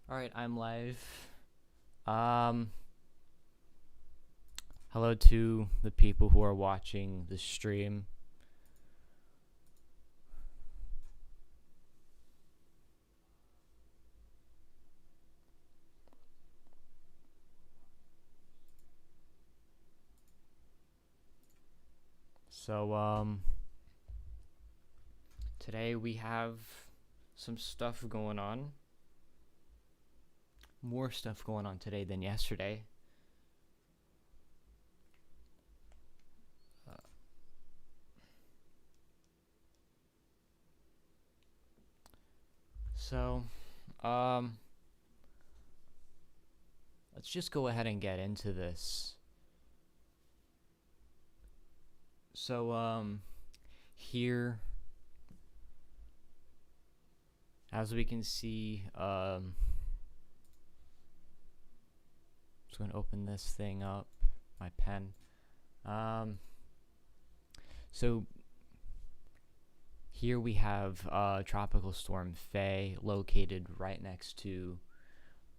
Alright, I'm live. Um, Hello to the people who are watching the stream. So, today we have some stuff going on. More stuff going on today than yesterday. Uh, so, um, let's just go ahead and get into this. So, here, as we can see, just going to open this thing up, my pen. So here we have Tropical Storm Faye located right next to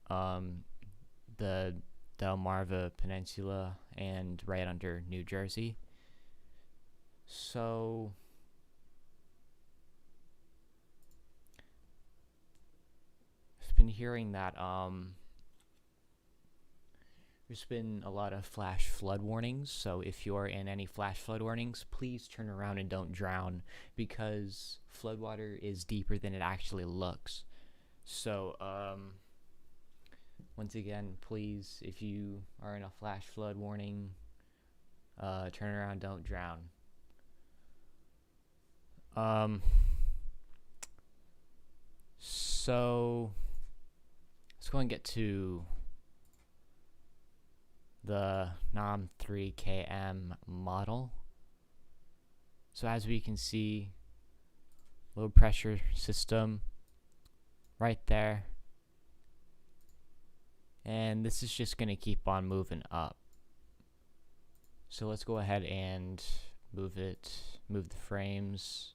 the Delmarva Peninsula and right under New Jersey. So I've been hearing that there's been a lot of flash flood warnings, so if you're in any flash flood warnings, please turn around and don't drown, because floodwater is deeper than it actually looks. So, once again, please, if you are in a flash flood warning, turn around, don't drown. So let's go and get to the NOM 3KM model. So as we can see, low pressure system right there, and this is just going to keep on moving up. So let's go ahead and move the frames.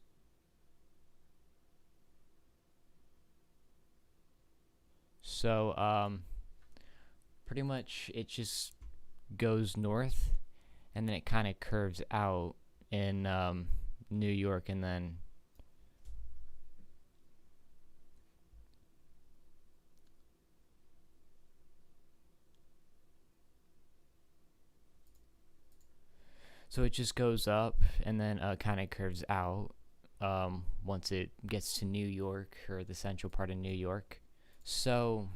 So pretty much it just goes north, and then it kind of curves out in New York, and then so it just goes up and then kind of curves out once it gets to New York, or the central part of New York. So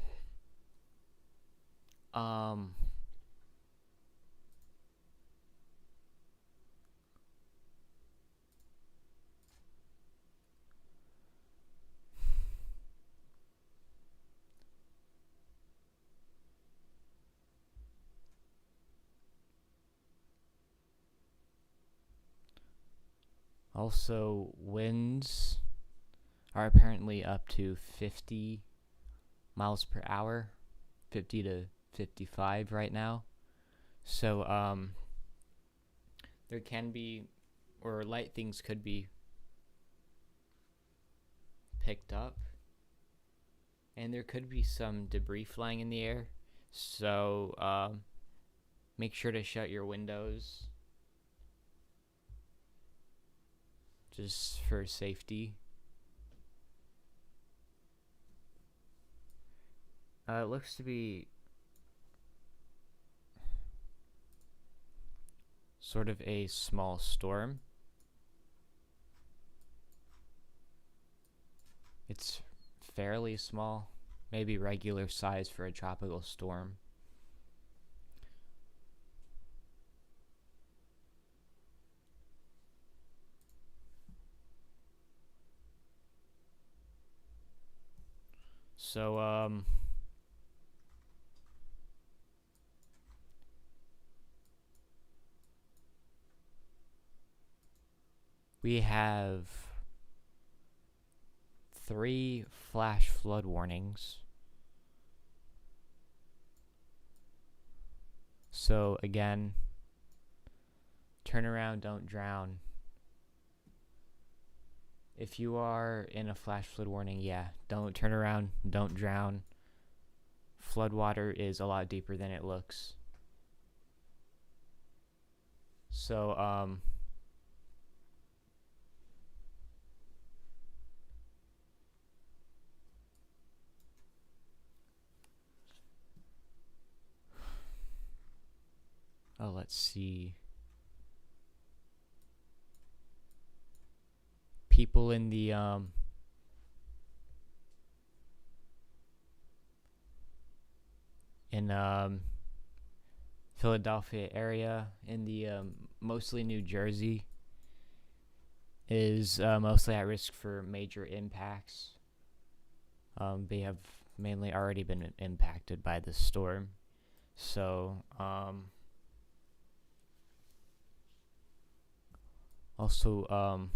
also winds are apparently up to 50 miles per hour, 50 to 55 right now. So there can be, or light things could be picked up, and there could be some debris flying in the air. So make sure to shut your windows just for safety. It looks to be sort of a small storm. It's fairly small, maybe regular size for a tropical storm. So we have 3 flash flood warnings. So again, turn around, don't drown. If you are in a flash flood warning, yeah, don't turn around, don't drown. floodwater is a lot deeper than it looks. So, oh, let's see. People in the, Philadelphia area, in the mostly New Jersey, is mostly at risk for major impacts. They have mainly already been impacted by the storm. So, also,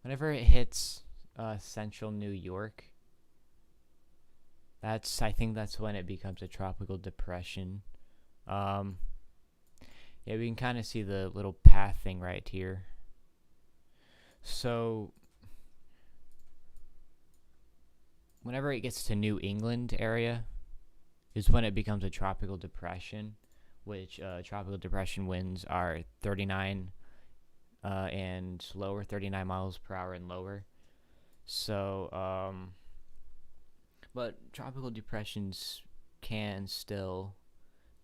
whenever it hits central New York, I think that's when it becomes a tropical depression. Yeah, we can kind of see the little path thing right here. So, whenever it gets to New England area is when it becomes a tropical depression, which tropical depression winds are 39 and lower, 39 miles per hour and lower. So, but tropical depressions can still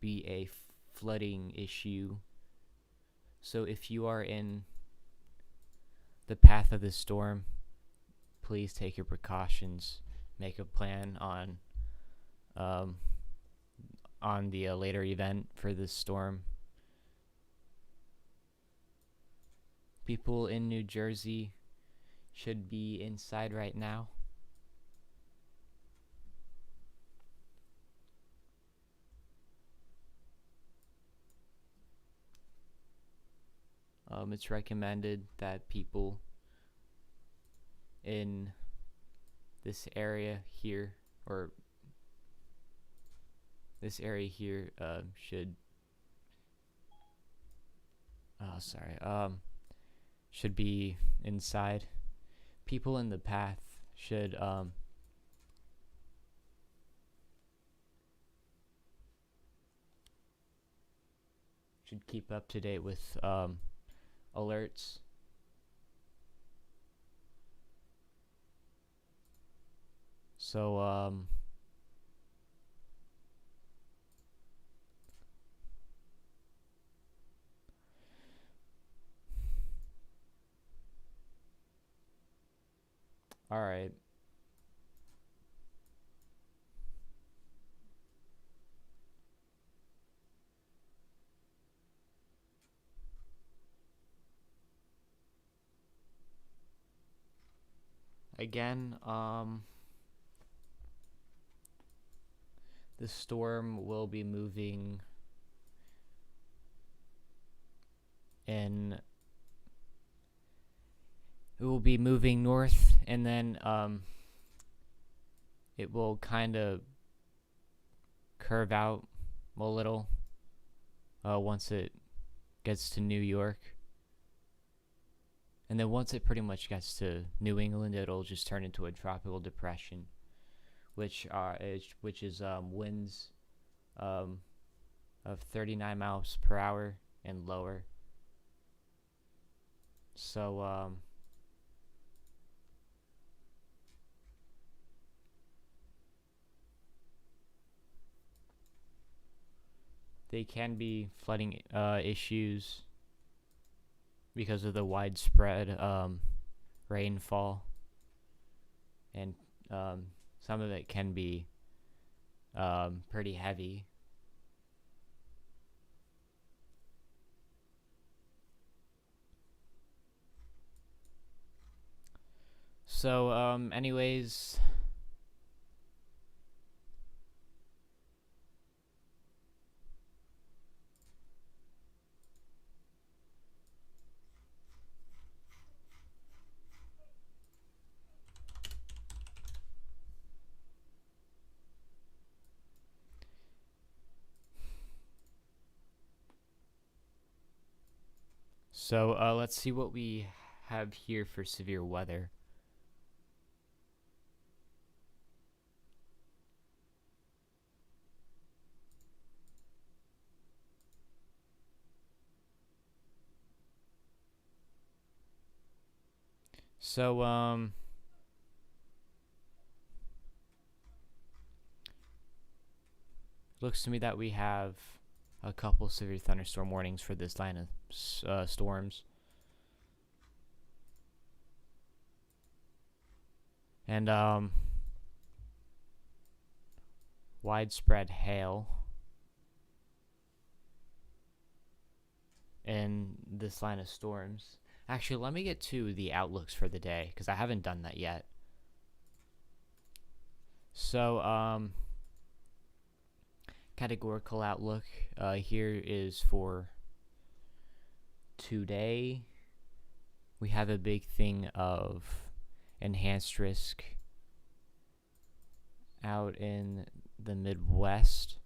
be a flooding issue. So if you are in the path of the storm, please take your precautions. Make a plan on the later event for this storm. People in New Jersey should be inside right now. It's recommended that people in this area here, or this area here, should be inside. People in the path should keep up to date with alerts. So all right. Again, the storm will be moving in. It will be moving north, and then it will kind of curve out a little once it gets to New York. And then once it pretty much gets to New England, it'll just turn into a tropical depression, which is winds of 39 miles per hour and lower. So they can be flooding issues because of the widespread rainfall, and some of it can be pretty heavy. So anyways, So let's see what we have here for severe weather. So looks to me that we have a couple severe thunderstorm warnings for this line of storms. And widespread hail in this line of storms. Actually, let me get to the outlooks for the day, because I haven't done that yet. So, categorical outlook here is for today. We have a big thing of enhanced risk out in the Midwest,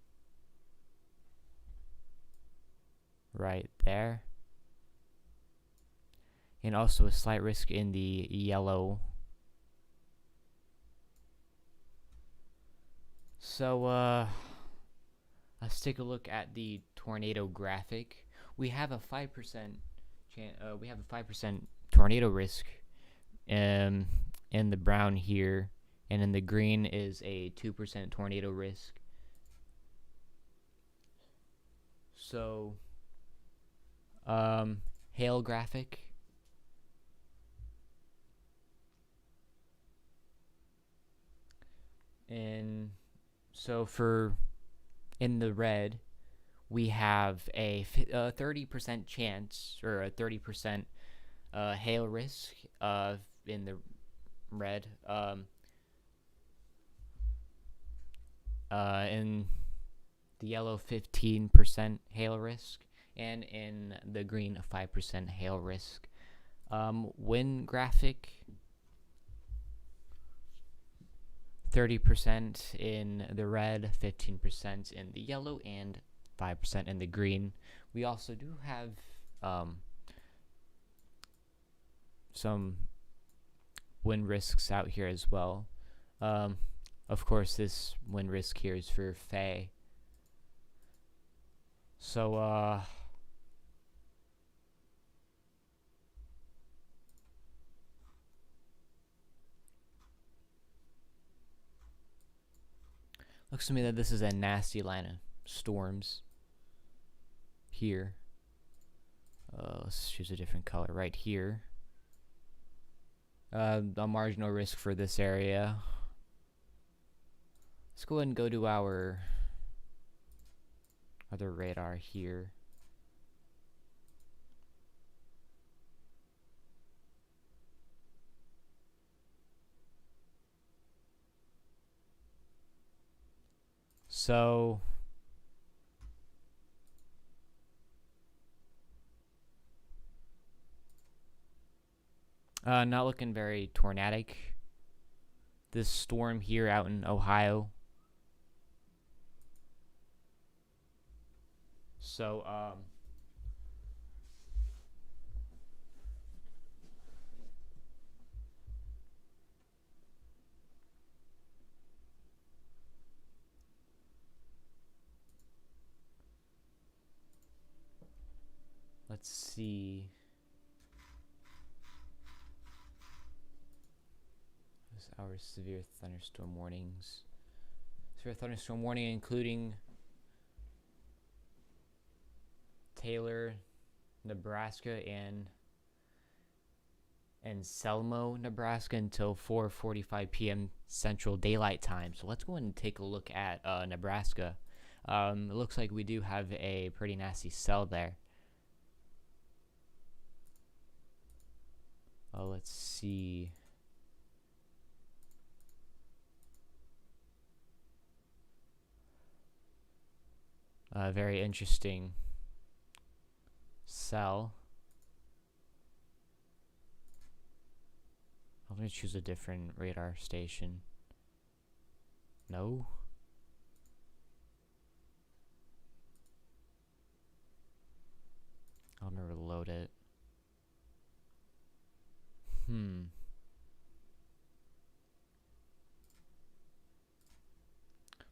right there, and also a slight risk in the yellow. So let's take a look at the tornado graphic. We have a 5% we have a 5% tornado risk in the brown here, and in the green is a 2% tornado risk. So hail graphic. And so for in the red, we have a 30% chance, or a 30% hail risk in the red. In the yellow, 15% hail risk, and in the green, a 5% hail risk. Wind graphic, 30% in the red, 15% in the yellow, and 5% in the green. We also do have some wind risks out here as well. Of course, this wind risk here is for Faye. So, looks to me that this is a nasty line of storms here. Let's choose a different color right here. A marginal risk for this area. Let's go ahead and go to our other radar here. So not looking very tornadic. This storm here out in Ohio. So let's see. This our severe thunderstorm warnings. Severe thunderstorm warning including Taylor, Nebraska, and Selmo, Nebraska until 4:45 p.m. Central Daylight Time. So let's go ahead and take a look at Nebraska. It looks like we do have a pretty nasty cell there. Let's see. Very interesting cell. I'm going to choose a different radar station. No. I'm going to reload it.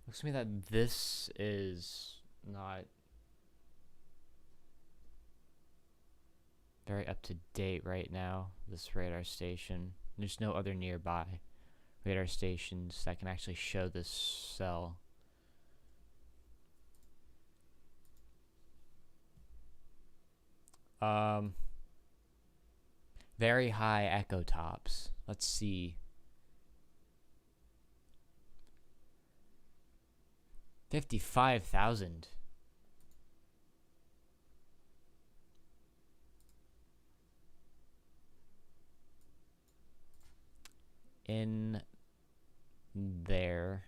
Looks to me that this is not very up to date right now, this radar station. There's no other nearby radar stations that can actually show this cell. Very high echo tops. Let's see. 55,000. In there.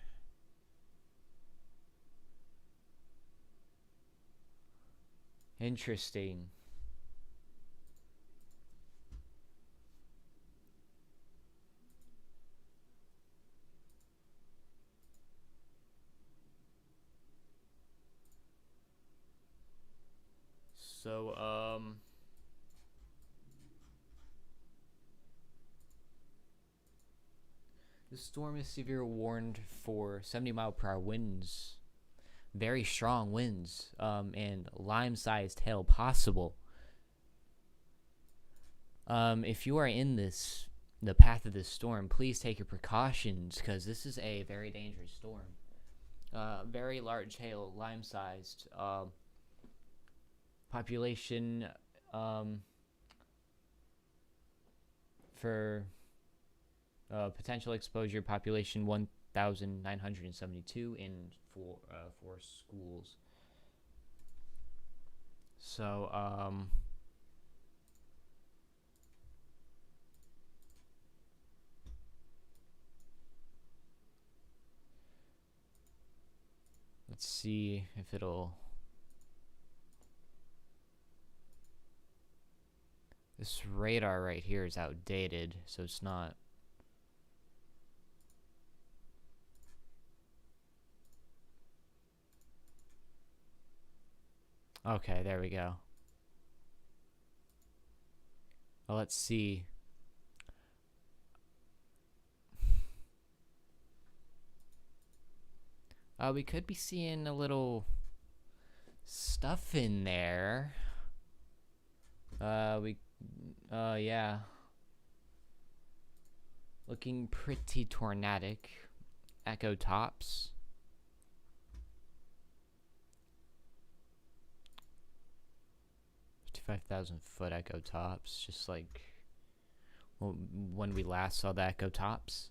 Interesting. So, the storm is severe, warned for 70-mile-per-hour winds, very strong winds, and lime-sized hail possible. If you are in the path of this storm, please take your precautions, because this is a very dangerous storm. Very large hail, lime-sized. Population, for potential exposure, population 1,972 in four schools. So, let's see if it'll... This radar right here is outdated, so it's not... Okay, there we go. Well, let's see. We could be seeing a little stuff in there. Yeah. Looking pretty tornadic. Echo tops. 55,000 foot echo tops, just like when we last saw the echo tops.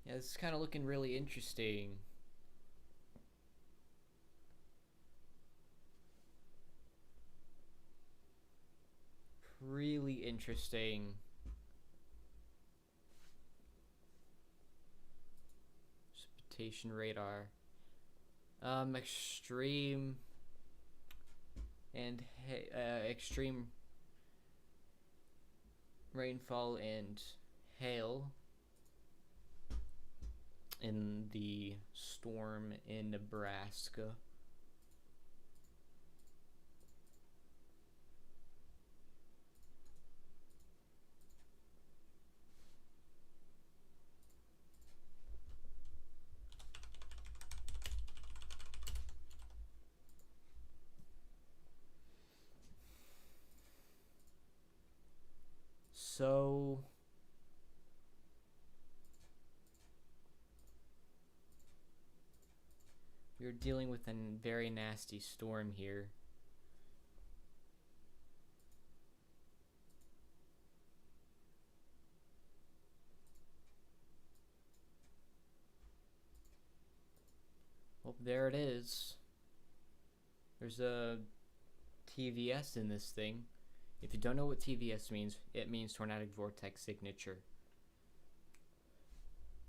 Yeah, this is kind of looking really interesting. Really interesting. Precipitation radar. Extreme and extreme rainfall and hail in the storm in Nebraska. So we're dealing with a very nasty storm here. Well, there it is. There's a TVS in this thing. If you don't know what TVS means, it means tornadic vortex signature.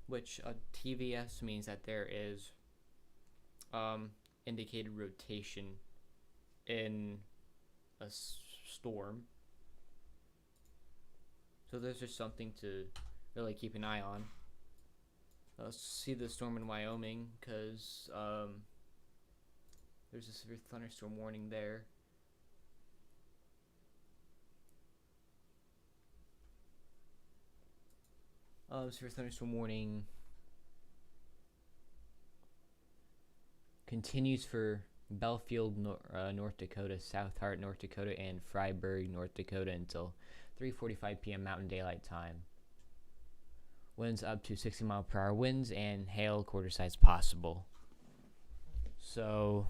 Which TVS means that there is indicated rotation in a storm. So there's just something to really keep an eye on. Let's see the storm in Wyoming, because there's a severe thunderstorm warning there. Severe thunderstorm warning continues for Belfield, North Dakota, South Hart, North Dakota, and Freiburg, North Dakota until 3:45 p.m. Mountain Daylight Time. Winds up to 60-mile-per-hour winds and hail quarter size possible. So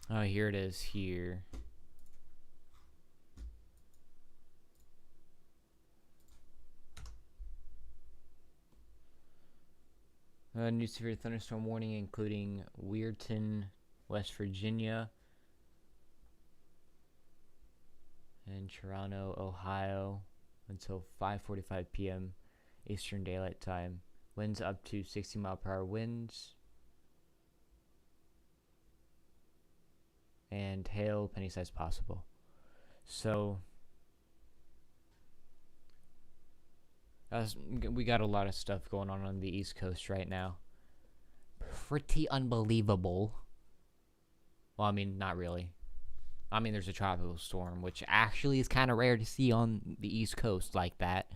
oh, here it is here. New severe thunderstorm warning including Weirton, West Virginia, and Toronto, Ohio until 5:45 p.m. Eastern Daylight Time. Winds up to 60-mile-per-hour winds. And hail penny size possible. So we got a lot of stuff going on the East Coast right now. Pretty unbelievable. Well, I mean, not really. I mean, there's a tropical storm, which actually is kind of rare to see on the East Coast like that.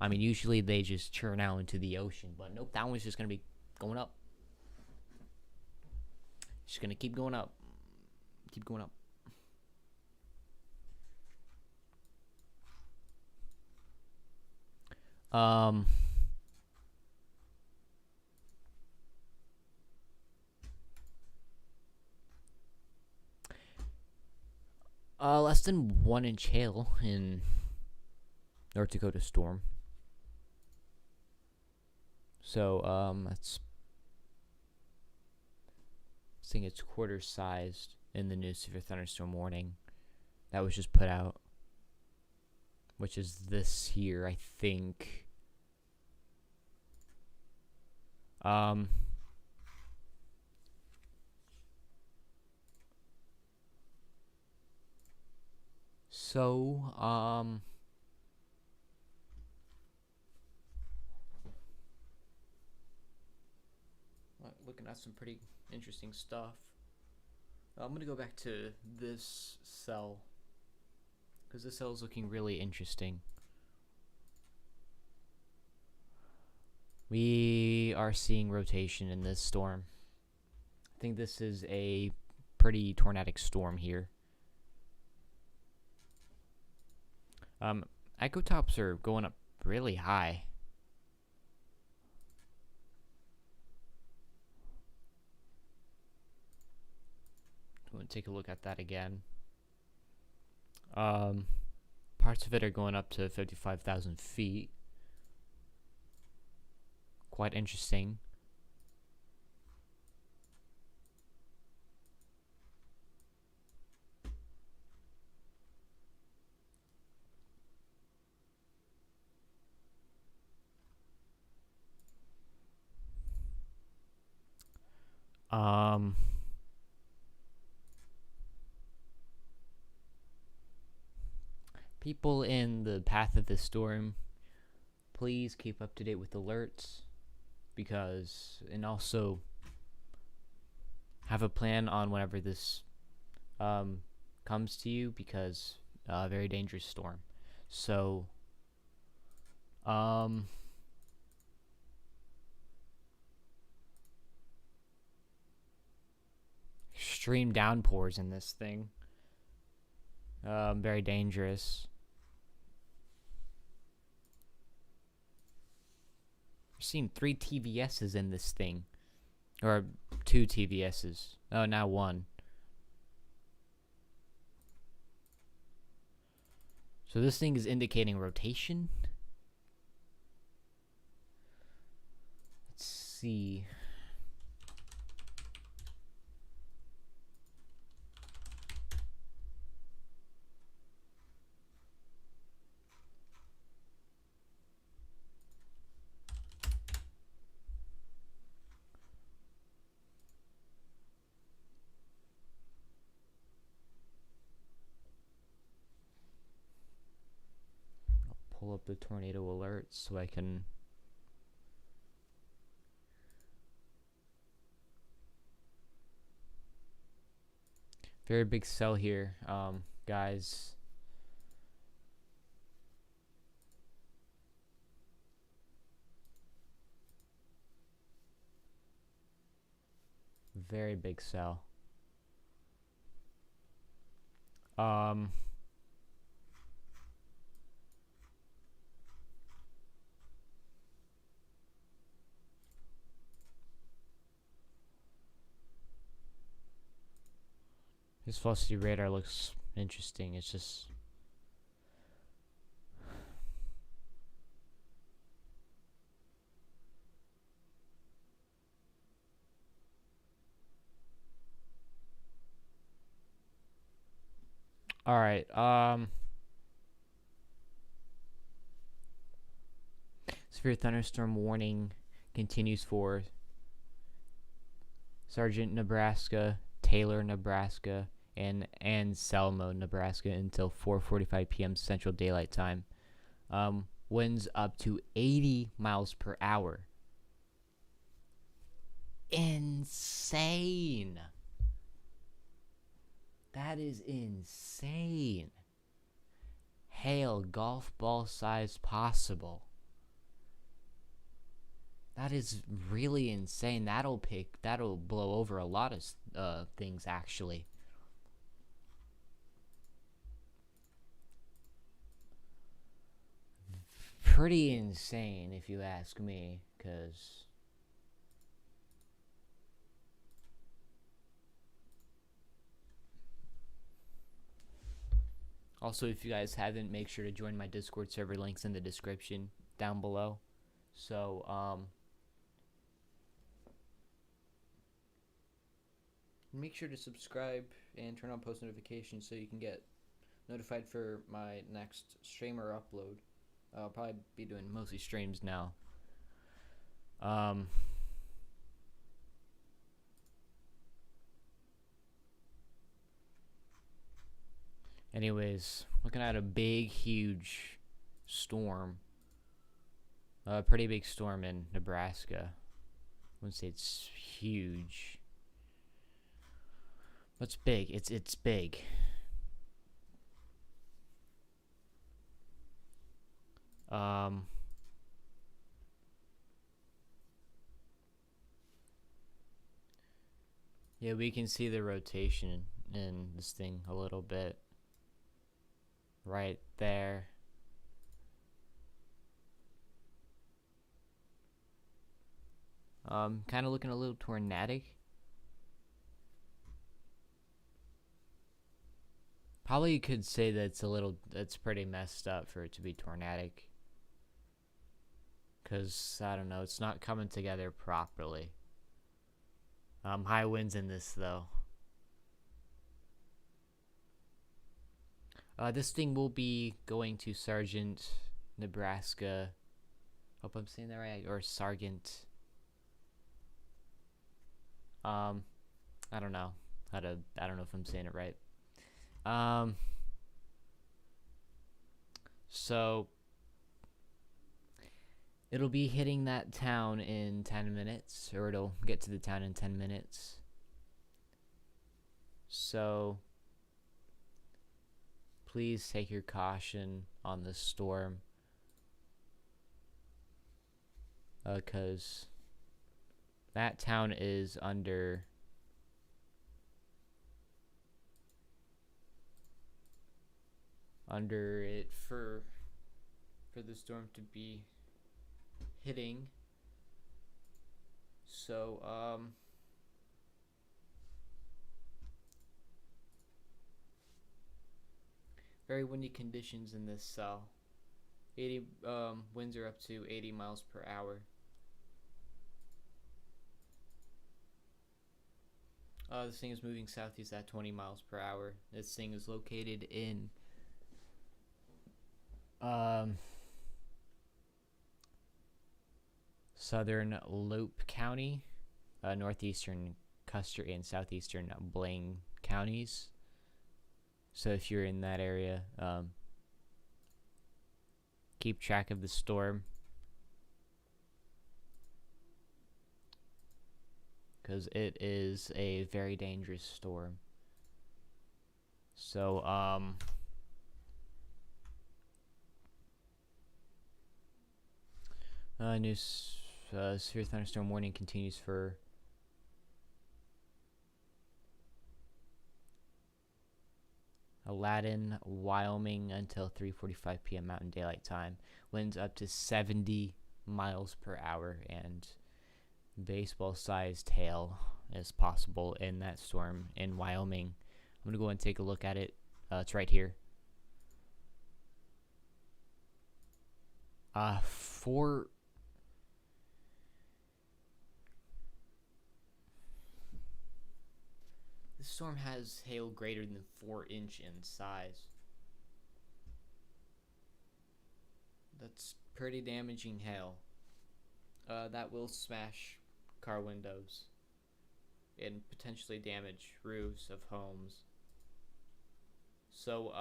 I mean, usually they just churn out into the ocean, but nope, that one's just going to be going up. Just going to keep going up. Keep going up. Less than 1 inch hail in North Dakota storm. So, that's, I think it's quarter sized in the new severe thunderstorm warning that was just put out, which is this here, I think. Looking at some pretty interesting stuff. I'm gonna go back to this cell because this cell is looking really interesting. We are seeing rotation in this storm. I think this is a pretty tornadic storm here. Echo tops are going up really high. I'm going to take a look at that again. Parts of it are going up to 55,000 feet. Quite interesting. People in the path of this storm, please keep up to date with alerts, and also have a plan on whenever this comes to you, because very dangerous storm. So extreme downpours in this thing. Very dangerous. We're seeing 3 TVSs in this thing. Or 2 TVSs. Oh, now 1. So this thing is indicating rotation. Let's see. pull up the tornado alerts so I can... Very big cell here, guys. Very big cell. This velocity radar looks interesting. It's just... Alright, severe thunderstorm warning continues for Sargent, Nebraska, Taylor, Nebraska, and Anselmo, Nebraska until 4:45 p.m. Central Daylight Time. Winds up to 80 miles per hour. Insane. That is insane. Hail, golf ball size possible. That is really insane. That'll blow over a lot of things, actually. Pretty insane, if you ask me, because... Also, if you guys haven't, make sure to join my Discord server. Links in the description down below. So, make sure to subscribe and turn on post notifications so you can get notified for my next stream or upload. I'll probably be doing mostly streams now. Anyways, looking at a big, huge storm. A pretty big storm in Nebraska. I wouldn't say it's huge. But it's big. It's big. Yeah, we can see the rotation in this thing a little bit. Right there. Kind of looking a little tornadic. Probably you could say that's pretty messed up for it to be tornadic. Because, I don't know, it's not coming together properly. High winds in this, though. This thing will be going to Sargent, Nebraska. Hope I'm saying that right. Or Sargent. I don't know I don't know if I'm saying it right. So it'll be hitting that town in 10 minutes, or it'll get to the town in 10 minutes. So please take your caution on the storm, because that town is under it for the storm to be hitting. So very windy conditions in this cell. 80 winds are up to 80 miles per hour. This thing is moving southeast at 20 miles per hour. This thing is located in southern Lope County, northeastern Custer, and southeastern Blaine counties. So if you're in that area, keep track of the storm, because it is a very dangerous storm. So, severe thunderstorm warning continues for Aladdin, Wyoming until 3:45 p.m. Mountain Daylight Time. Winds up to 70 miles per hour, and baseball-sized hail is possible in that storm in Wyoming. I'm going to go and take a look at it. It's right here. This storm has hail greater than 4 inch in size. That's pretty damaging hail. That will smash car windows and potentially damage roofs of homes. So,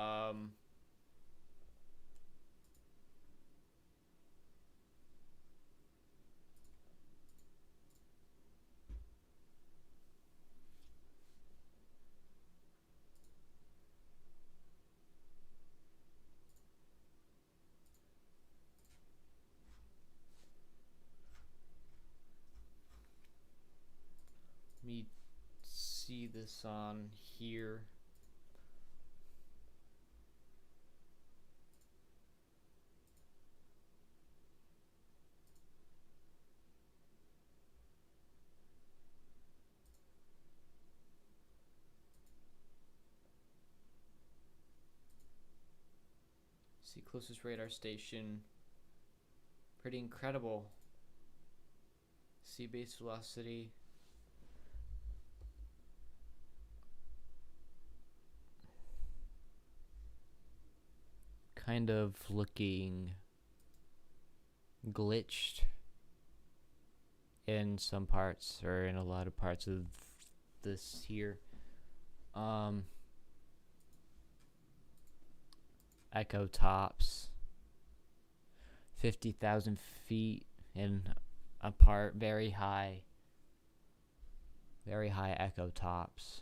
let me see this on here. See closest radar station. Pretty incredible. Sea base velocity. Kind of looking glitched in some parts, or in a lot of parts of this here. Echo tops 50,000 feet in a part, very high echo tops.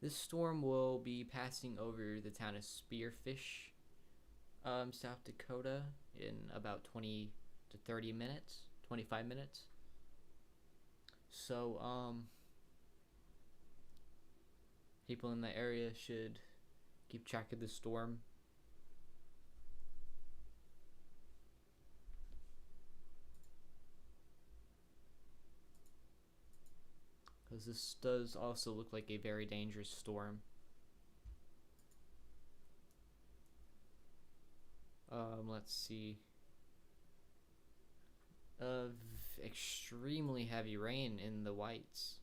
This storm will be passing over the town of Spearfish, South Dakota, in about 20 to 30 minutes, 25 minutes. So, people in the area should keep track of the storm. Because this does also look like a very dangerous storm. Let's see. Extremely heavy rain in the whites.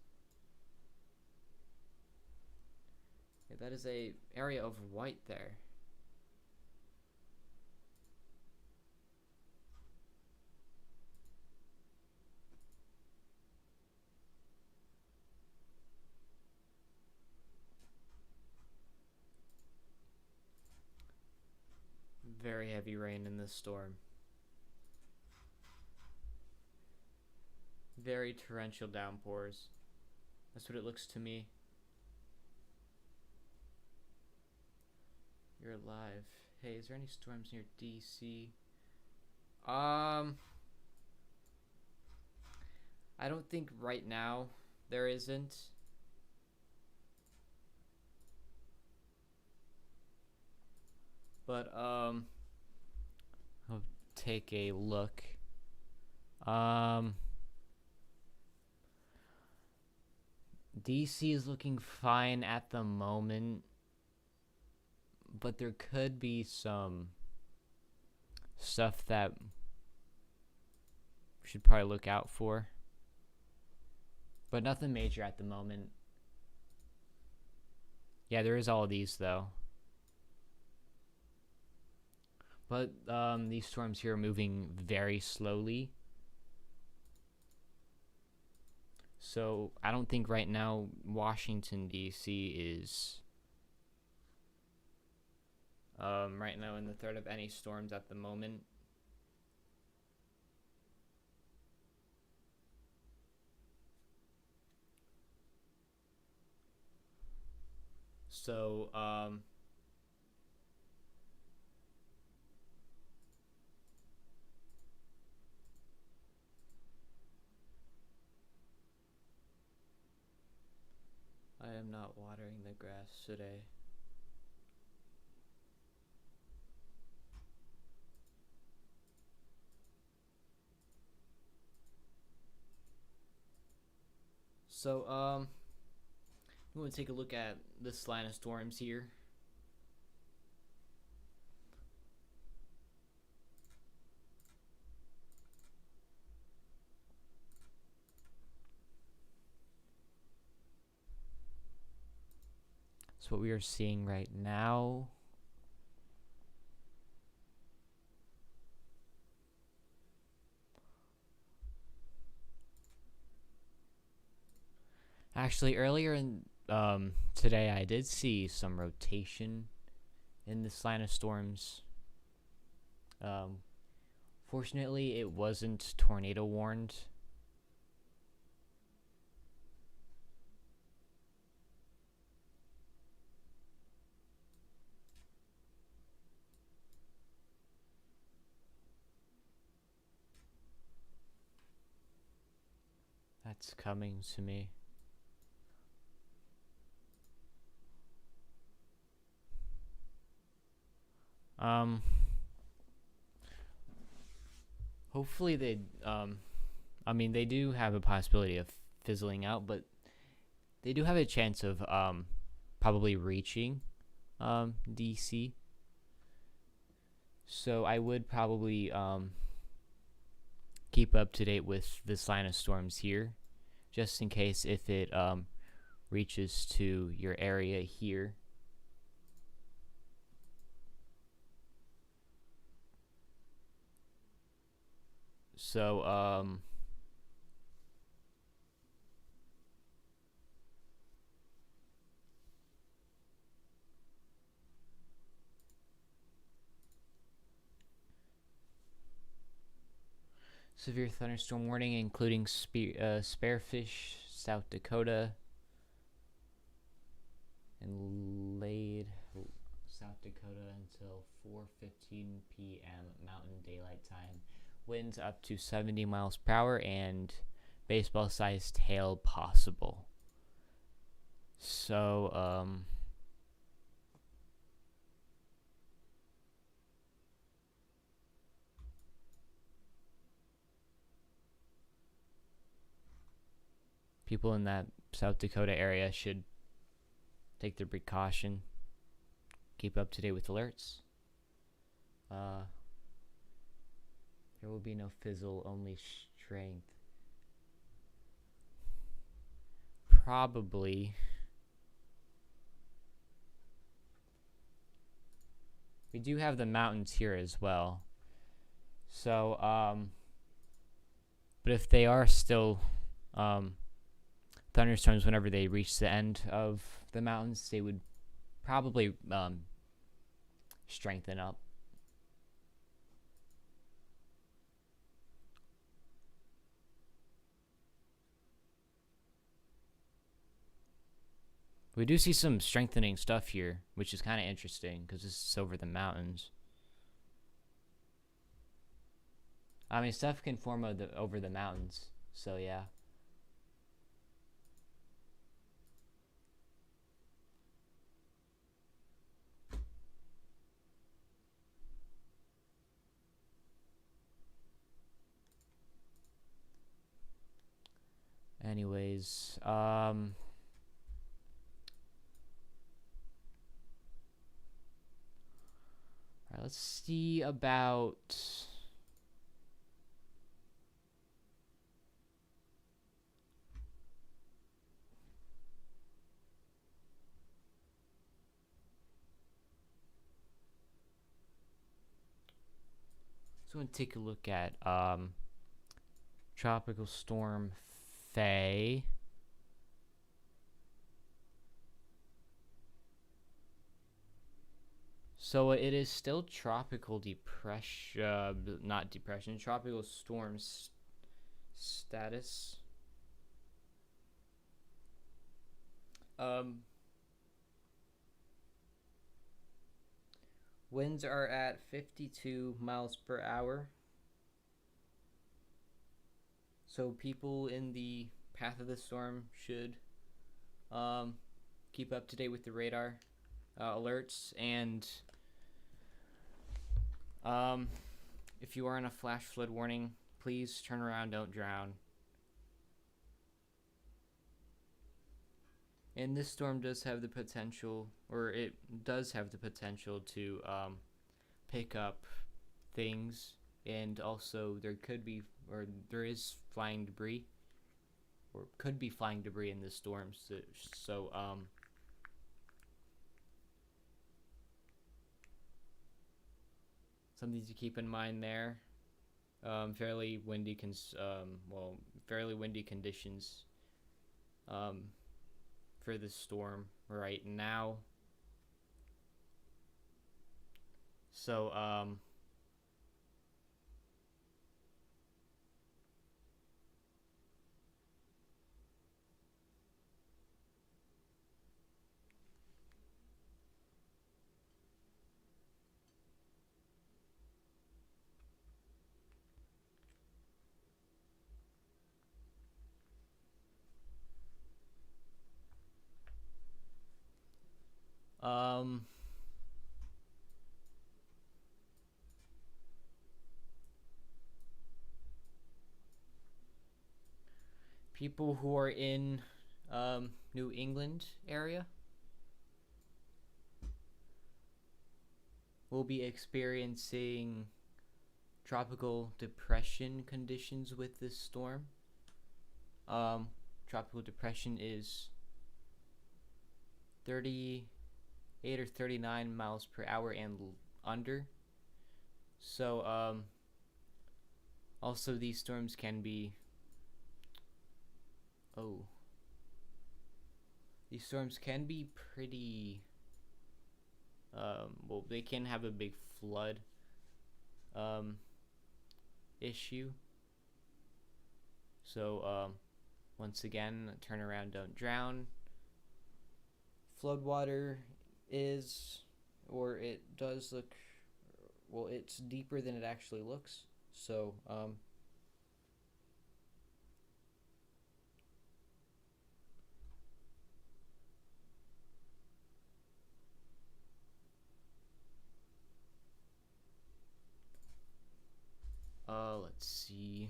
Yeah, that is a area of white there. Very heavy rain in this storm. Very torrential downpours. That's what it looks to me. You're alive. Hey, is there any storms near DC? I don't think right now there isn't. But I'll take a look. DC is looking fine at the moment, but there could be some stuff that we should probably look out for. But nothing major at the moment. Yeah, there is all of these though. But these storms here are moving very slowly. So I don't think right now Washington, D.C. is right now in the threat of any storms at the moment. So I am not watering the grass today. So I'm going to take a look at this line of storms here. That's what we are seeing right now. Actually, earlier in today, I did see some rotation in this line of storms. Fortunately, it wasn't tornado warned. That's coming to me. Hopefully they I mean, they do have a possibility of fizzling out, but they do have a chance of probably reaching DC. So I would probably keep up to date with this line of storms here, just in case if it reaches to your area here. So severe thunderstorm warning, including Spearfish, South Dakota, and Lade, South Dakota until 4:15 p.m. Mountain Daylight Time. Winds up to 70 miles per hour and baseball-sized hail possible. So people in that South Dakota area should take their precaution, keep up to date with alerts. There will be no fizzle, only strength. Probably. We do have the mountains here as well. So, but if they are still thunderstorms whenever they reach the end of the mountains, they would probably strengthen up. We do see some strengthening stuff here, which is kind of interesting because this is over the mountains. I mean, stuff can form over the mountains, so yeah. Anyways, alright, let's see about So I'm going to take a look at Tropical Storm Faye. So it is still tropical depression, not depression, tropical storm status. Winds are at 52 miles per hour. So people in the path of the storm should keep up to date with the radar alerts, and if you are in a flash flood warning, please turn around, don't drown. And this storm does have the potential, or it does have the potential to pick up things, and also there could be, or there is flying debris, or could be flying debris in this storm. So something to keep in mind there. Fairly windy conditions for the storm right now. So people who are in New England area will be experiencing tropical depression conditions with this storm. Tropical depression is 38 or 39 miles per hour and under. So also these storms can be these storms can be pretty they can have a big flood issue. So once again, turn around, don't drown. Floodwater is, or it does look, well, it's deeper than it actually looks. So let's see.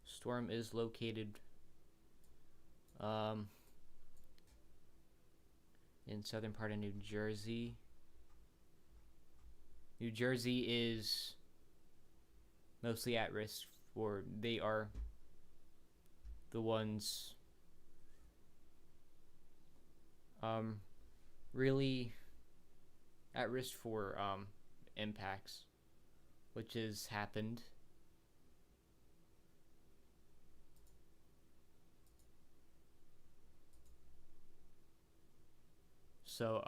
Storm is located in southern part of New Jersey. New Jersey is mostly at risk, or they are the ones really at risk for impacts, which has happened. So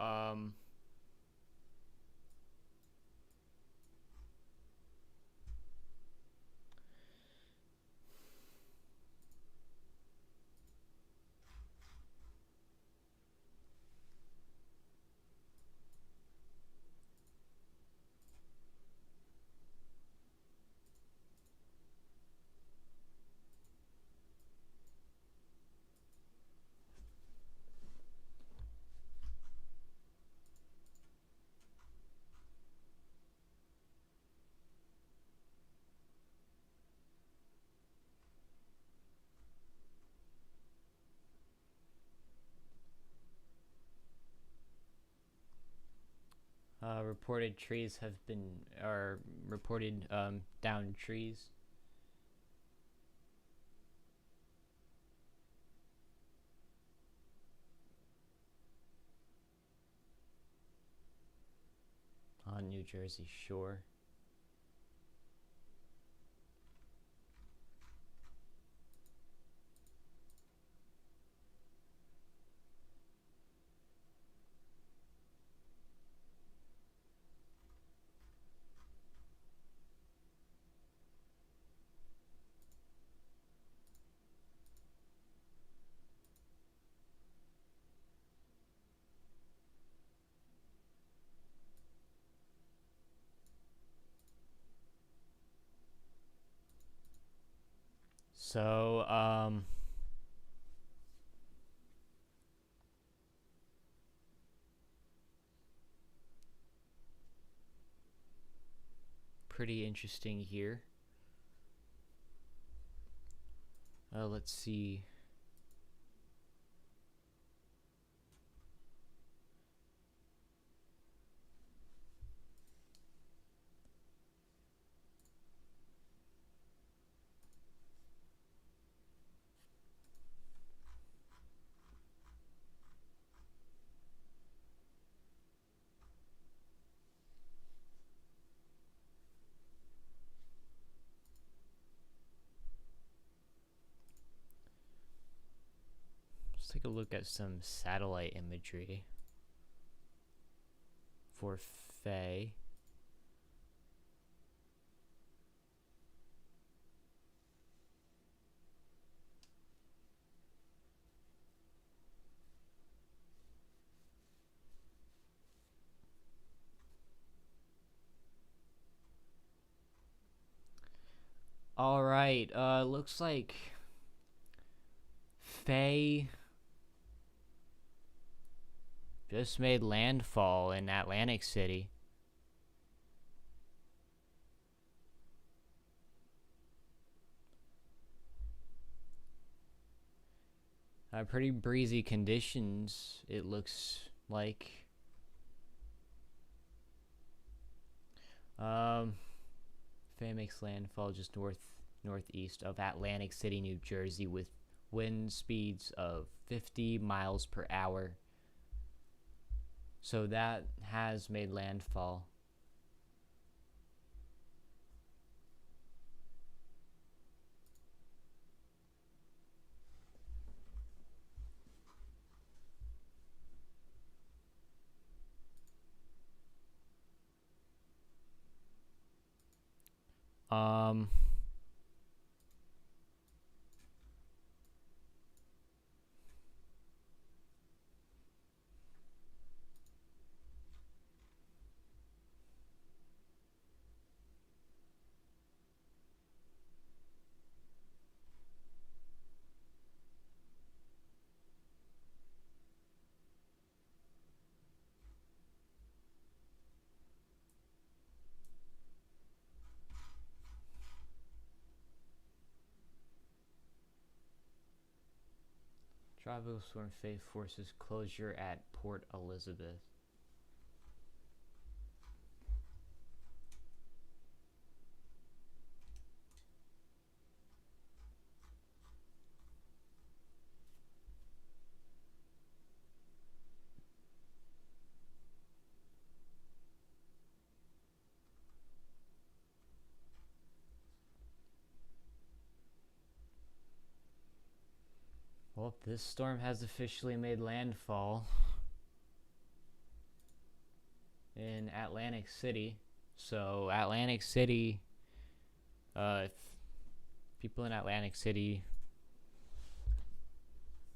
reported trees have been, are reported downed trees. on New Jersey shore. So, pretty interesting here. Let's see. Let's take a look at some satellite imagery for Faye. All right, looks like Faye just made landfall in Atlantic City. Pretty breezy conditions, it looks like. Faye makes landfall just northeast of Atlantic City, New Jersey, with wind speeds of 50 miles per hour. So that has made landfall. Um, Tropical storm Faye forces closure at Port Elizabeth. Well, this storm has officially made landfall in Atlantic City. So Atlantic City, if people in Atlantic City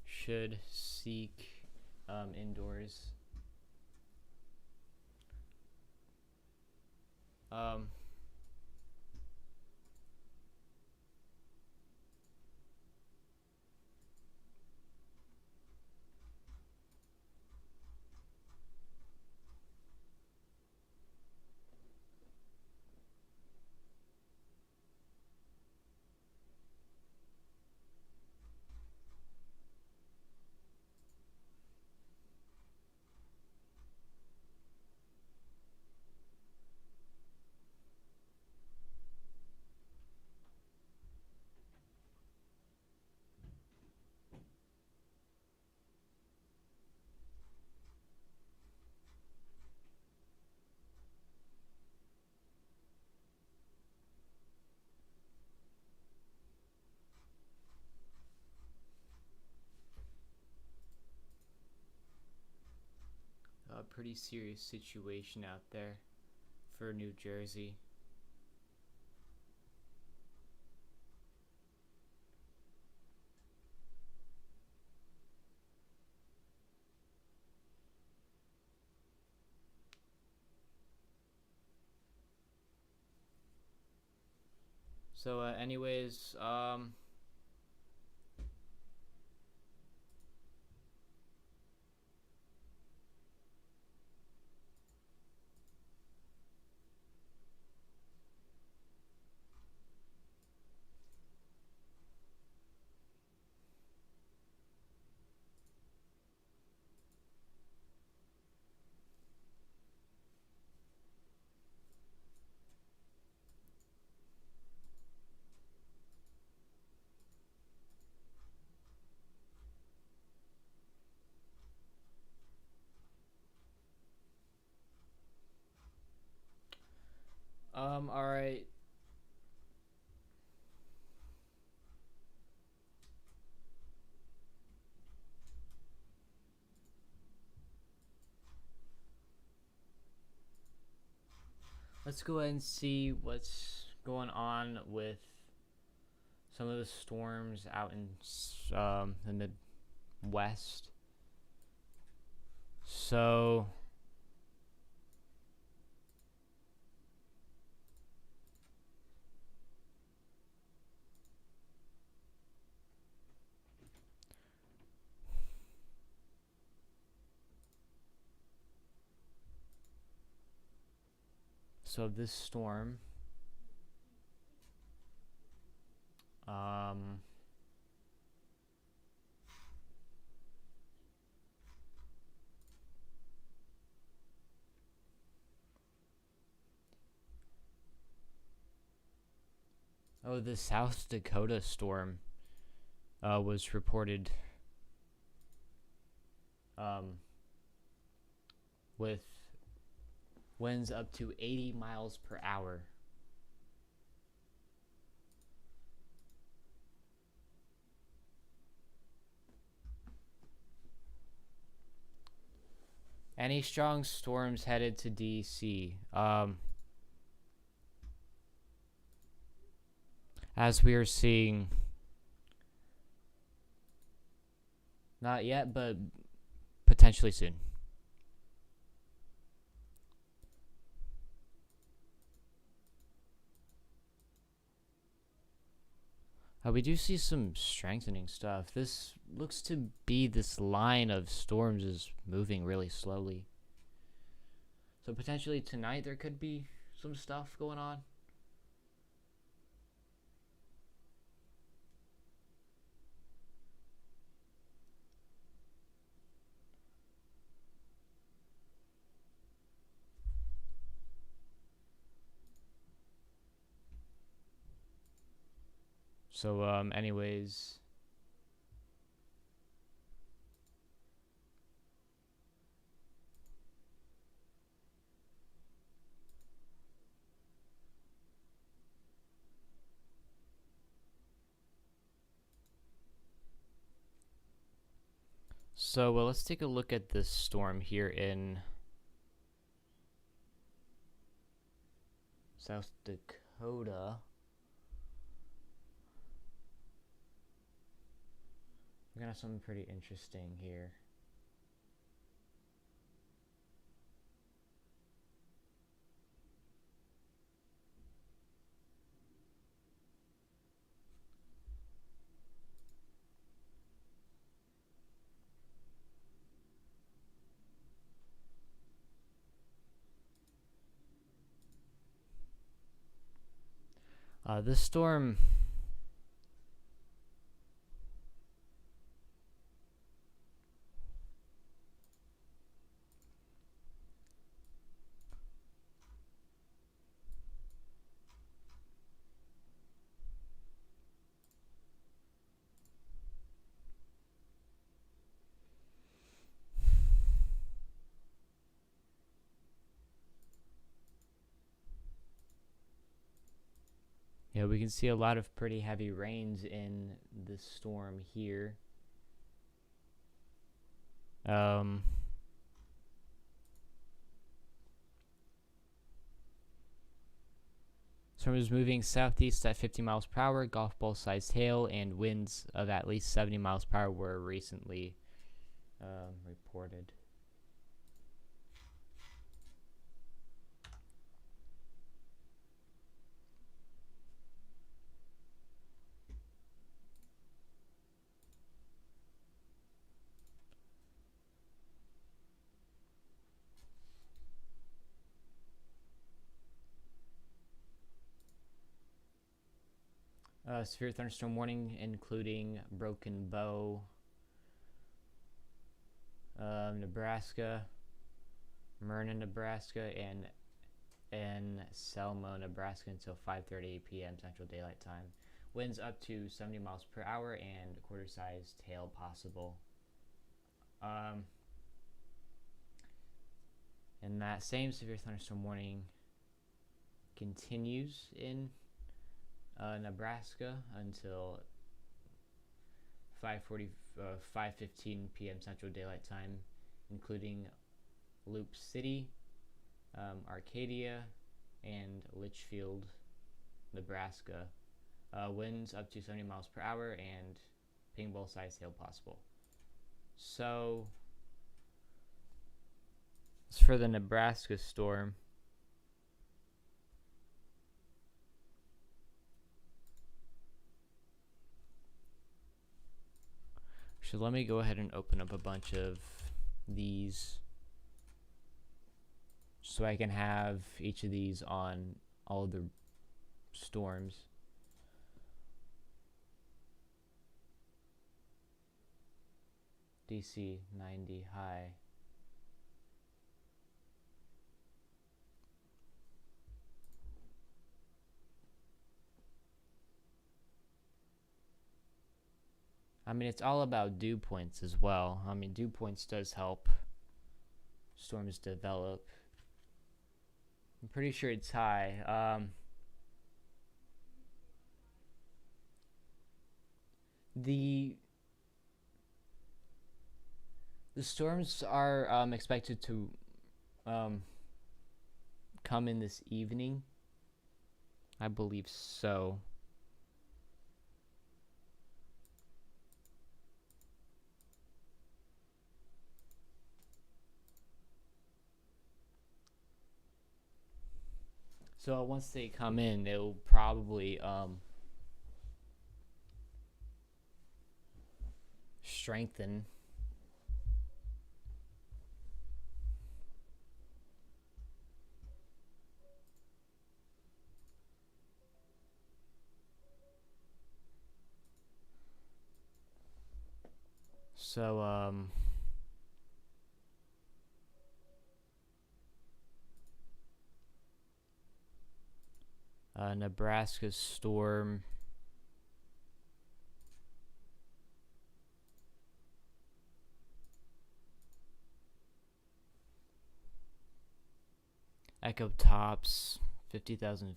should seek indoors. pretty serious situation out there for New Jersey. So, anyways, all right. Let's go ahead and see what's going on with some of the storms out in the Midwest. So, this storm, the South Dakota storm was reported with winds up to 80 miles per hour. Any strong storms headed to DC? As we are seeing, not yet, but potentially soon. We do see some strengthening stuff. This looks to be this line of storms is moving really slowly. So potentially tonight there could be some stuff going on. So, anyways, let's take a look at this storm here in South Dakota. We're gonna have something pretty interesting here. This storm we can see a lot of pretty heavy rains in this storm here. Storm is moving southeast at 50 miles per hour, golf ball sized hail, and winds of at least 70 miles per hour were recently reported. Severe thunderstorm warning, including Broken Bow, Nebraska, Myrna, Nebraska, and Selma, Nebraska until 5:30 p.m. Central Daylight Time. Winds up to 70 miles per hour and quarter-sized hail possible. And that same severe thunderstorm warning continues in Nebraska until 5:15 p.m. Central Daylight Time, including Loop City, Arcadia, and Litchfield, Nebraska. Winds up to 70 miles per hour and pinball-sized hail possible. So, as for the Nebraska storm, so let me go ahead and open up a bunch of these so I can have each of these on all of the storms. DC 90 high. I mean, it's all about dew points as well. I mean, dew points does help storms develop. I'm pretty sure it's high. The storms are expected to come in this evening. I believe so. So once they come in, they'll probably strengthen. So Nebraska storm. Echo tops 50,000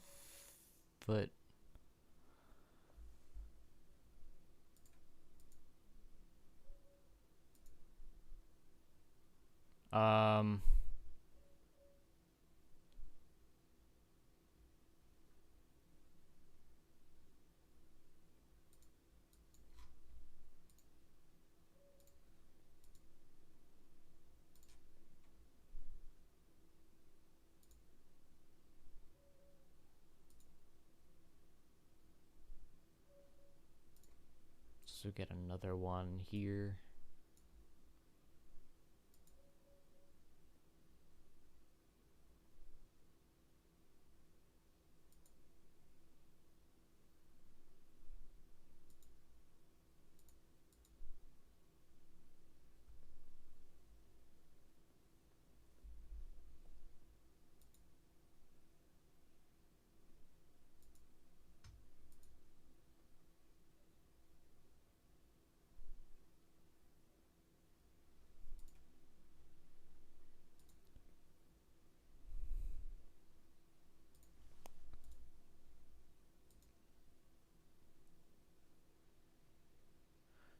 foot. So get another one here.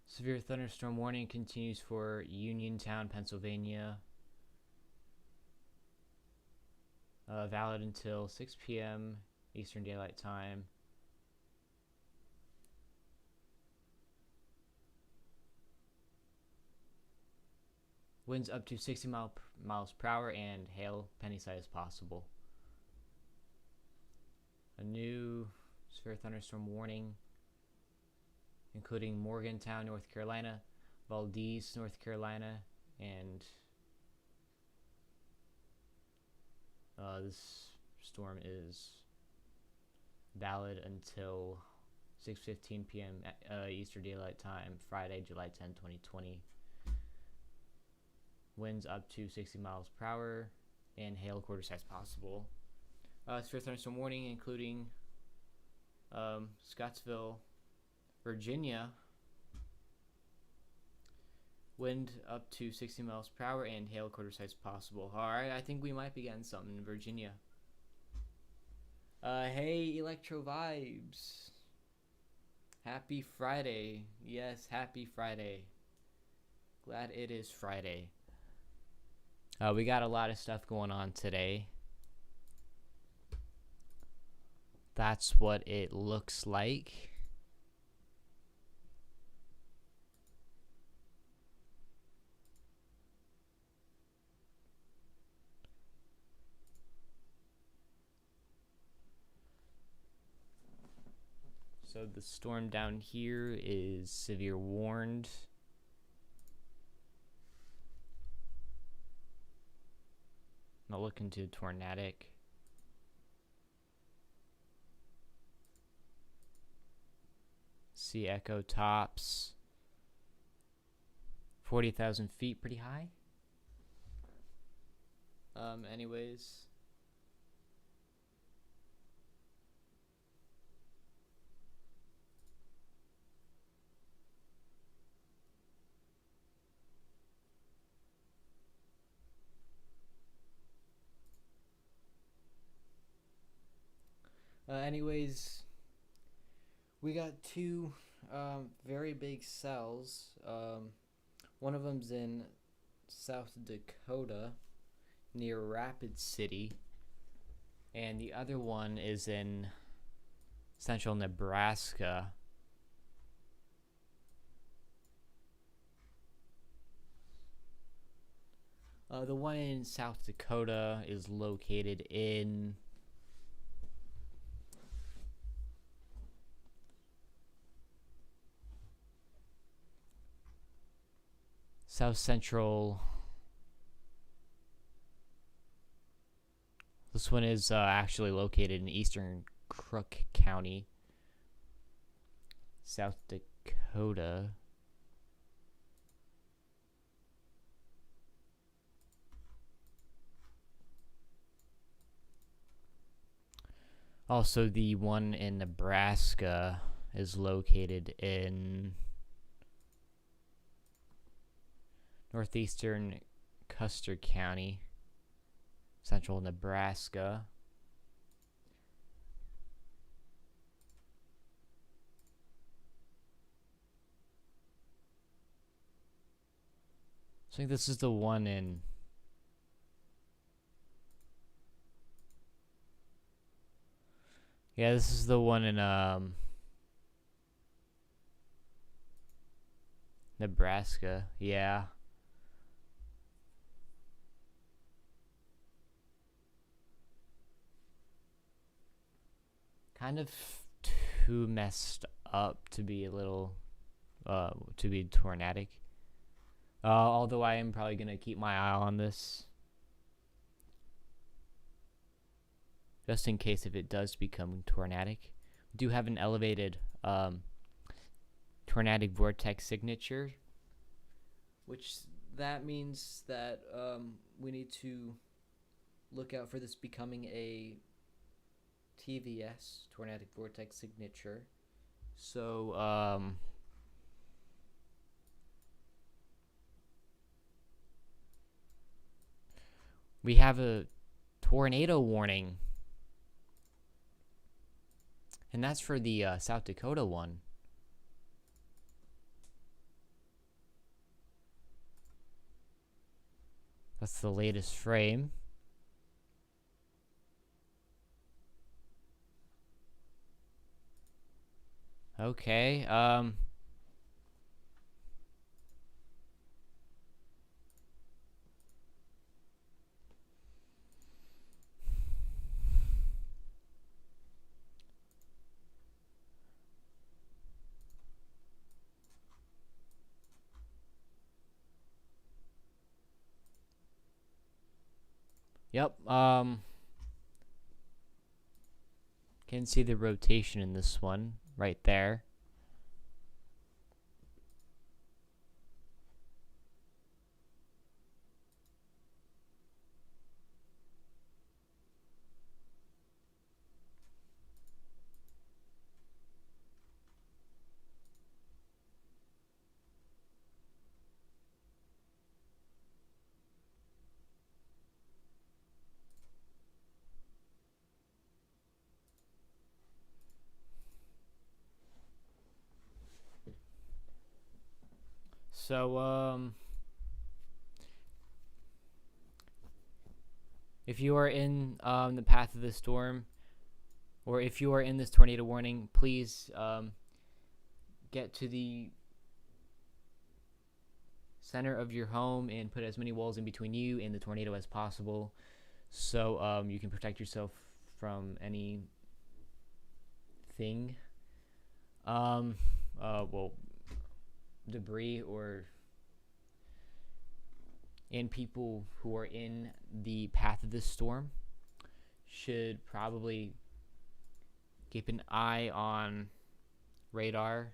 Severe thunderstorm warning continues for Uniontown, Pennsylvania. Valid until 6 p.m. Eastern Daylight Time. Winds up to 60 miles per hour and hail penny-sized possible. A new severe thunderstorm warning, including Morgantown, North Carolina, Valdez, North Carolina, and this storm is valid until 6:15 p.m. Eastern Daylight Time, Friday, July 10, 2020. Winds up to 60 miles per hour and hail quarter-sized possible. Severe thunderstorm warning, including Scottsville, Virginia. Wind up to 60 miles per hour and hail quarter-sized possible. Alright, I think we might be getting something in Virginia. Hey, Electro Vibes. Happy Friday. Yes, happy Friday. Glad it is Friday. We got a lot of stuff going on today. That's what it looks like. So the storm down here is severe warned. Not looking too tornadic. See echo tops. 40,000 feet, pretty high. Anyways. We got two very big cells. One of them's in South Dakota near Rapid City, and the other one is in central Nebraska. The one in South Dakota is located in South Central. This one is actually located in eastern Crook County, South Dakota. Also, the one in Nebraska is located in northeastern Custer County, central Nebraska. I think this is the one in this is the one in Nebraska. Yeah. Kind of too messed up to be a little to be tornadic. Although I am probably gonna keep my eye on this, just in case if it does become tornadic. We do have an elevated tornadic vortex signature, which that means that we need to look out for this becoming a TVS, tornadic vortex signature. So we have a tornado warning, and that's for the South Dakota one. That's the latest frame. Okay. Yep. Can see the rotation in this one right there. So, if you are in the path of the storm, or if you are in this tornado warning, please get to the center of your home and put as many walls in between you and the tornado as possible, so you can protect yourself from anything. Well, debris and people who are in the path of this storm should probably keep an eye on radar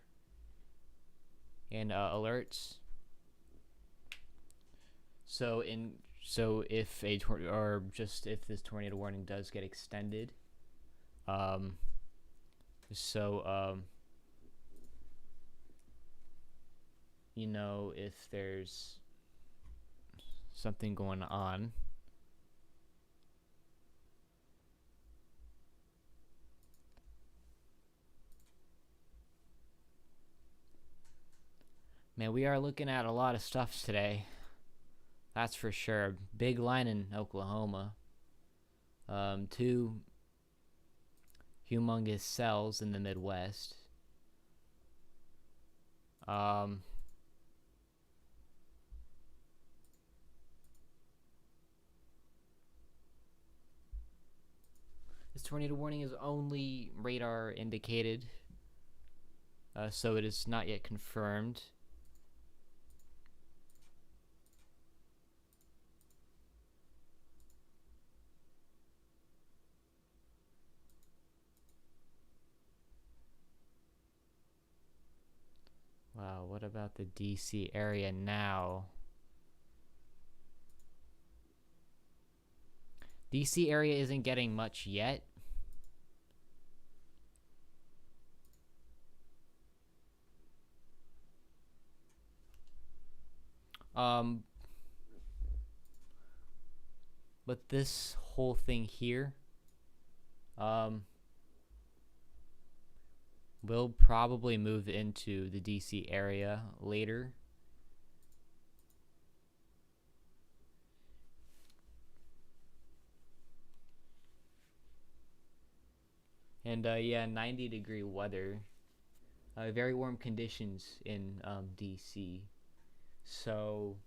and alerts. So if if this tornado warning does get extended, um, if there's something going on. Man, we are looking at a lot of stuff today. That's for sure. Big line in Oklahoma. 2 humongous cells in the Midwest. This tornado warning is only radar indicated, so it is not yet confirmed. Wow, what about the DC area now? DC area isn't getting much yet. But this whole thing here, will probably move into the DC area later. And yeah, 90-degree weather, very warm conditions in DC. So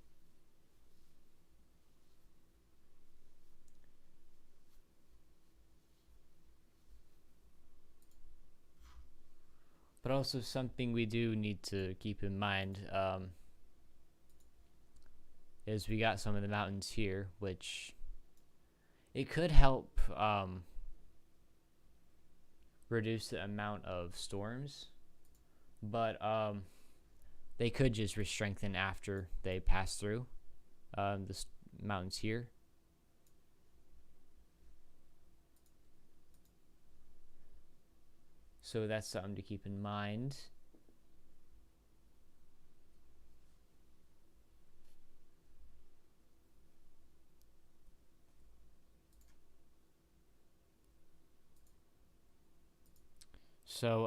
but also something we do need to keep in mind is we got some of the mountains here, which it could help reduce the amount of storms, but they could just re-strengthen after they pass through the mountains here. So that's something to keep in mind. So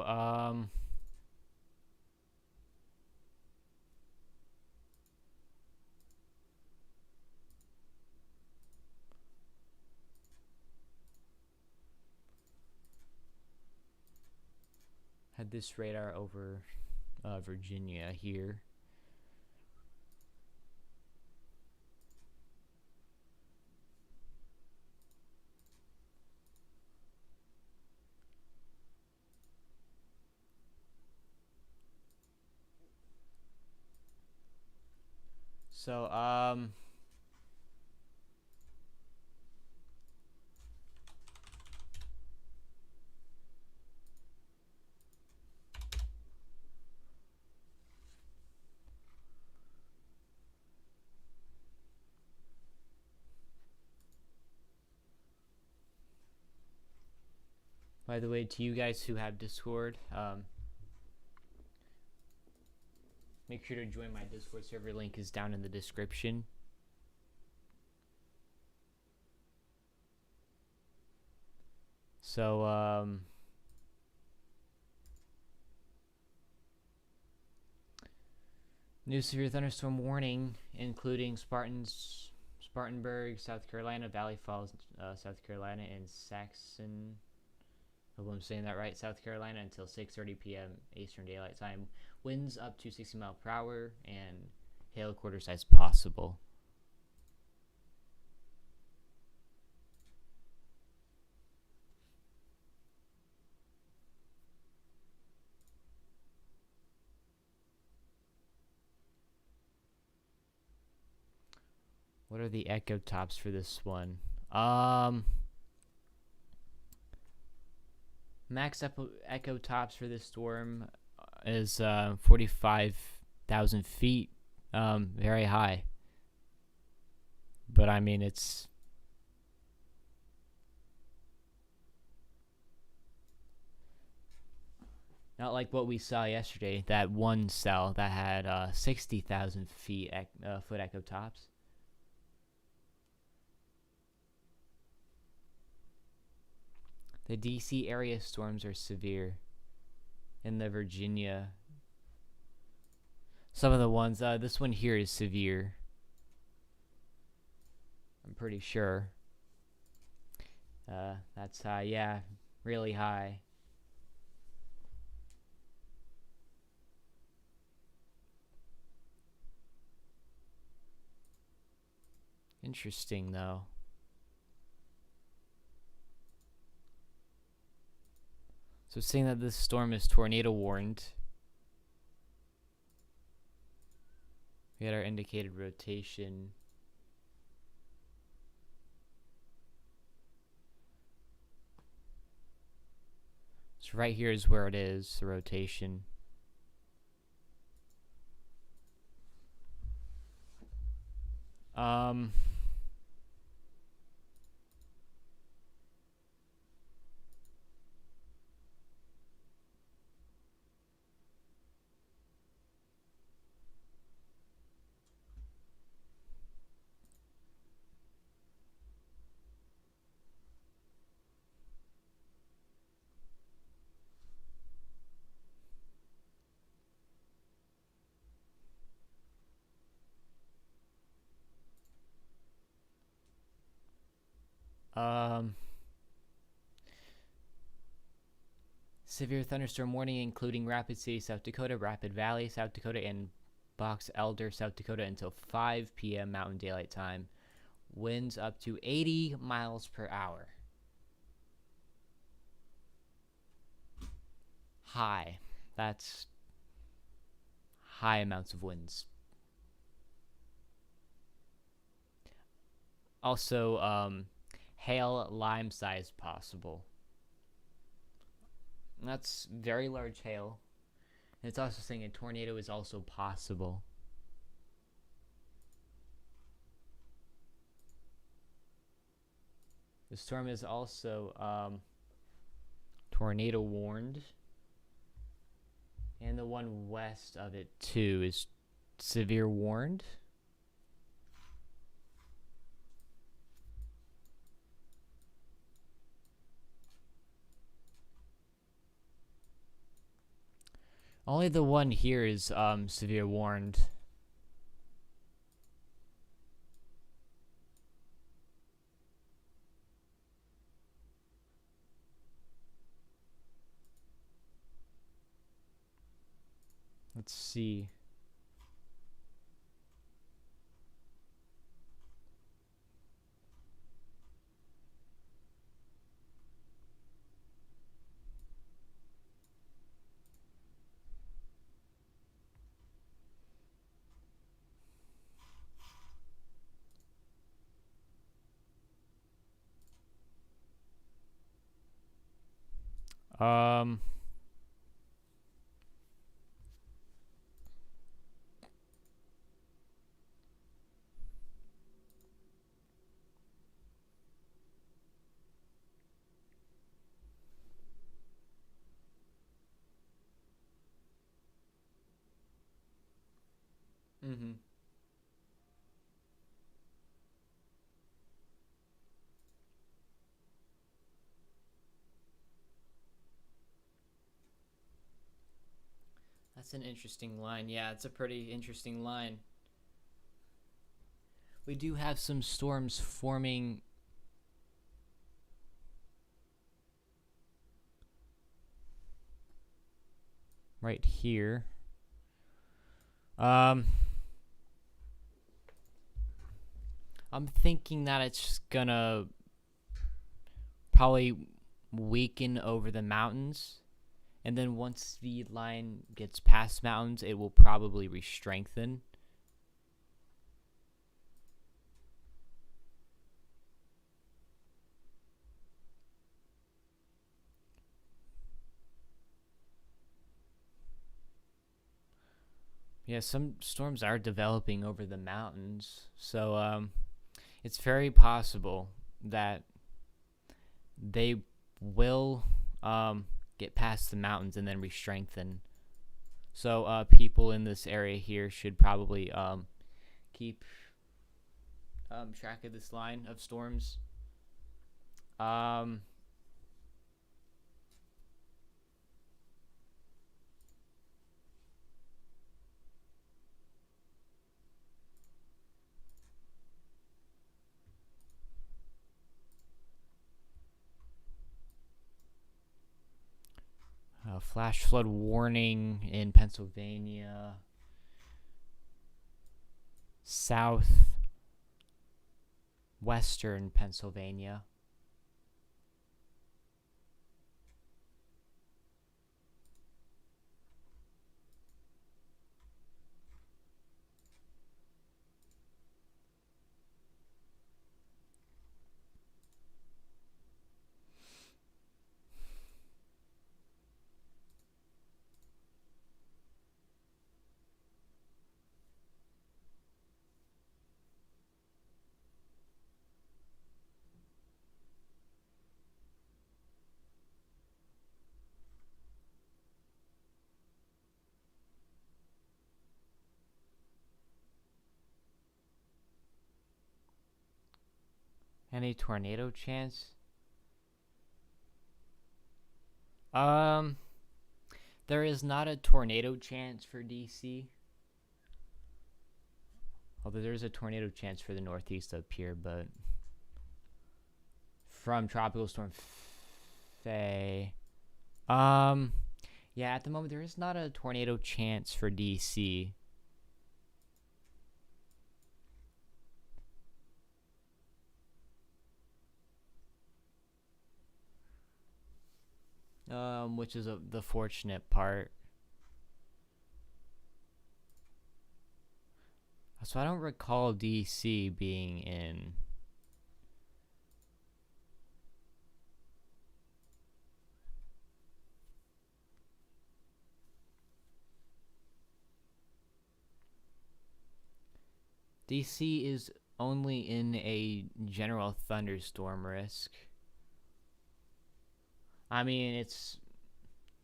at this radar over Virginia here. So, by the way, to you guys who have Discord, make sure to join my Discord server. Link is down in the description. So, new severe thunderstorm warning, including Spartanburg, South Carolina, Valley Falls, South Carolina, and Saxon. I hope I'm saying that right. South Carolina until 6:30 p.m. Eastern Daylight Time. Winds up to 60 miles per hour and hail quarter size possible. What are the echo tops for this one? Max echo tops for this storm is 45,000 feet. Very high. But I mean, it's not like what we saw yesterday. That one cell that had 60,000 foot echo tops. The DC area storms are severe. In the Virginia, some of the ones, this one here is severe. I'm pretty sure. That's high, yeah, really high. Interesting, though. So saying that this storm is tornado warned. We had our indicated rotation. So right here is where it is, the rotation. Severe thunderstorm warning, including Rapid City, South Dakota, Rapid Valley, South Dakota, and Box Elder, South Dakota until 5 p.m. Mountain Daylight Time. Winds up to 80 miles per hour. High. That's high amounts of winds. Also, hail lime size possible. That's very large hail. And it's also saying a tornado is also possible. The storm is also tornado warned. And the one west of it too is severe warned. Only the one here is severe warned. Let's see. Um, mm-hmm. That's an interesting line. Yeah, it's a pretty interesting line. We do have some storms forming right here. I'm thinking that it's gonna probably weaken over the mountains, and then once the line gets past mountains, it will probably re-strengthen. Yeah, some storms are developing over the mountains, so it's very possible that they will get past the mountains and then re-strengthen. So people in this area here should probably keep track of this line of storms. Um, Flash flood warning in Pennsylvania, southwestern Pennsylvania. Any tornado chance? Um, there is not a tornado chance for DC. Although there's a tornado chance for the Northeast up here, but from Tropical Storm Faye. Yeah, at the moment there is not a tornado chance for DC. Which is the fortunate part. So I don't recall DC being in. DC is only in a general thunderstorm risk. I mean, it's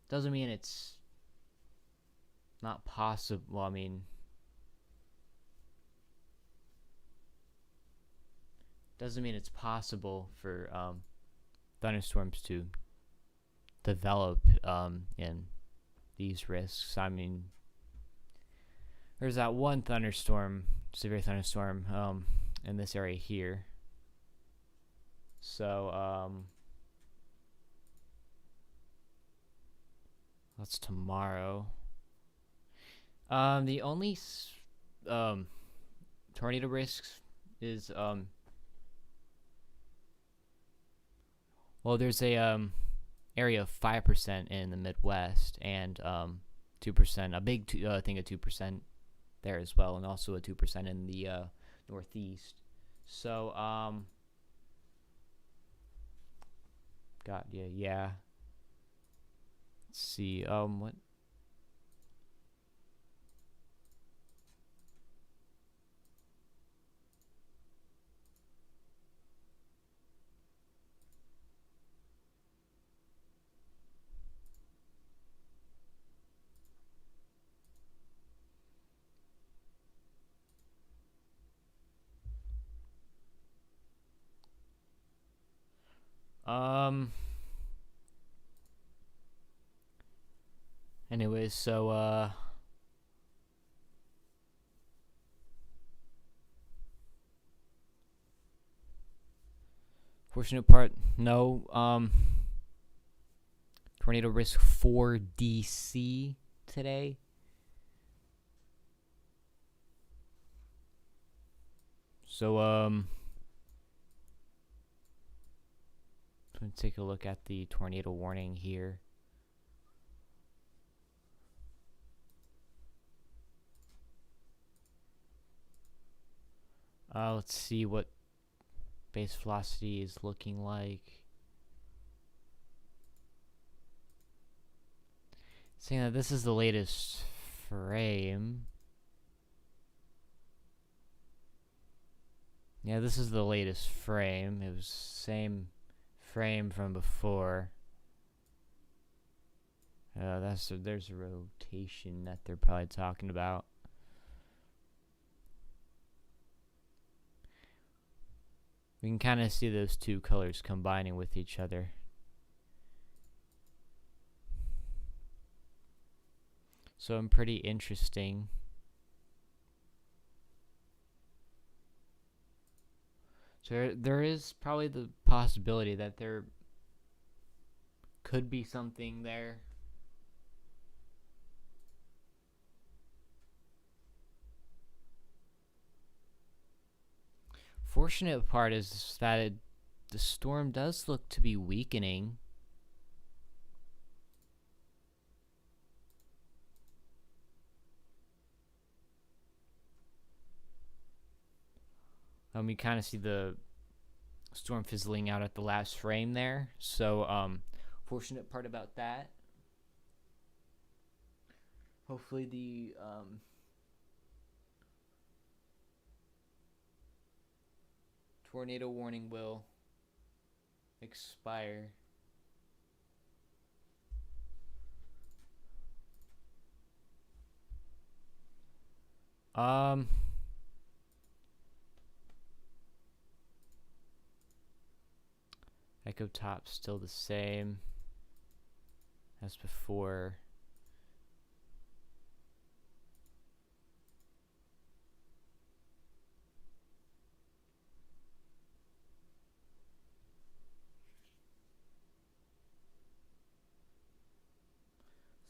doesn't mean it's not possible. Well, I mean, doesn't mean it's possible for thunderstorms to develop in these risks. I mean, there's that one thunderstorm, severe thunderstorm, in this area here. So that's tomorrow. The only tornado risks is well, there's a area of 5% in the Midwest and 2%, a big thing of 2% there as well, and also a 2% in the Northeast. So got yeah. Let's see what. Um. Anyways, so fortunate part, no tornado risk for DC today. So let's take a look at the tornado warning here. Let's see what base velocity is looking like. Saying that this is the latest frame. Yeah, this is the latest frame. It was same frame from before. There's a rotation that they're probably talking about. We can kind of see those two colors combining with each other. So I'm pretty interesting. So there is probably the possibility that there could be something there. Fortunate part is that the storm does look to be weakening. We kind of see the storm fizzling out at the last frame there. So fortunate part about that. Hopefully the tornado warning will expire. Echo top still the same as before.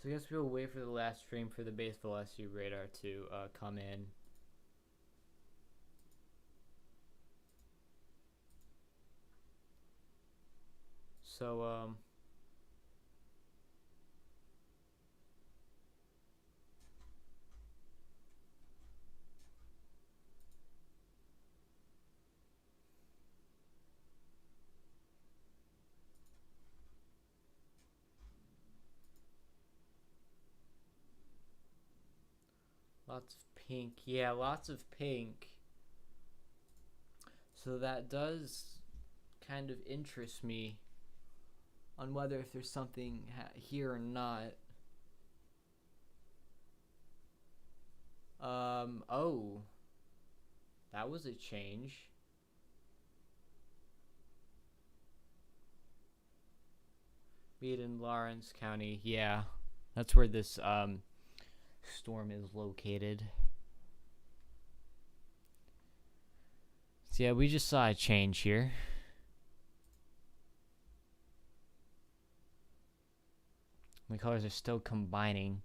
So I guess we'll wait for the last frame for the base velocity radar to come in. So lots of pink. Yeah, lots of pink. So that does kind of interest me on whether if there's something here or not. Oh, that was a change. Meade in Lawrence County. Yeah, that's where this storm is located. So yeah, we just saw a change here. The colors are still combining.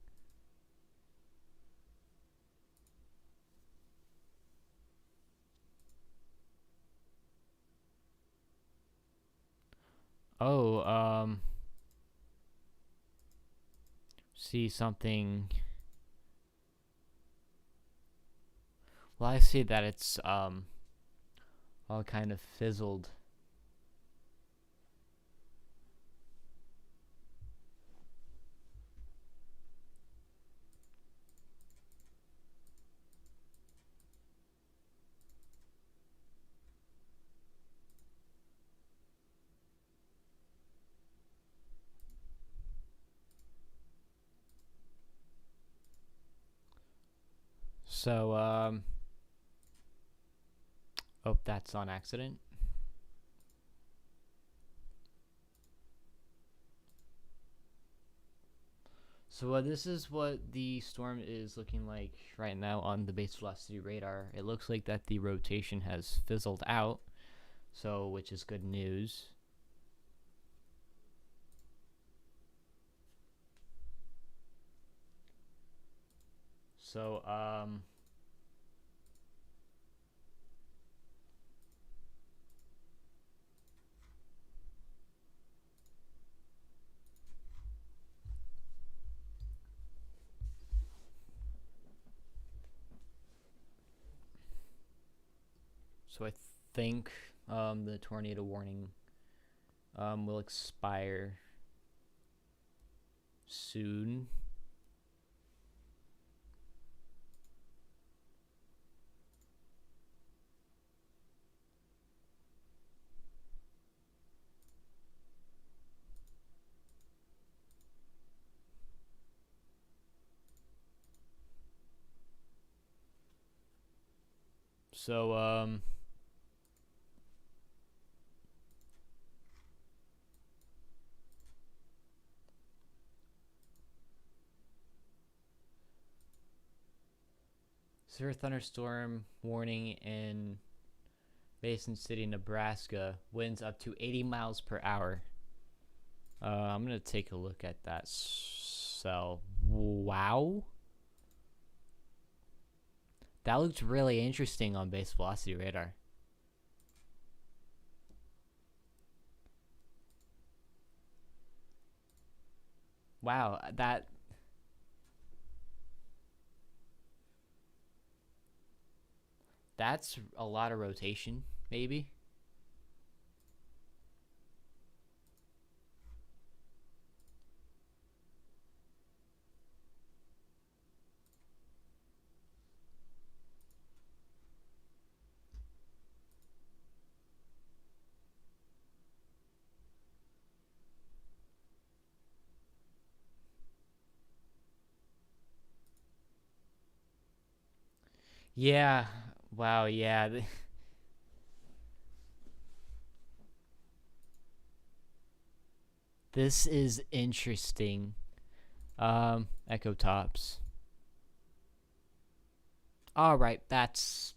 Oh, see something. Well, I see that it's all kind of fizzled. So, oh, that's on accident. So this is what the storm is looking like right now on the base velocity radar. It looks like that the rotation has fizzled out, so which is good news. So I think the tornado warning will expire soon. So severe thunderstorm warning in Mason City, Nebraska. Winds up to 80 miles per hour. I'm gonna take a look at that cell. Wow, that looks really interesting on base velocity radar. Wow, that's a lot of rotation, maybe. Yeah. Wow. Yeah. This is interesting. Echo Tops. All right, that's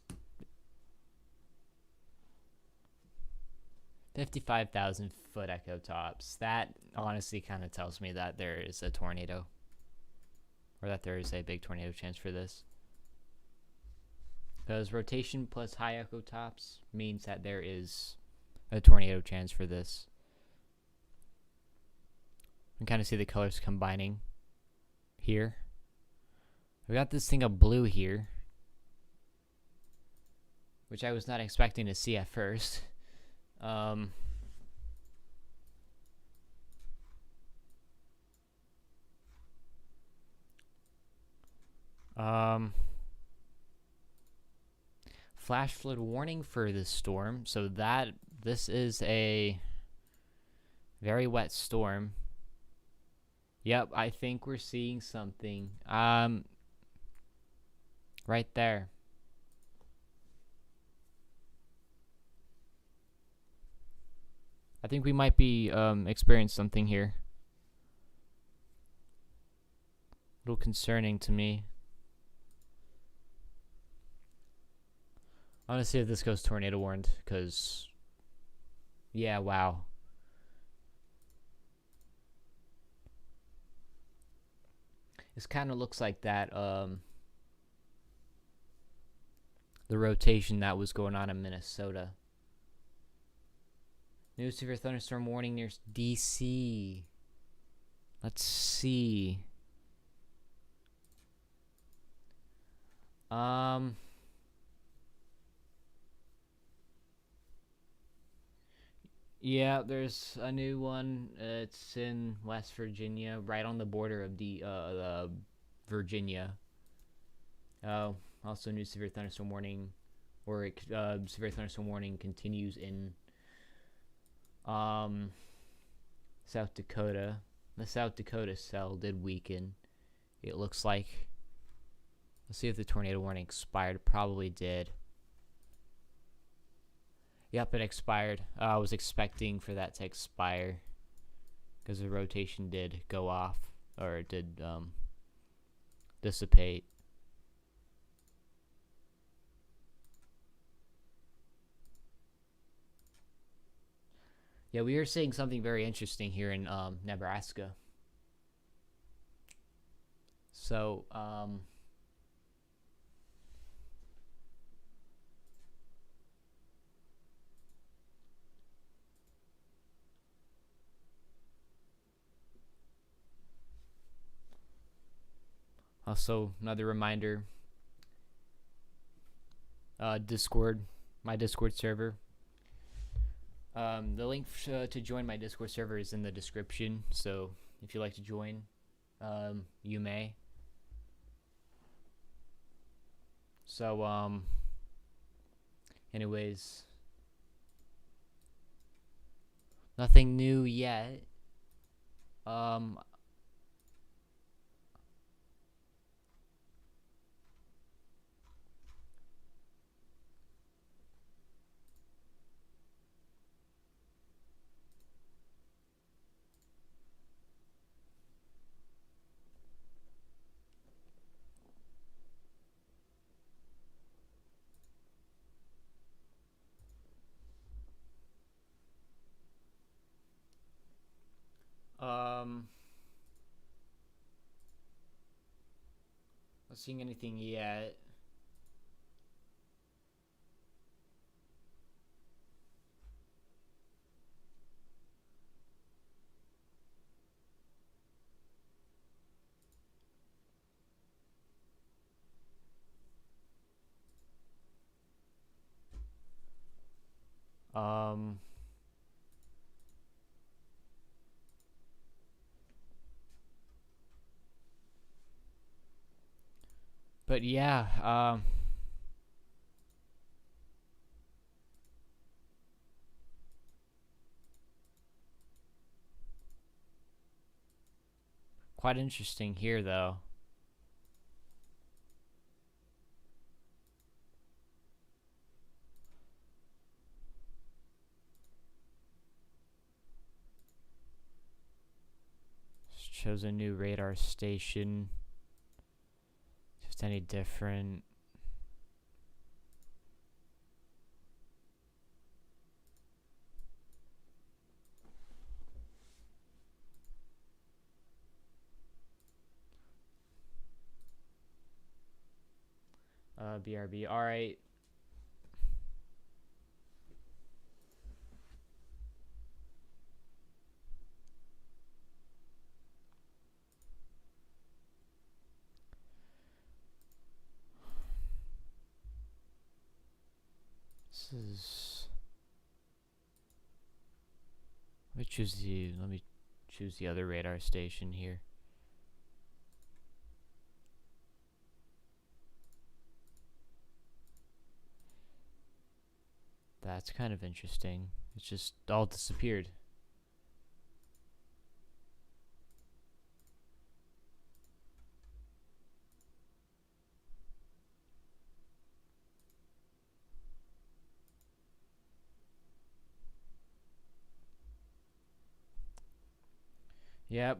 55,000-foot Echo Tops. That honestly kind of tells me that there is a tornado, or that there is a big tornado chance for this. Because rotation plus high Echo Tops means that there is a tornado chance for this. You can kind of see the colors combining here. We got this thing of blue here, which I was not expecting to see at first. Flash flood warning for this storm. So this is a very wet storm. Yep, I think we're seeing something. Right there. I think we might be experiencing something here. A little concerning to me. I want to see if this goes tornado warned, because yeah, wow. This kind of looks like that the rotation that was going on in Minnesota. New severe thunderstorm warning near DC. Let's see. Yeah, there's a new one. It's in West Virginia, right on the border of Virginia. Oh, also new severe thunderstorm warning, or severe thunderstorm warning continues in um South Dakota. The South Dakota cell did weaken. It looks like. Let's see if the tornado warning expired. Probably did. Yep, it expired. I was expecting for that to expire because the rotation did go off, or it did dissipate. Yeah, we are seeing something very interesting here in Nebraska. So, also another reminder, Discord, my Discord server. The link to join my Discord server is in the description, so if you'd like to join, you may. So, anyways, nothing new yet. Um, um, not seeing anything yet. Um, but yeah, quite interesting here though. Shows a new radar station. If it's any different. BRB. All right. This is. Let me choose the other radar station here. That's kind of interesting. It's just all disappeared. Yep.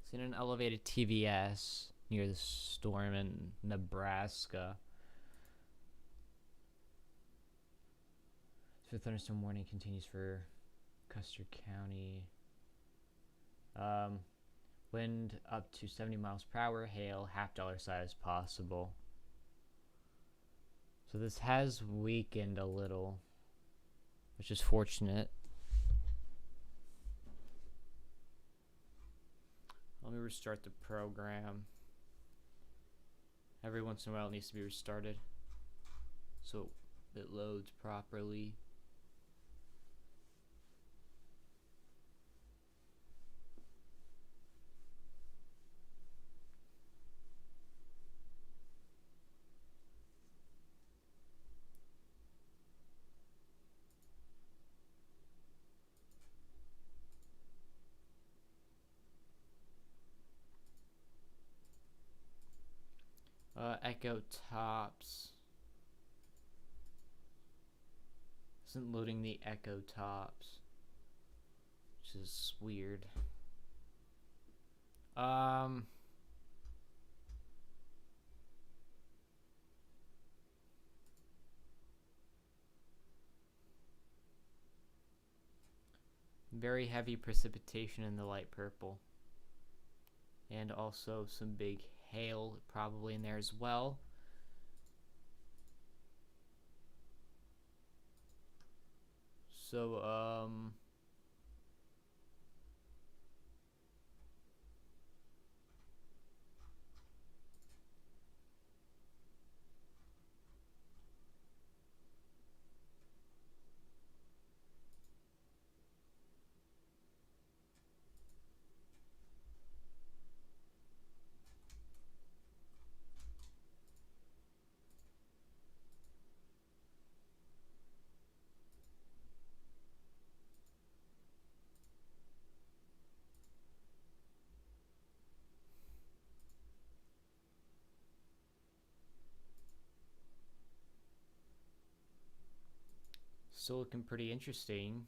Seen an elevated TVS near the storm in Nebraska. So thunderstorm warning continues for Custer County. Wind up to 70 miles per hour, hail $half size possible. So this has weakened a little, which is fortunate. Let me restart the program. Every once in a while it needs to be restarted so it loads properly. Echo Tops isn't loading the Echo Tops, which is weird. Very heavy precipitation in the light purple, and also some big hail probably in there as well. So still looking pretty interesting.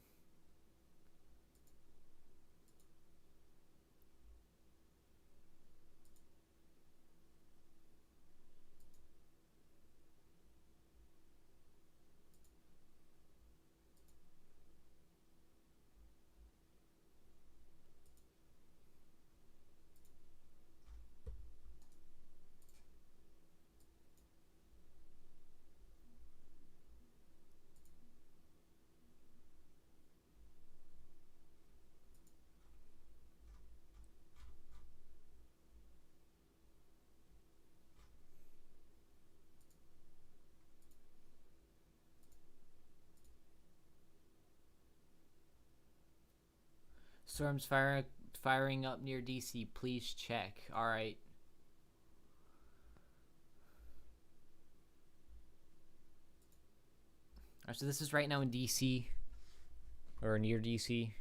Storms firing up near DC. Please check. All right. So this is right now in DC, or near DC.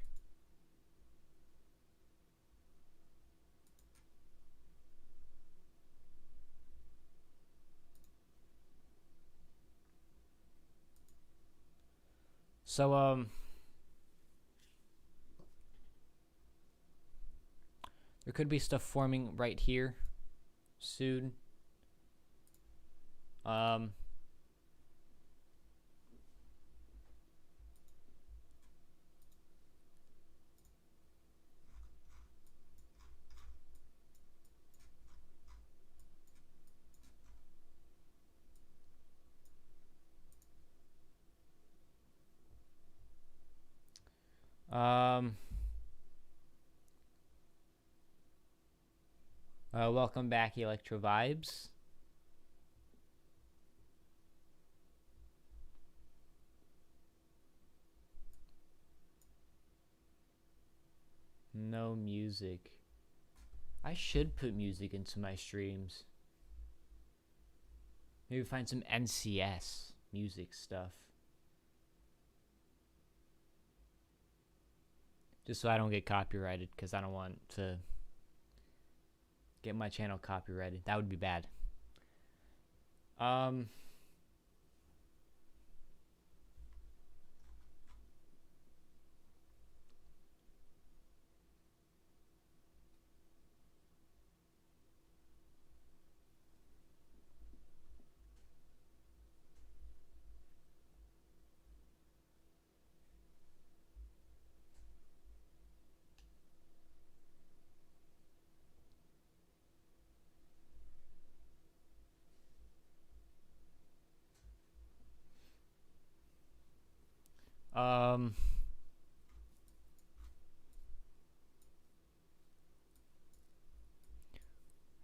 So there could be stuff forming right here soon. Welcome back, Electro Vibes. No music. I should put music into my streams. Maybe find some NCS music stuff. Just so I don't get copyrighted, because I don't want to get my channel copyrighted. That would be bad. Um,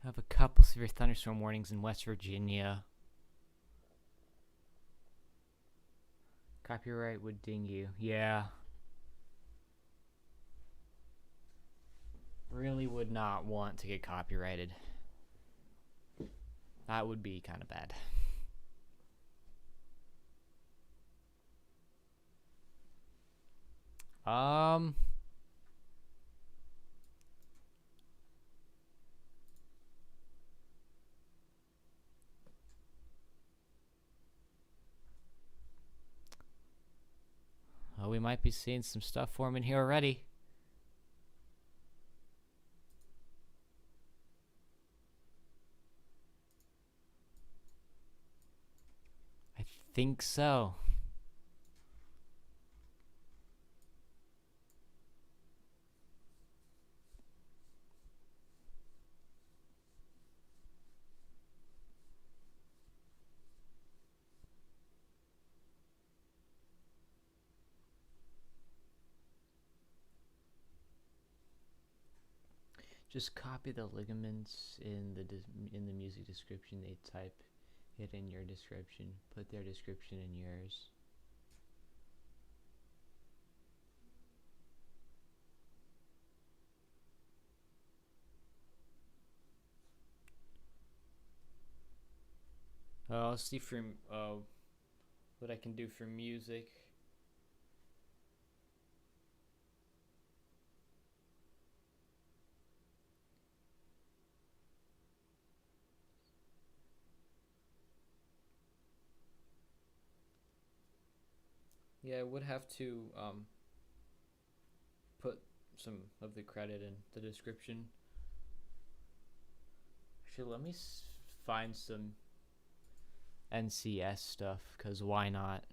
have a couple severe thunderstorm warnings in West Virginia. Copyright would ding you. Yeah. Really would not want to get copyrighted. That would be kind of bad. Oh, we might be seeing some stuff forming here already. I think so. Just copy the ligaments in the music description. They type it in your description. Put their description in yours. I'll see from what I can do for music. Yeah, I would have to put some of the credit in the description. Actually, let me find some NCS stuff, because why not?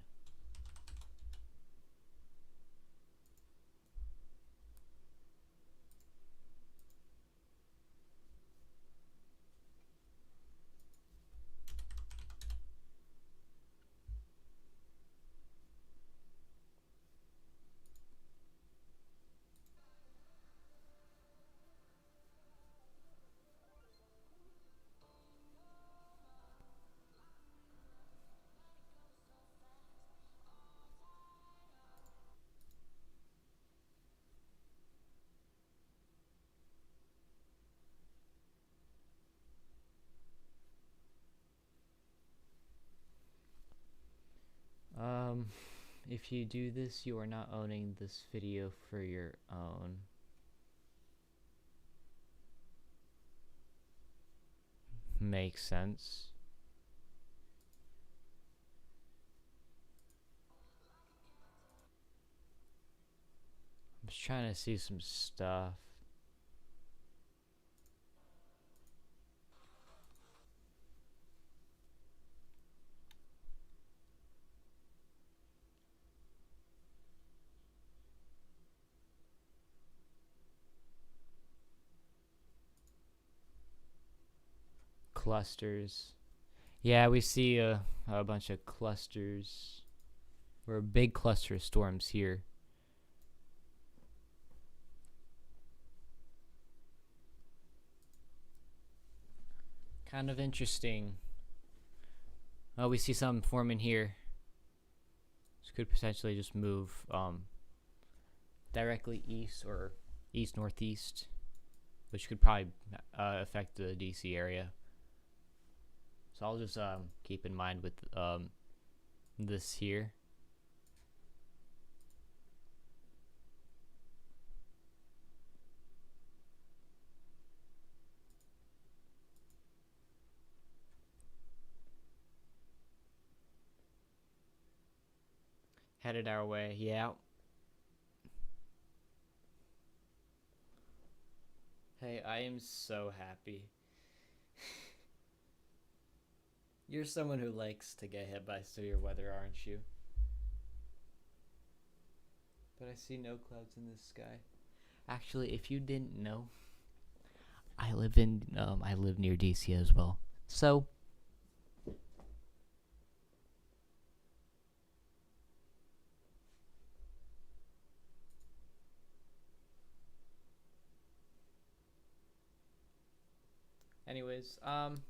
If you do this, you are not owning this video for your own. Makes sense. I'm just trying to see some stuff. Clusters. Yeah, we see a bunch of clusters. Or a big cluster of storms here. Kind of interesting. Oh, we see some forming here. This could potentially just move directly east or east-northeast, which could probably affect the DC area. So I'll just keep in mind with this here. Headed our way, yeah. Hey, I am so happy. You're someone who likes to get hit by severe weather, aren't you? But I see no clouds in the sky. Actually, if you didn't know, I live near DC as well. So anyways, um,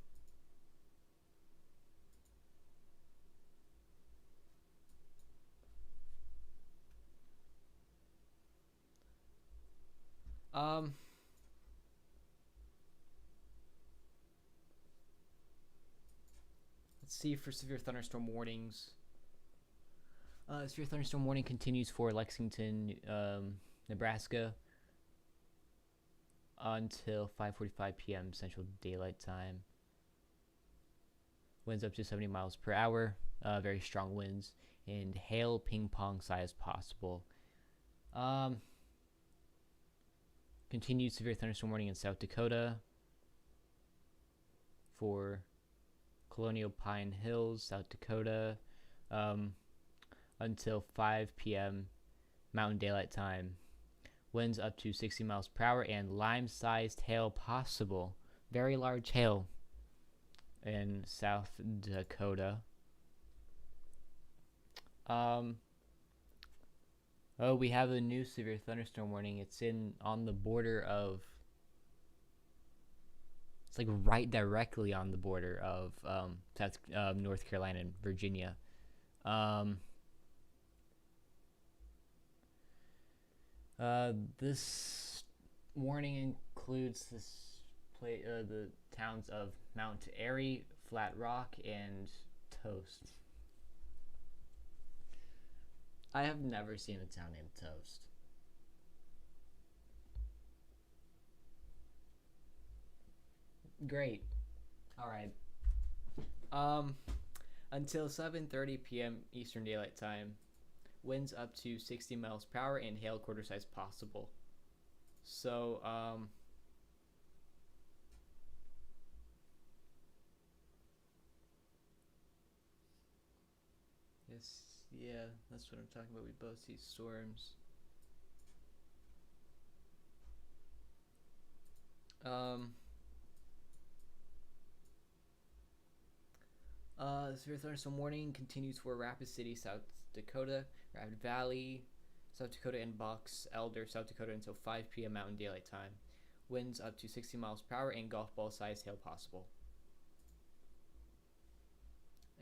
let's see for severe thunderstorm warnings. Severe thunderstorm warning continues for Lexington, Nebraska, until 5:45 p.m. Central Daylight Time. Winds up to 70 miles per hour, very strong winds, and hail ping pong size possible. Continued severe thunderstorm warning in South Dakota for Colonial Pine Hills, South Dakota, until 5 p.m. Mountain Daylight Time. Winds up to 60 miles per hour and lime-sized hail possible. Very large hail in South Dakota. Oh, we have a new severe thunderstorm warning. It's on the border of. It's like right directly on the border of North Carolina and Virginia. This warning includes the towns of Mount Airy, Flat Rock, and Toast. I have never seen a town named Toast. Great. All right. Until 7:30 p.m. Eastern Daylight Time, winds up to 60 miles per hour and hail quarter size possible. So, yes, yeah, that's what I'm talking about. We both see storms. Severe thunderstorm warning continues for Rapid City, South Dakota, Rapid Valley, South Dakota, and Box Elder, South Dakota until 5 p.m. Mountain Daylight Time. Winds up to 60 miles per hour and golf ball size hail possible.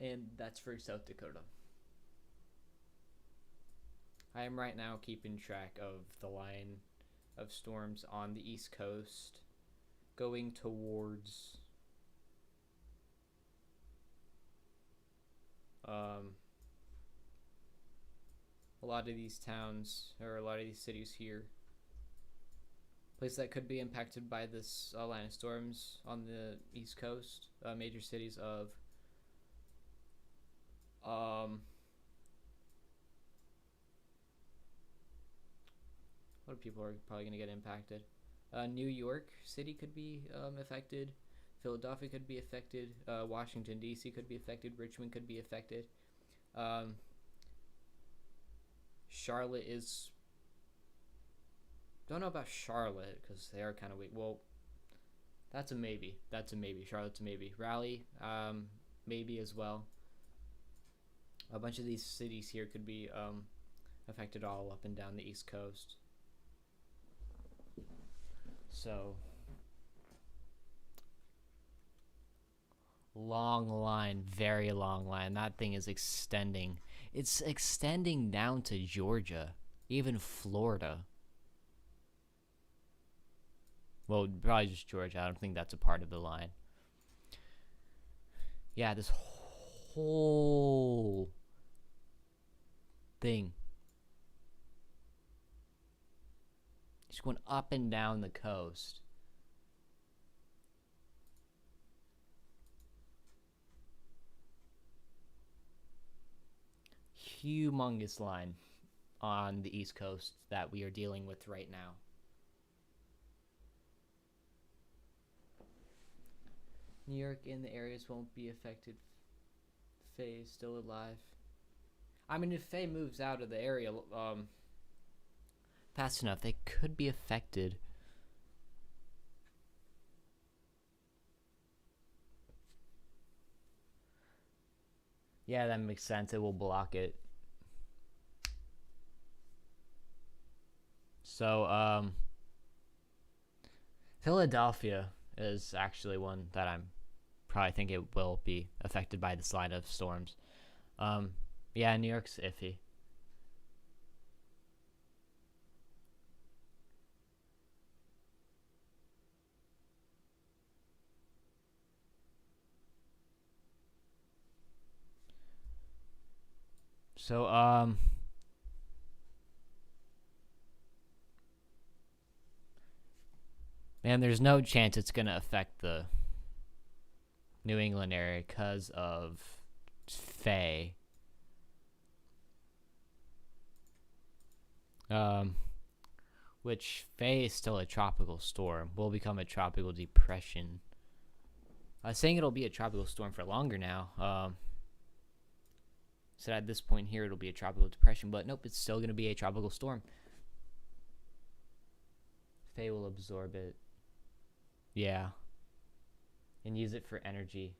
And that's for South Dakota. I am right now keeping track of the line of storms on the East Coast going towards a lot of these towns or a lot of these cities here. Places that could be impacted by this line of storms on the East Coast, major cities of what people are probably going to get impacted. New York City could be affected. Philadelphia could be affected. Washington, D.C. could be affected. Richmond could be affected. Charlotte is... Don't know about Charlotte because they are kind of weak. Well, that's a maybe. Charlotte's a maybe. Raleigh, maybe as well. A bunch of these cities here could be affected all up and down the East Coast. So, long line, very long line. That thing is extending. It's extending down to Georgia, even Florida. Well, probably just Georgia. I don't think that's a part of the line. Yeah, this whole thing. Just going up and down the coast. Humongous line on the East Coast that we are dealing with right now. New York and the areas won't be affected. Faye is still alive. I mean, if Faye moves out of the area fast enough, they could be affected. Yeah, that makes sense. It will block it. So, Philadelphia is actually one that I'm probably think it will be affected by this line of storms. Yeah, New York's iffy. So, man, there's no chance it's gonna affect the New England area because of Faye. Which Faye is still a tropical storm. Will become a tropical depression. I was saying it'll be a tropical storm for longer now. So at this point here, it'll be a tropical depression, but nope, it's still gonna be a tropical storm. Faye will absorb it. Yeah. And use it for energy.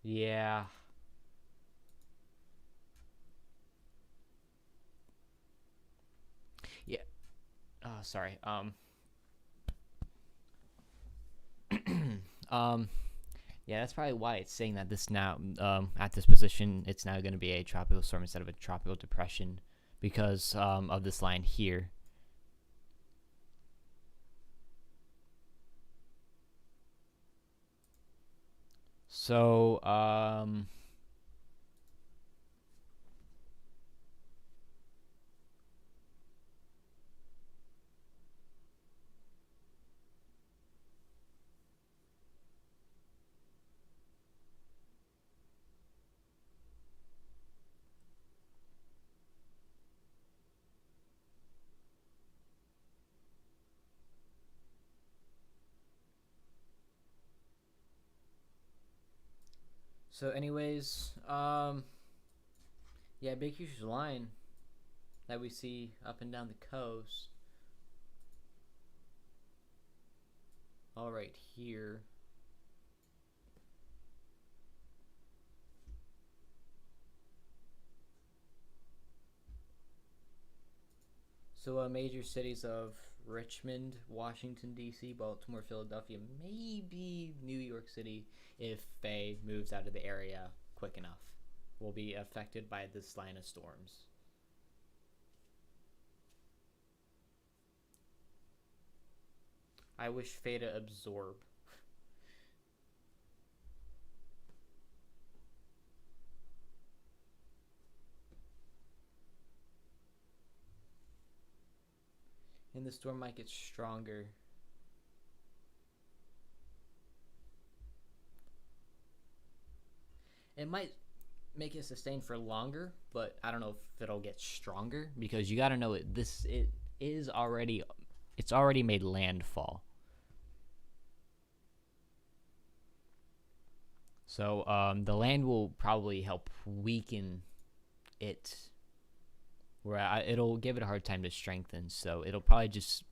Yeah. Yeah. Oh, sorry. Yeah, that's probably why it's saying that this now, at this position, it's now going to be a tropical storm instead of a tropical depression because of this line here. So, anyways, yeah, big huge line that we see up and down the coast. All right here. So, major cities of Richmond, Washington, D.C., Baltimore, Philadelphia, maybe New York City, if Faye moves out of the area quick enough, will be affected by this line of storms. I wish Faye to absorb. And the storm might get stronger. It might make it sustain for longer, but I don't know if it'll get stronger because you got to know it is already it's already made landfall. So the land will probably help weaken it, where it'll give it a hard time to strengthen. So it'll probably just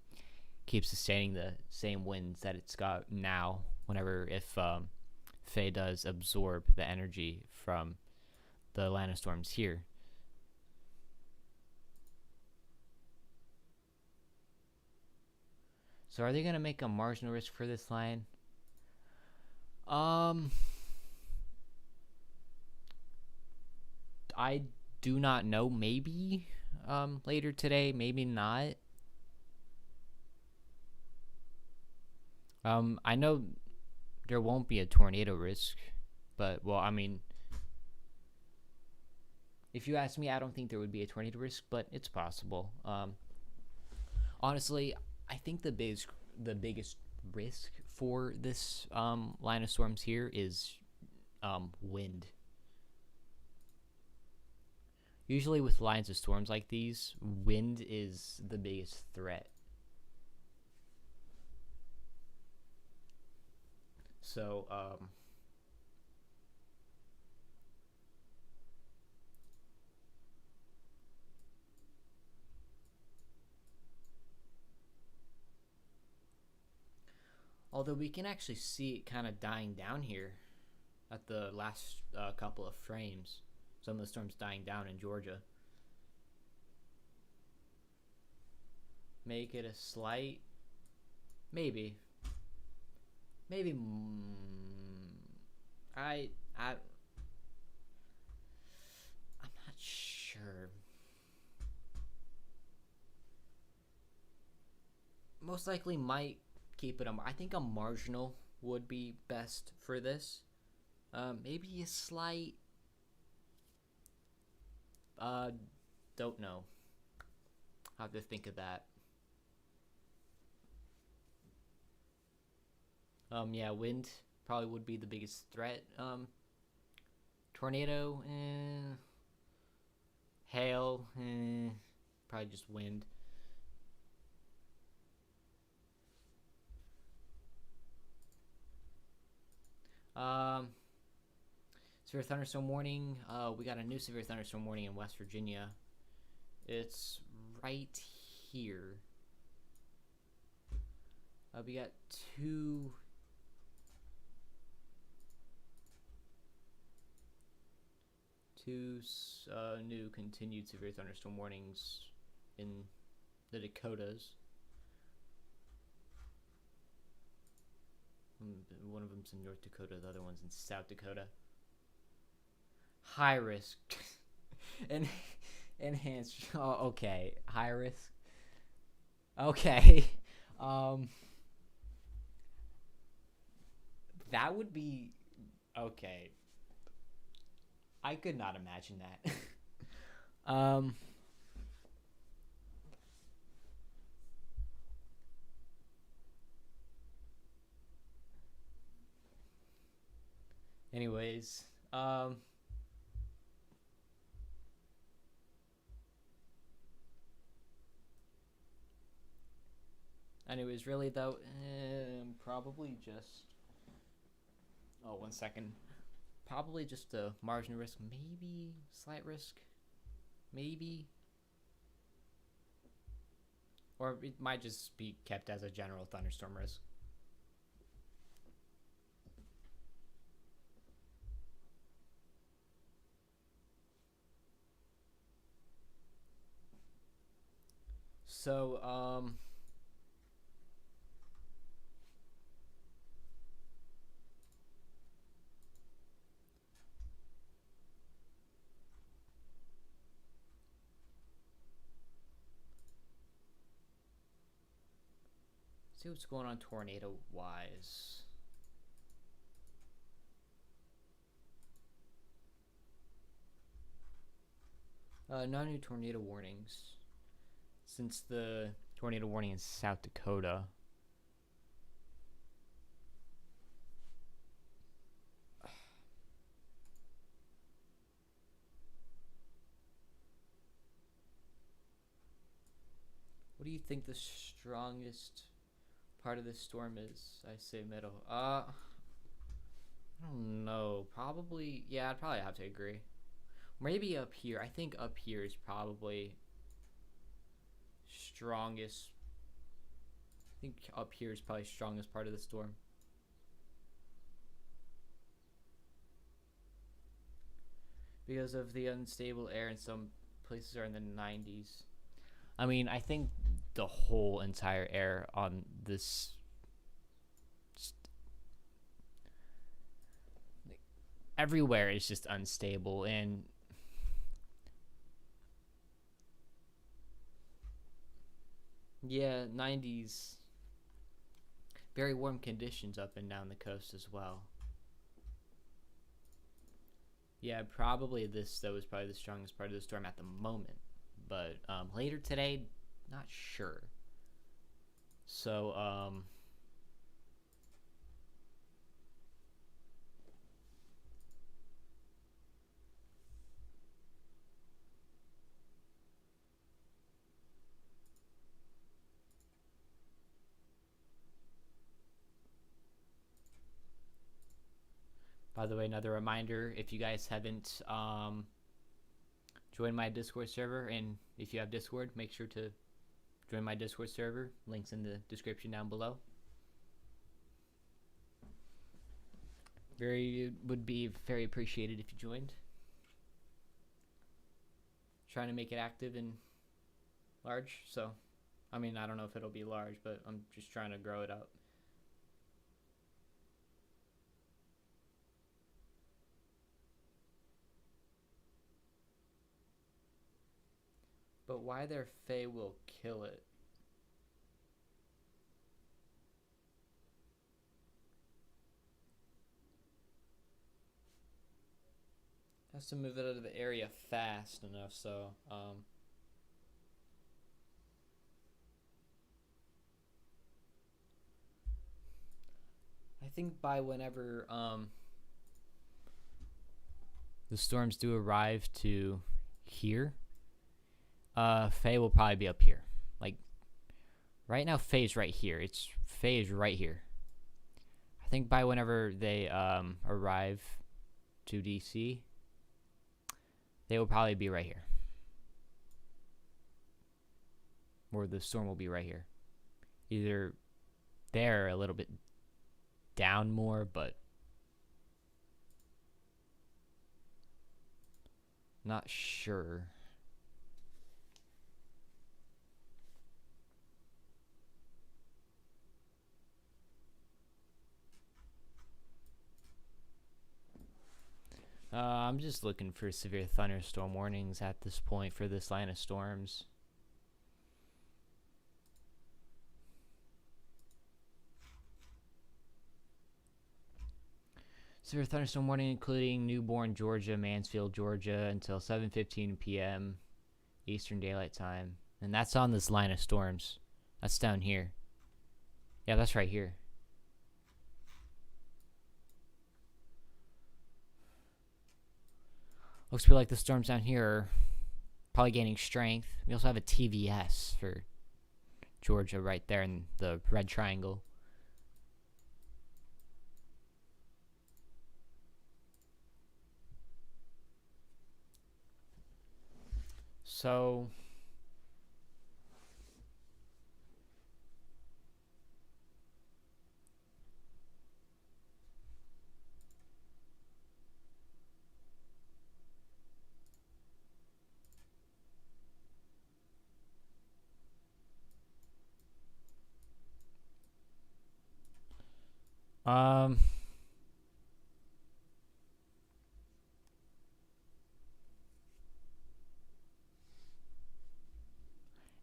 keep sustaining the same winds that it's got now. Whenever if Faye does absorb the energy from the Atlanta storms here. So are they gonna make a marginal risk for this line? I do not know. Maybe later today, maybe not. I know there won't be a tornado risk, but well, I mean, if you ask me, I don't think there would be a tornado risk, but it's possible. Honestly, I think the biggest risk for this line of storms here is wind. Usually with lines of storms like these, wind is the biggest threat. So, although we can actually see it kind of dying down here at the last couple of frames. Some of the storms dying down in Georgia. Make it a slight, maybe. maybe I I I'm not sure. Most likely might keep it. I think a marginal would be best for this. Maybe a slight. Uh, don't know. I'll have to think of that. Yeah, wind probably would be the biggest threat. Tornado, hail, probably just wind. Um, Severe thunderstorm warning. We got a new severe thunderstorm warning in West Virginia. It's right here. We got two new continued severe thunderstorm warnings in the Dakotas. One of them's in North Dakota, the other one's in South Dakota. High risk. and enhanced. Oh, okay. High risk. Okay. Um, that would be okay. I could not imagine that. um. Anyways, anyways, really though, probably just. Oh, 1 second. Probably just a margin of risk, maybe slight risk, maybe, or it might just be kept as a general thunderstorm risk. So, see what's going on tornado wise. No new tornado warnings since the tornado warning in South Dakota. What do you think the strongest part of this storm is? I say middle. I don't know. Probably, yeah, I'd probably have to agree. Maybe up here. I think up here is probably strongest. I think up here is probably strongest part of the storm. Because of the unstable air in some places are in the 90s. I mean, I think the whole entire air on this everywhere is just unstable, and yeah, 90s, very warm conditions up and down the coast as well. Yeah, probably this though is probably the strongest part of the storm at the moment, but later today, not sure. So by the way, another reminder: if you guys haven't joined my Discord server, and if you have Discord, make sure to join my Discord server. Links in the description down below. Would be very appreciated if you joined. Trying to make it active and large, so I mean, I don't know if it'll be large, but I'm just trying to grow it up. But why their Fae will kill it? Has to move it out of the area fast enough, so I think by whenever the storms do arrive to here, Fae will probably be up here. Like right now, Fae's right here. Fae is right here. I think by whenever they arrive to DC, they will probably be right here. Or the storm will be right here. Either there a little bit down more, but not sure. I'm just looking for severe thunderstorm warnings at this point for this line of storms. Severe thunderstorm warning including Newborn, Georgia, Mansfield, Georgia until 7:15 p.m. Eastern Daylight Time. And that's on this line of storms. That's down here. Yeah, that's right here. Looks to be like the storms down here are probably gaining strength. We also have a TVS for Georgia right there in the red triangle. So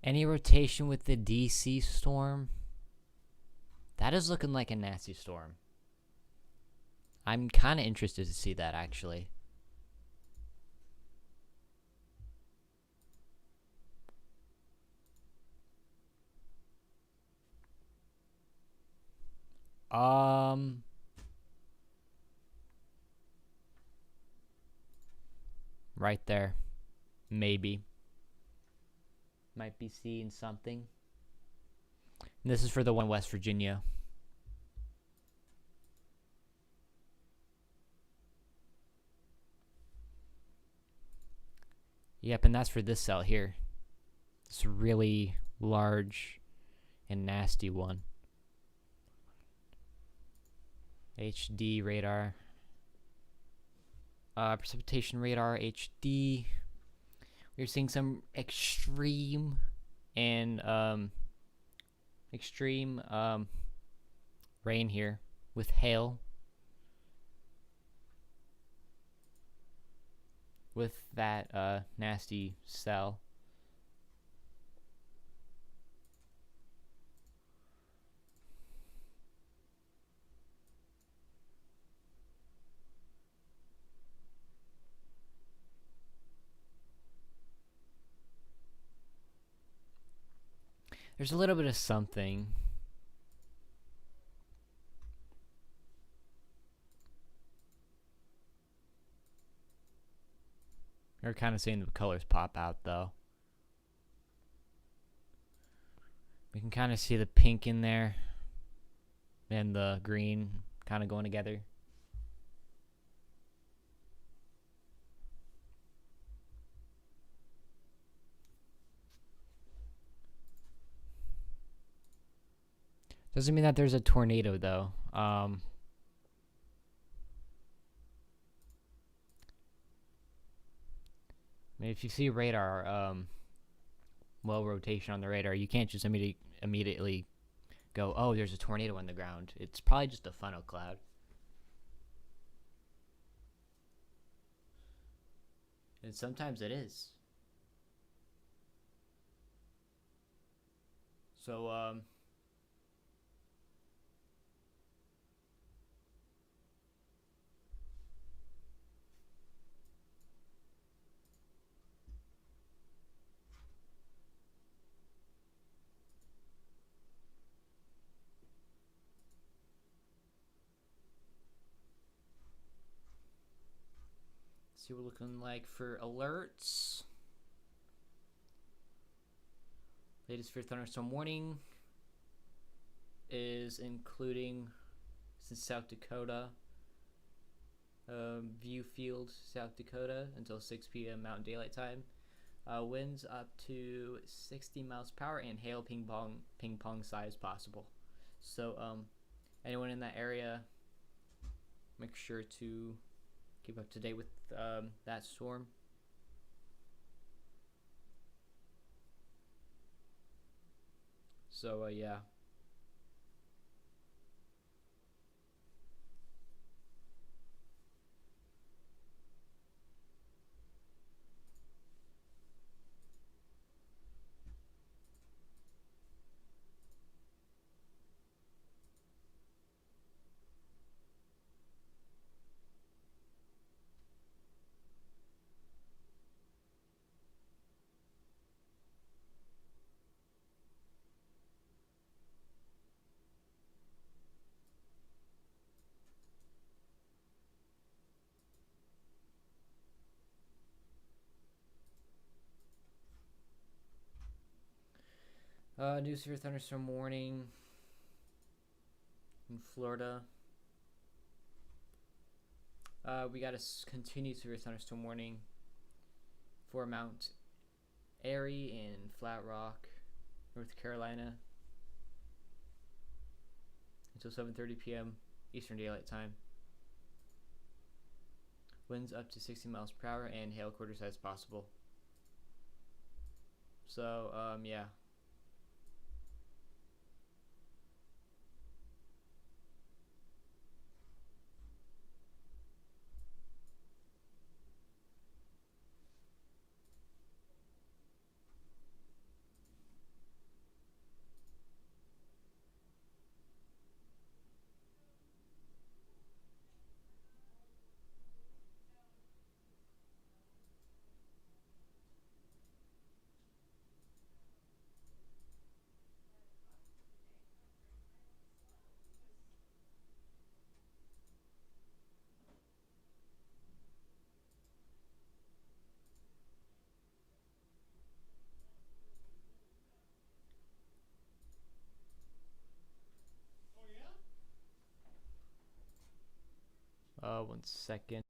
any rotation with the DC storm? That is looking like a nasty storm. I'm kind of interested to see that, actually. Right there. Maybe. Might be seeing something. And this is for the one in West Virginia. Yep, and that's for this cell here. This really large and nasty one. HD radar. Precipitation radar HD. We're seeing some extreme rain here with hail. With that nasty cell. There's a little bit of something. You're kind of seeing the colors pop out, though. We can kind of see the pink in there and the green kind of going together. Doesn't mean that there's a tornado, though. I mean, if you see radar, rotation on the radar, you can't just immediately go, oh, there's a tornado on the ground. It's probably just a funnel cloud. And sometimes it is. So see what we're looking like for alerts. Latest for thunderstorm warning is including South Dakota, Viewfield, South Dakota until 6 p.m. Mountain Daylight Time. Winds up to 60 miles per hour and hail ping pong size possible. So anyone in that area, make sure to keep up to date with that storm. So yeah. New severe thunderstorm warning in Florida. We got a continued severe thunderstorm warning for Mount Airy in Flat Rock, North Carolina, until 7:30 p.m. Eastern Daylight Time. Winds up to 60 miles per hour and hail quarter size possible. So yeah. One second.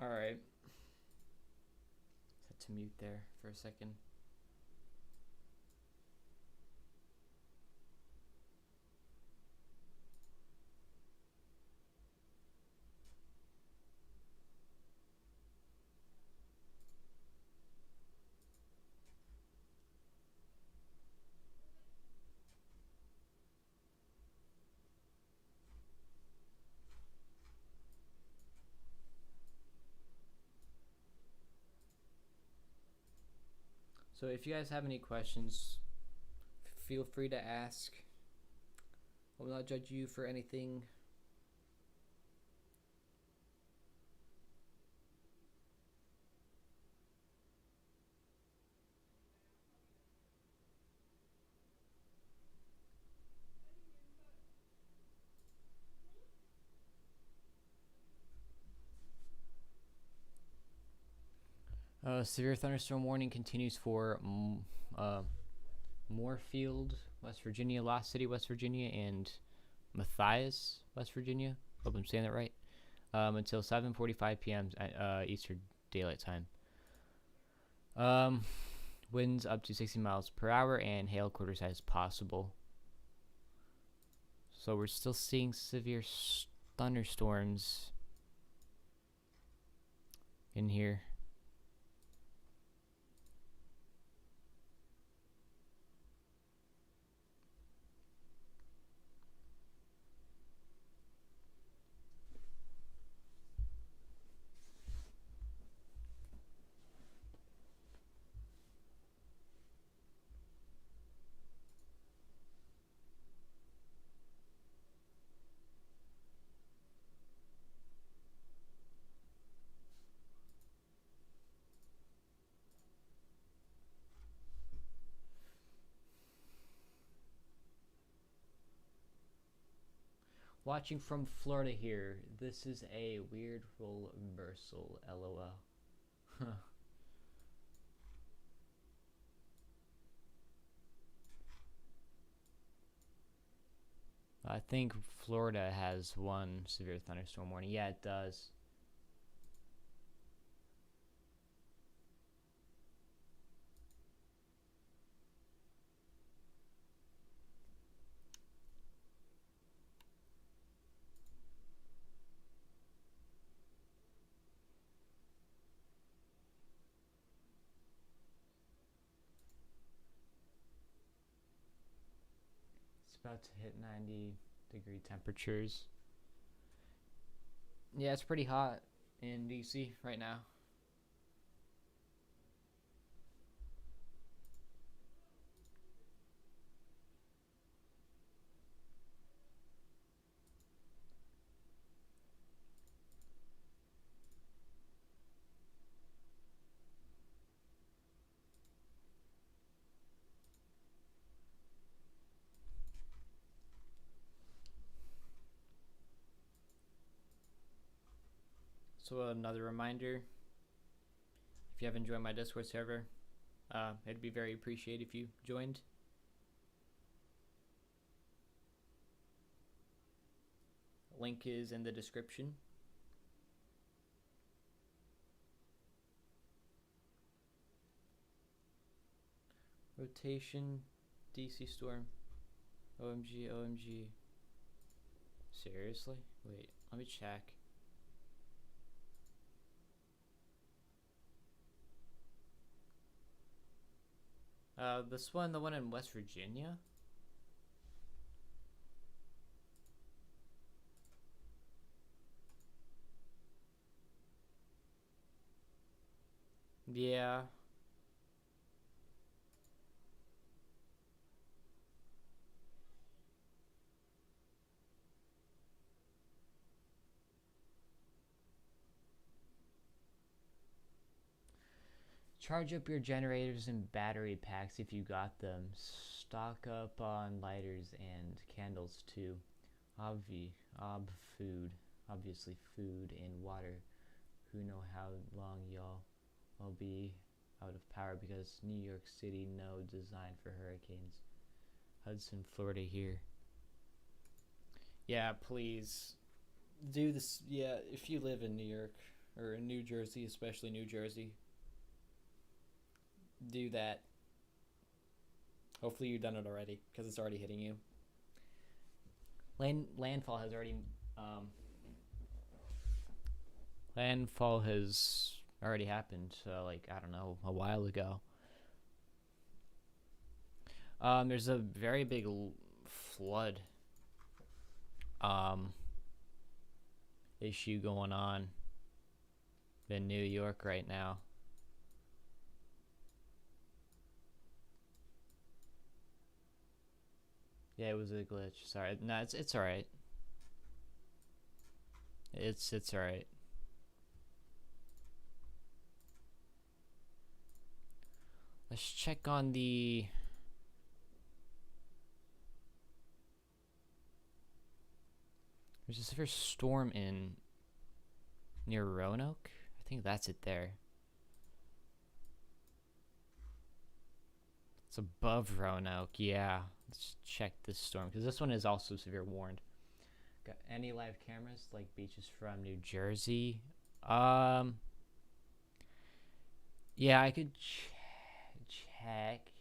All right. Set to mute there for a second. So if you guys have any questions, feel free to ask. I will not judge you for anything. Severe thunderstorm warning continues for Moorefield, West Virginia, Lost City, West Virginia, and Matthias, West Virginia. Hope I'm saying that right. until 7:45 p.m. Eastern Daylight Time. Um, winds up to 60 miles per hour and hail quarter size possible. So we're still seeing severe thunderstorms in here. Watching from Florida here. This is a weird role reversal, lol. I think Florida has one severe thunderstorm warning. Yeah, it does. It's about to hit 90-degree temperatures. Yeah, it's pretty hot in DC right now. So another reminder, if you haven't joined my Discord server, it'd be very appreciated if you joined. Link is in the description. Rotation, DC storm, OMG, OMG. Seriously? Wait, let me check. This one, the one in West Virginia? Yeah. Charge up your generators and battery packs if you got them. Stock up on lighters and candles too. Food. Obviously food and water. Who know how long y'all will be out of power because New York City no design for hurricanes. Hudson, Florida here. Yeah, please do this. Yeah, if you live in New York or in New Jersey, especially New Jersey, do that. Hopefully you've done it already because it's already hitting you. Landfall has already happened. Like I don't know, a while ago. There's a very big flood issue going on in New York right now. Yeah, it was a glitch. Sorry. No, it's all right. It's all right. Let's check on the There's a severe storm in near Roanoke. I think that's it there. It's above Roanoke. Yeah. Let's check this storm because this one is also severe warned. Got any live cameras like beaches from New Jersey? Um, yeah, I could check.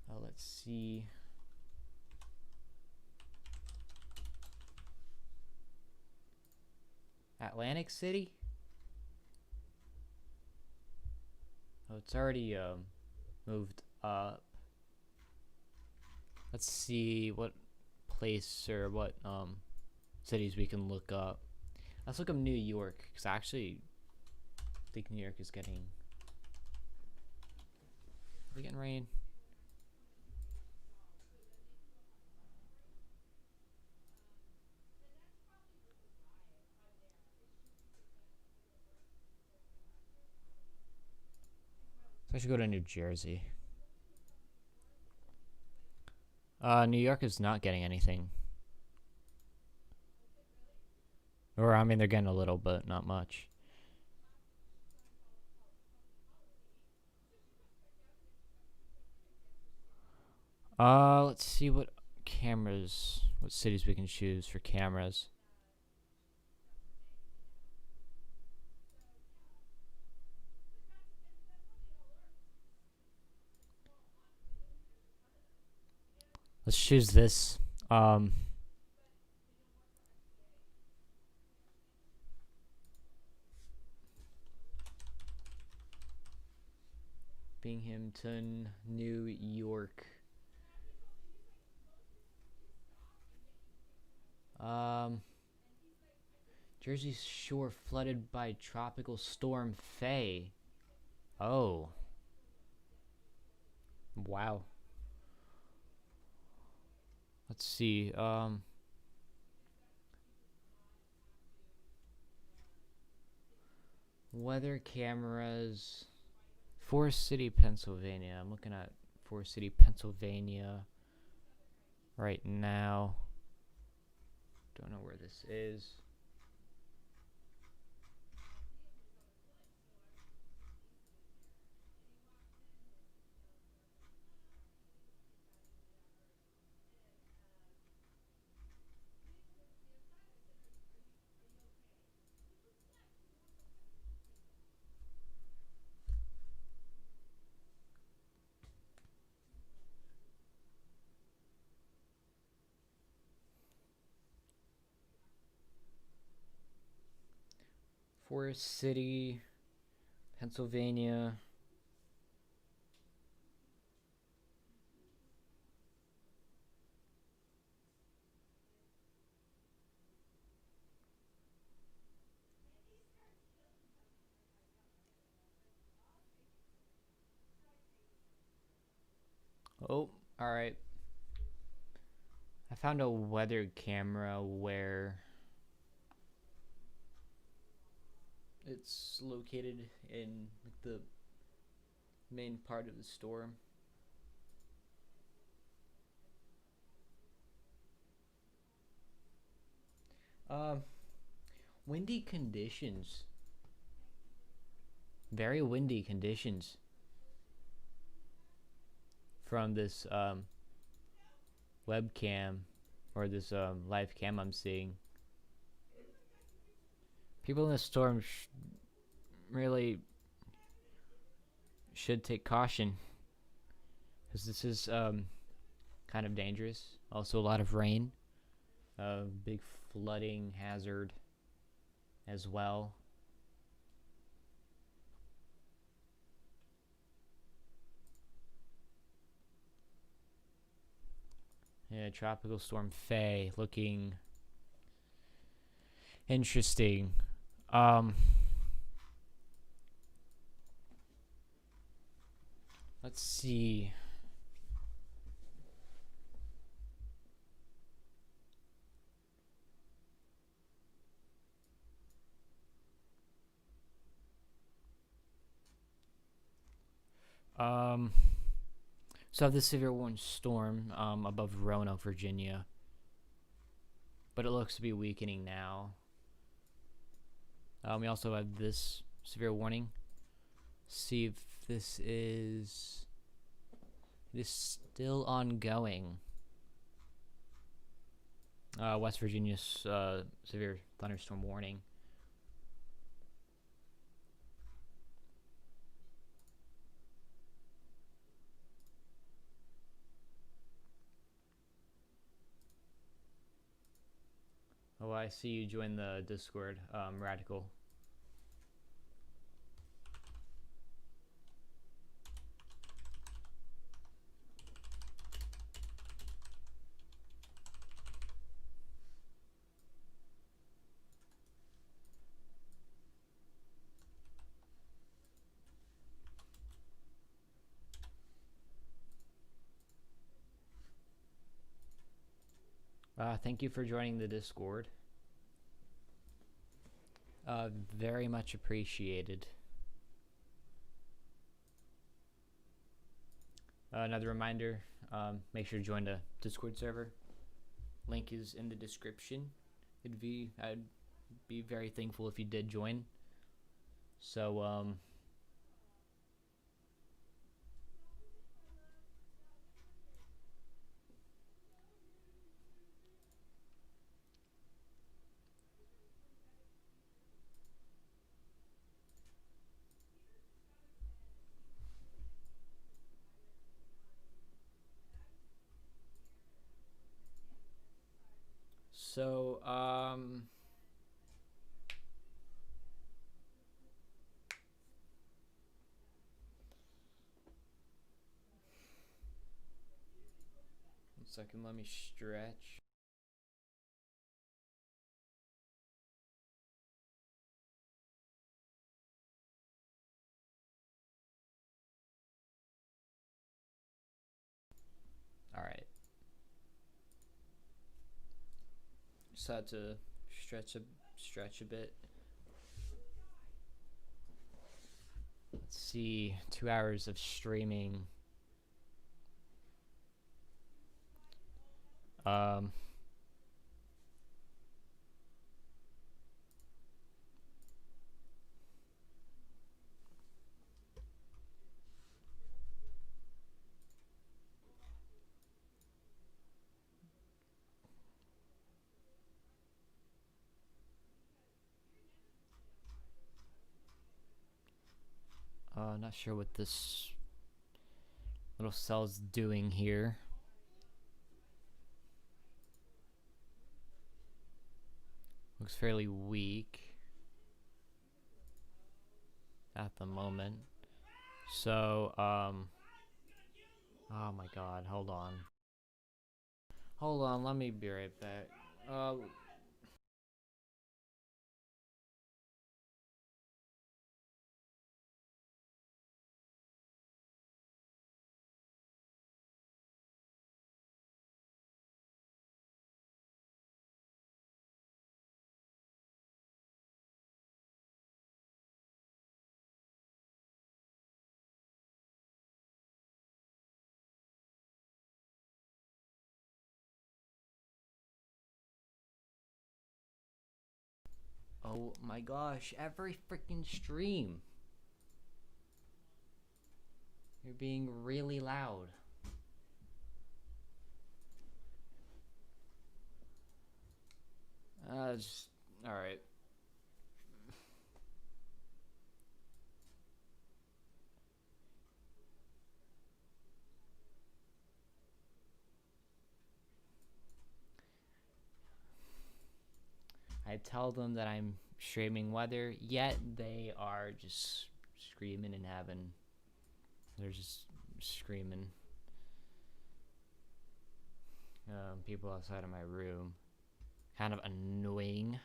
Oh, let's see. Atlantic City? Oh, it's already moved up. Let's see what place or what cities we can look up. Let's look up New York, because I actually think New York is getting. Are we getting rain? So I should go to New Jersey. New York is not getting anything. Or, I mean, they're getting a little, but not much. Let's see what cities we can choose for cameras. Let's choose this. Binghamton, New York. Jersey Shore flooded by Tropical Storm Faye. Oh. Wow. Let's see. Weather cameras. Forest City, Pennsylvania. I'm looking at Forest City, Pennsylvania right now. Don't know where this is. Forest City, Pennsylvania. Oh, alright. I found a weather camera where it's located in the main part of the storm. Windy conditions. Very windy conditions from this webcam or this live cam I'm seeing. People in the storm really should take caution because this is kind of dangerous. Also, a lot of rain, big flooding hazard as well. Yeah, Tropical Storm Faye looking interesting. Let's see. So I have the severe warning storm above Roanoke, Virginia, but it looks to be weakening now. We also have this severe warning See if this is... It is still ongoing. West Virginia's severe thunderstorm warning. Oh, I see you joined the Discord, Radical. Thank you for joining the Discord. Very much appreciated. Another reminder, make sure to join the Discord server. Link is in the description. I'd be very thankful if you did join. So, one second, let me stretch. All right. Just had to stretch a bit. Let's see, 2 hours of streaming. Not sure what this little cell's doing here. Looks fairly weak at the moment. So, oh my god, hold on. Hold on, let me be right back. Oh my gosh, every freaking stream. You're being really loud. Alright. I tell them that I'm streaming weather, yet they are just screaming and having. They're just screaming. People outside of my room. Kind of annoying.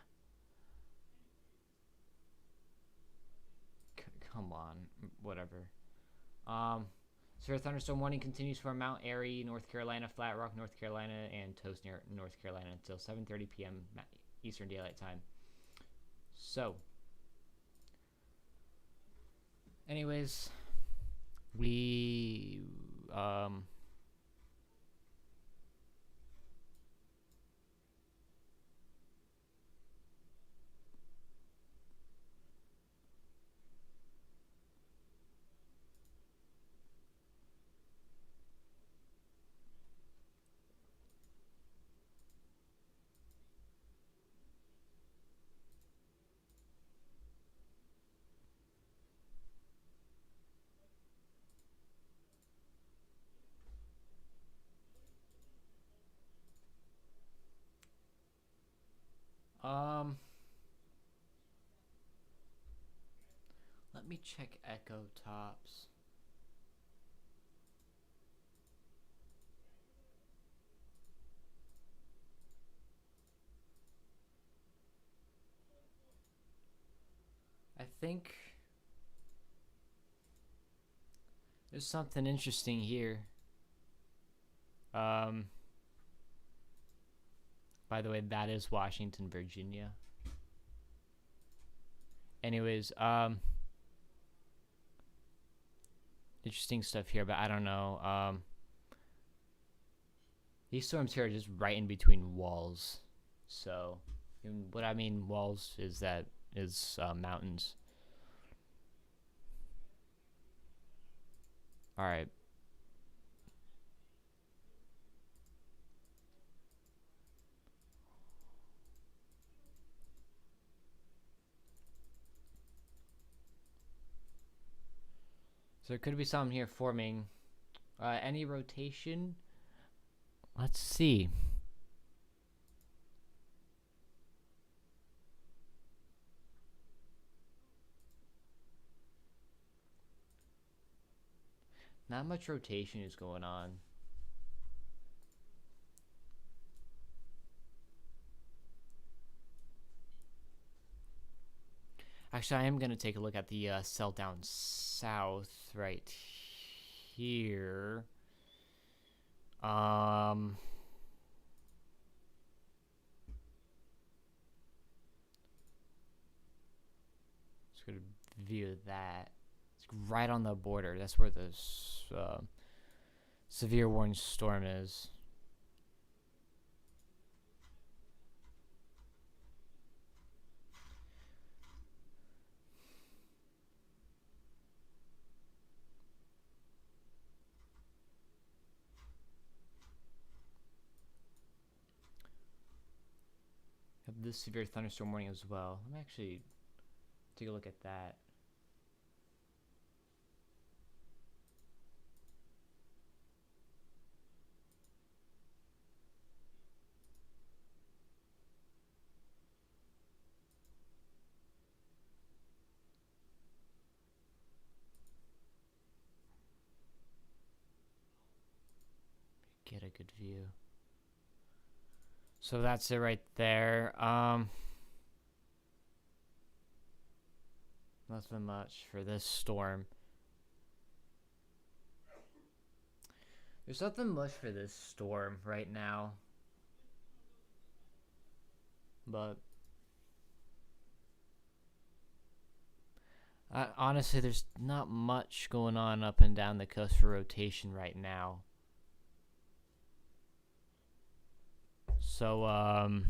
Come on, whatever. Severe thunderstorm warning continues for Mount Airy, North Carolina, Flat Rock, North Carolina, and Toast, North Carolina until 7:30 p.m. Eastern Daylight Time. So, anyways, we Um, let me check echo tops. I think there's something interesting here. Um, by the way, that is Washington, Virginia. Anyways, interesting stuff here, but I don't know. These storms here are just right in between walls. So, what I mean walls is that is mountains. All right. So there could be something here forming. Any rotation? Let's see. Not much rotation is going on. Actually, I am going to take a look at the cell down south right here. Let's go to view that. It's right on the border. That's where the severe warning storm is. Have this severe thunderstorm warning as well. Let me actually take a look at that. Get a good view. So that's it right there. Nothing much for this storm. There's nothing much for this storm right now. But honestly, there's not much going on up and down the coast for rotation right now. So, um,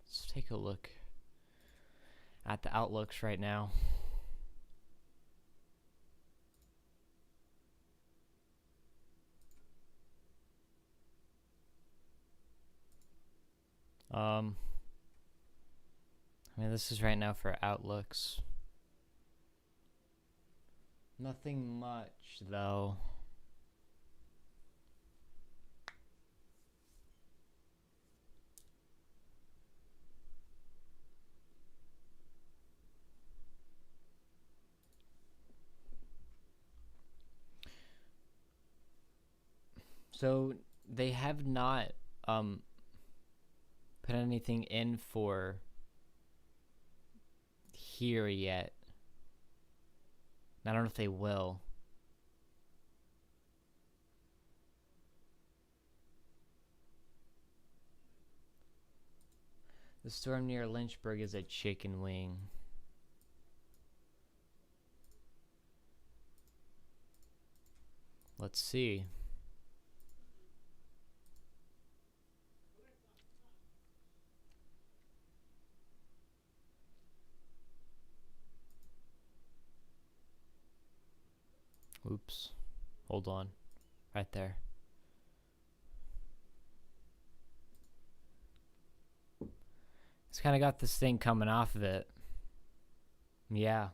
let's take a look at the outlooks right now. I mean, this is right now for outlooks. Nothing much, though. So they have not put anything in for here yet. I don't know if they will. The storm near Lynchburg is a chicken wing. Let's see. Oops. Hold on. Right there. It's kind of got this thing coming off of it. Yeah.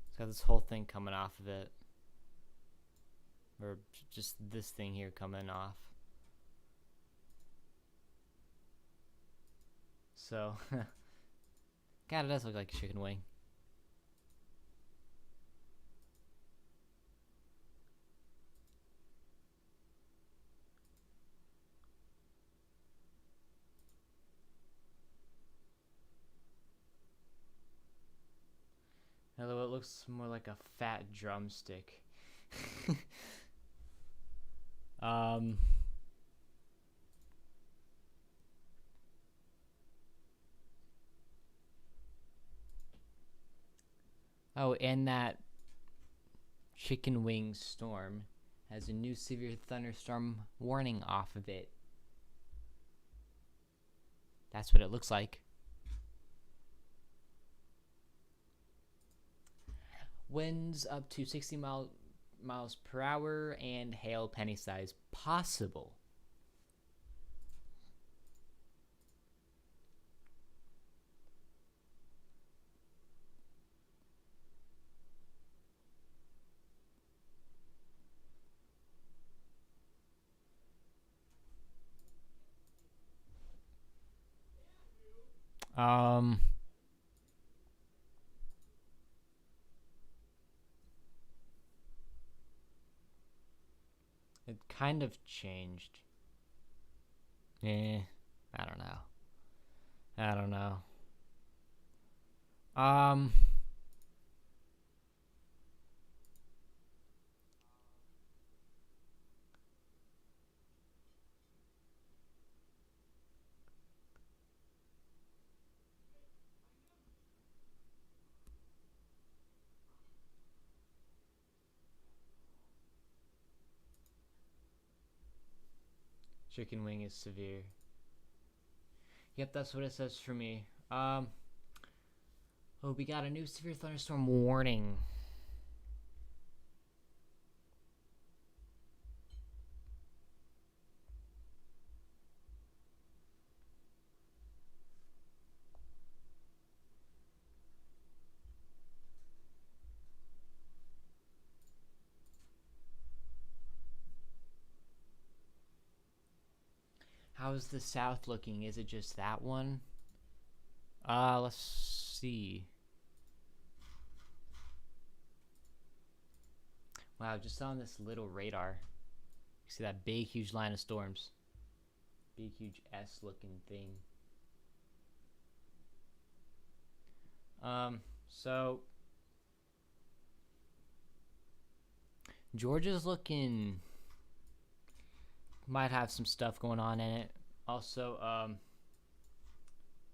It's got this whole thing coming off of it. Or just this thing here coming off. So, God, it does look like a chicken wing. Although it looks more like a fat drumstick. um... Oh, and that chicken wing storm has a new severe thunderstorm warning off of it. That's what it looks like. Winds up to 60 miles per hour and hail penny size possible. It kind of changed. I don't know. I don't know. Chicken wing is severe. Yep, that's what it says for me. Oh, we got a new severe thunderstorm warning. How's the south looking? Is it just that one? Let's see. Wow, just on this little radar. You see that big, huge line of storms. Big, huge S-looking thing. So Georgia's looking might have some stuff going on in it. Also,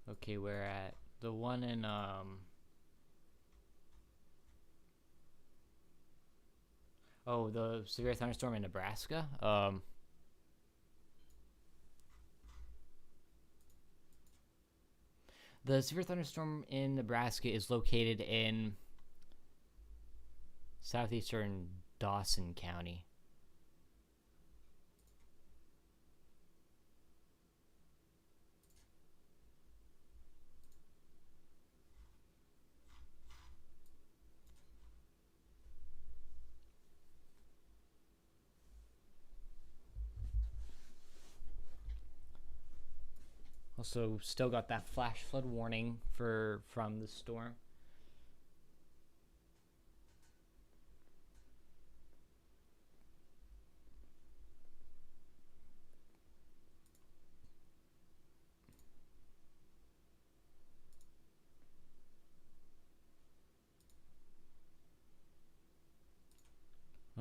okay, we're at the one in oh, the severe thunderstorm in Nebraska. The severe thunderstorm in Nebraska is located in southeastern Dawson County. Also, still got that flash flood warning from the storm.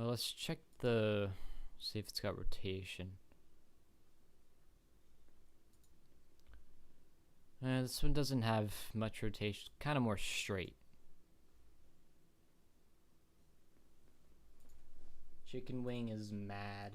let's check the, see if it's got rotation. This one doesn't have much rotation, kind of more straight. Chicken wing is mad.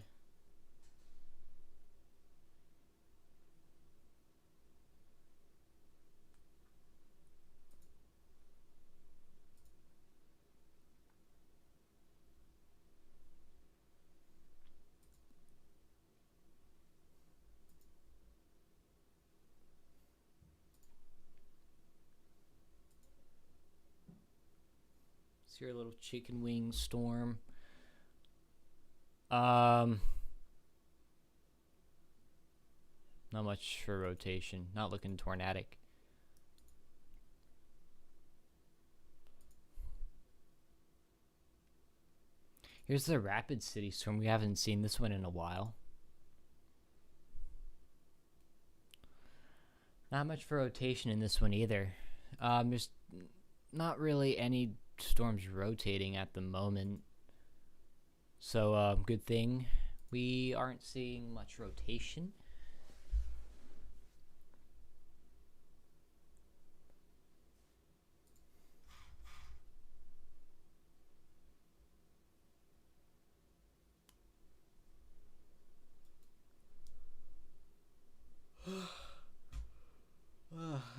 It's your little chicken wing storm. Not much for rotation. Not looking tornadic. Here's the Rapid City storm. We haven't seen this one in a while. Not much for rotation in this one either. There's not really any storms rotating at the moment. So, good thing we aren't seeing much rotation.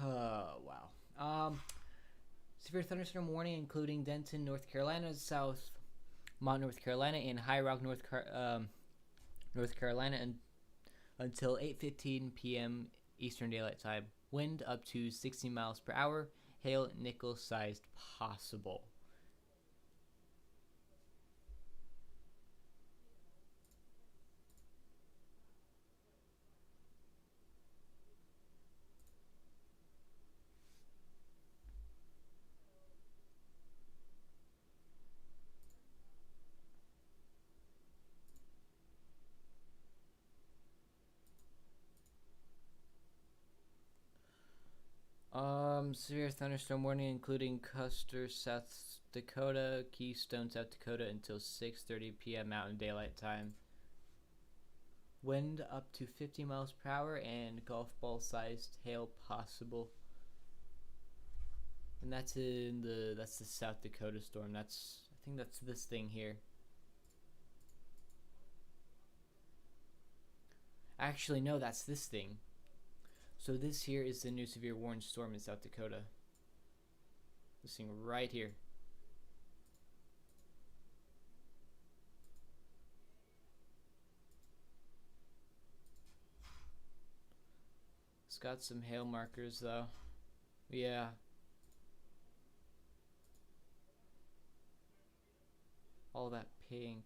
Wow. Severe thunderstorm warning including Denton, North Carolina, South Mont, North Carolina, and High Rock, North Carolina, until 8:15 p.m. Eastern Daylight Time. Wind up to 60 miles per hour. Hail nickel-sized possible. Severe thunderstorm warning including Custer, South Dakota, Keystone, South Dakota until 6:30 p.m. Mountain Daylight Time. Wind up to 50 miles per hour and golf ball sized hail possible. And that's the South Dakota storm. I think that's this thing here. Actually, no, that's this thing. So this here is the new severe warning storm in South Dakota. This thing right here. It's got some hail markers though. Yeah. All that pink.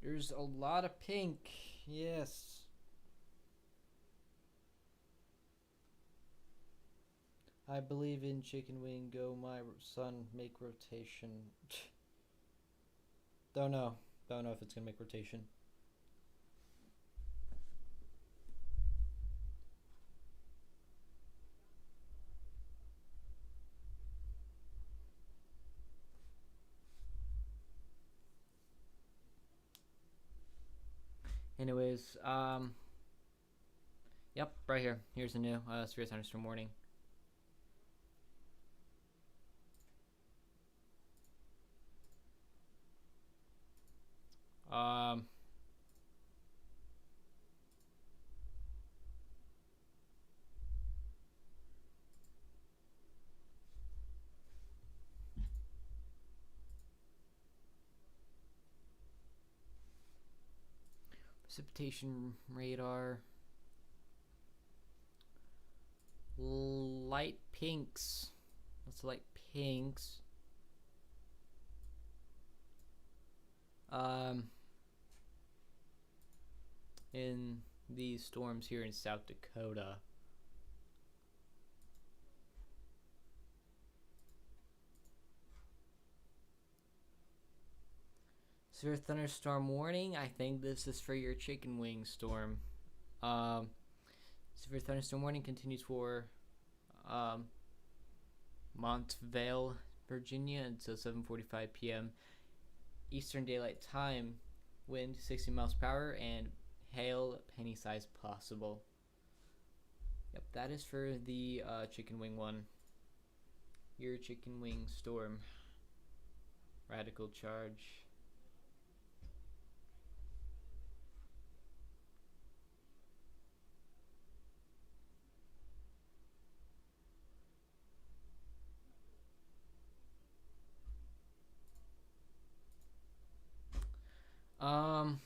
There's a lot of pink. Yes. I believe in chicken wing. Go, my son. Make rotation. Don't know if it's gonna make rotation. Anyways, yep, right here. Here's the new severe thunderstorm warning. Precipitation radar. Light pinks. Let's light pinks. In these storms here in South Dakota. Severe thunderstorm warning. I think this is for your chicken wing storm. Severe thunderstorm warning continues for Montvale, Virginia until 7:45 p.m. Eastern Daylight Time, wind 60 miles per hour, and hail penny size possible. Yep, that is for the chicken wing one. Your chicken wing storm. Radical charge. Um,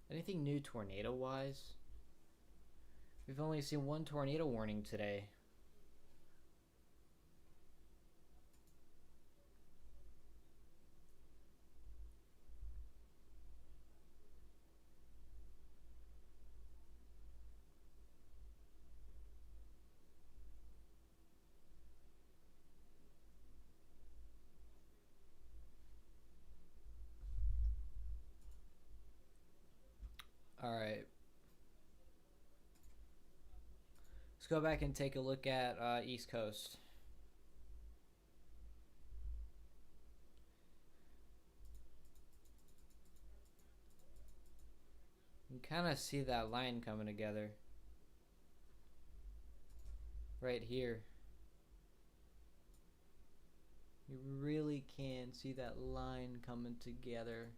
anything new tornado wise? We've only seen one tornado warning today. Alright. Let's go back and take a look at East Coast. You can kind of see that line coming together. Right here. You really can see that line coming together.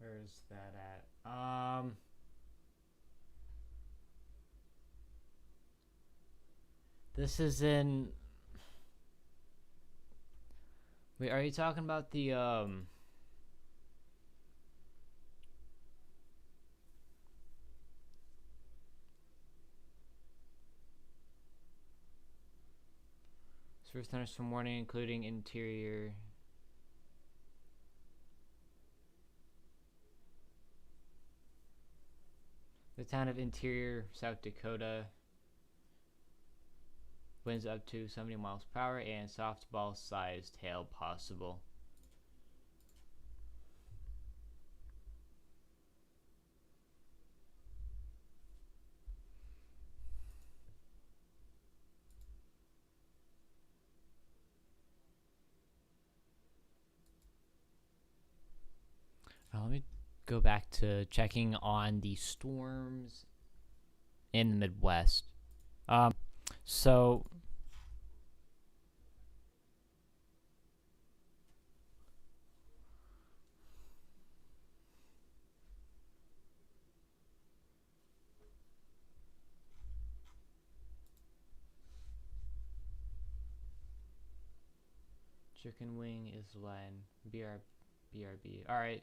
Where's that at? This is in. Wait, are you talking about the Severe thunderstorm warning, including interior. The town of Interior, South Dakota. Winds up to 70 miles per hour and softball-sized hail possible. Let me go back to checking on the storms in the Midwest. So chicken wing is when BRB. All right.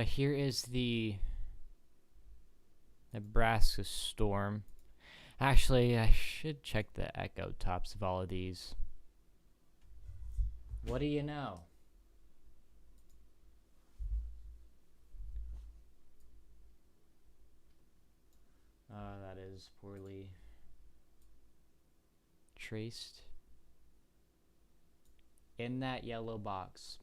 Here is the Nebraska storm. Actually, I should check the echo tops of all of these. What do you know? That is poorly traced. In that yellow box,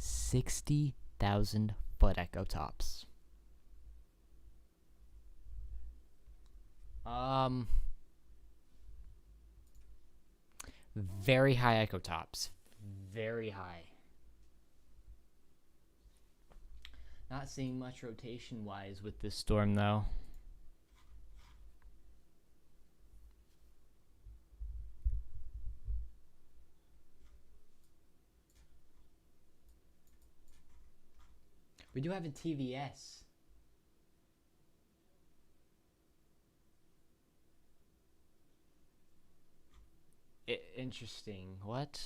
60,000 foot echo tops. Very high echo tops. Very high. Not seeing much rotation wise with this storm though. We do have a TVS. Interesting. What?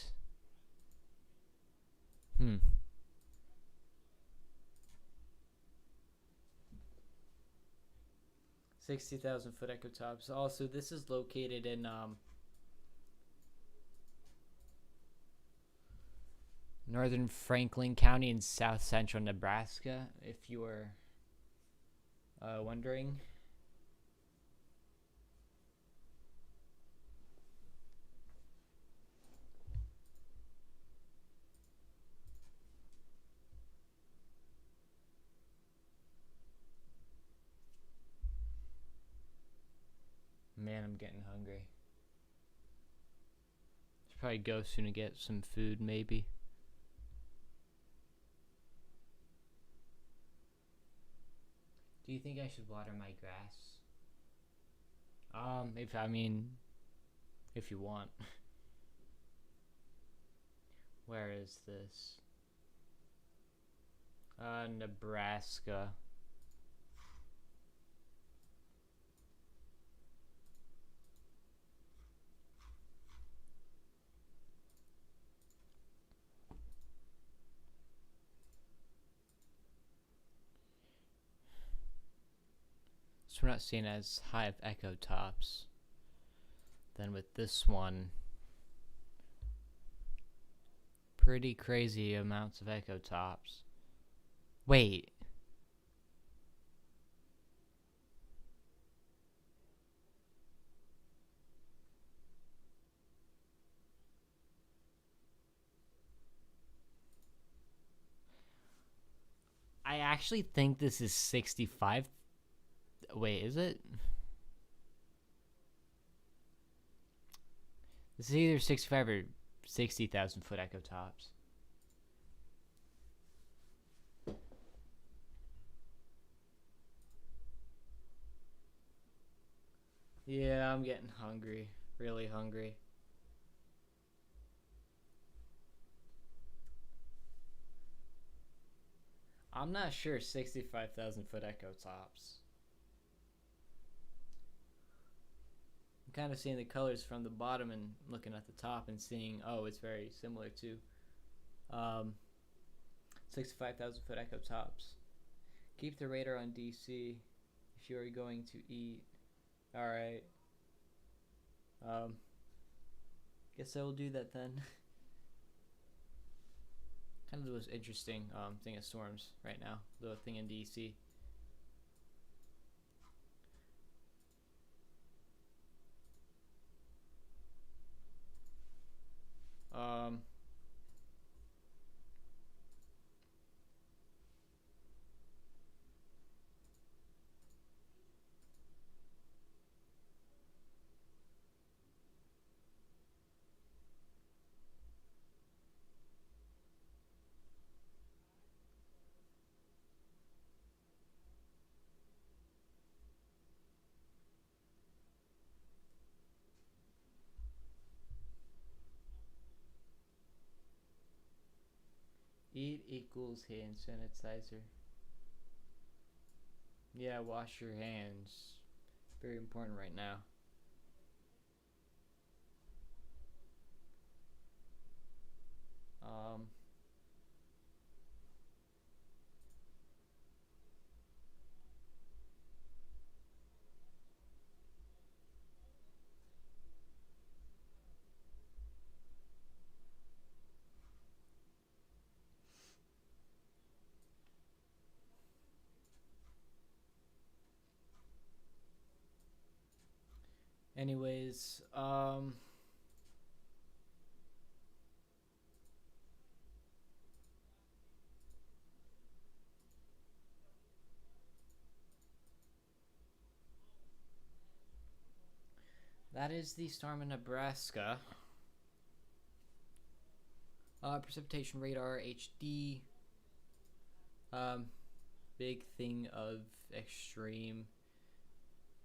60,000 foot Echo Tops. Also, this is located in northern Franklin County in south central Nebraska, if you were wondering. Man, I'm getting hungry. Should probably go soon to get some food, maybe. Do you think I should water my grass? If you want. Where is this? Nebraska. So we're not seeing as high of Echo Tops. Then with this one, pretty crazy amounts of Echo Tops. Wait. I actually think this is 65. Wait, is it? This is either 65 or 60,000 foot Echo Tops. Yeah, I'm getting hungry. Really hungry. I'm not sure 65,000 foot Echo Tops. I'm kind of seeing the colors from the bottom and looking at the top and seeing, oh, it's very similar to 65,000 foot Echo Tops. Keep the radar on DC if you are going to eat. Alright. Guess I will do that then. Kind of the most interesting thing of storms right now, the thing in DC. Eat equals hand sanitizer. Yeah, wash your hands. Very important right now. Anyways, that is the storm in Nebraska. Precipitation radar HD. big thing of extreme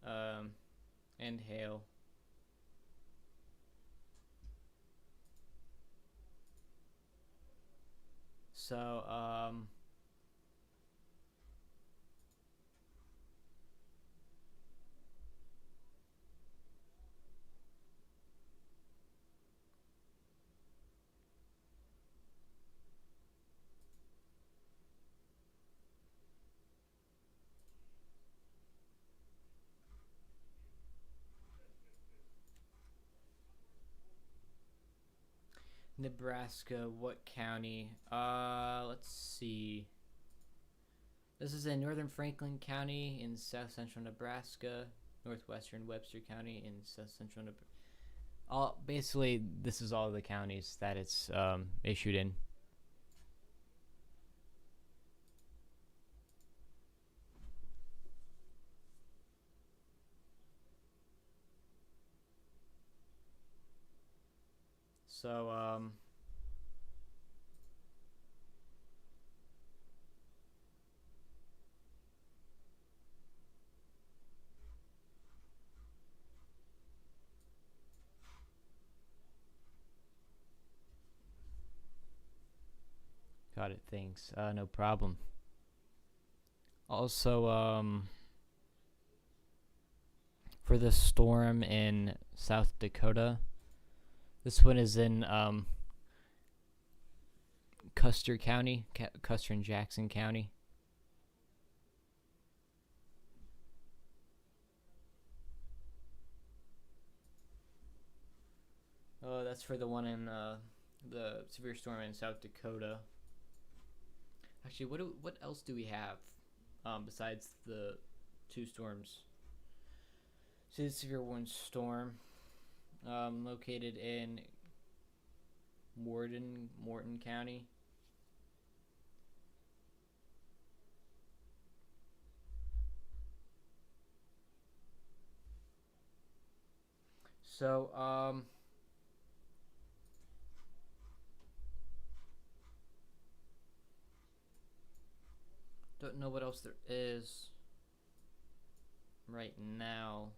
um, and hail. So, Nebraska, what county? Let's see. This is in northern Franklin County in south central Nebraska, northwestern Webster County in south central Nebraska. All basically, this is all the counties that it's issued in. So, got it. Thanks. No problem. Also, for the storm in South Dakota, this one is in Custer County, Custer and Jackson County. Oh, that's for the one in the severe storm in South Dakota. Actually, what else do we have besides the two storms? So the severe one storm located in Morton County. So don't know what else there is right now.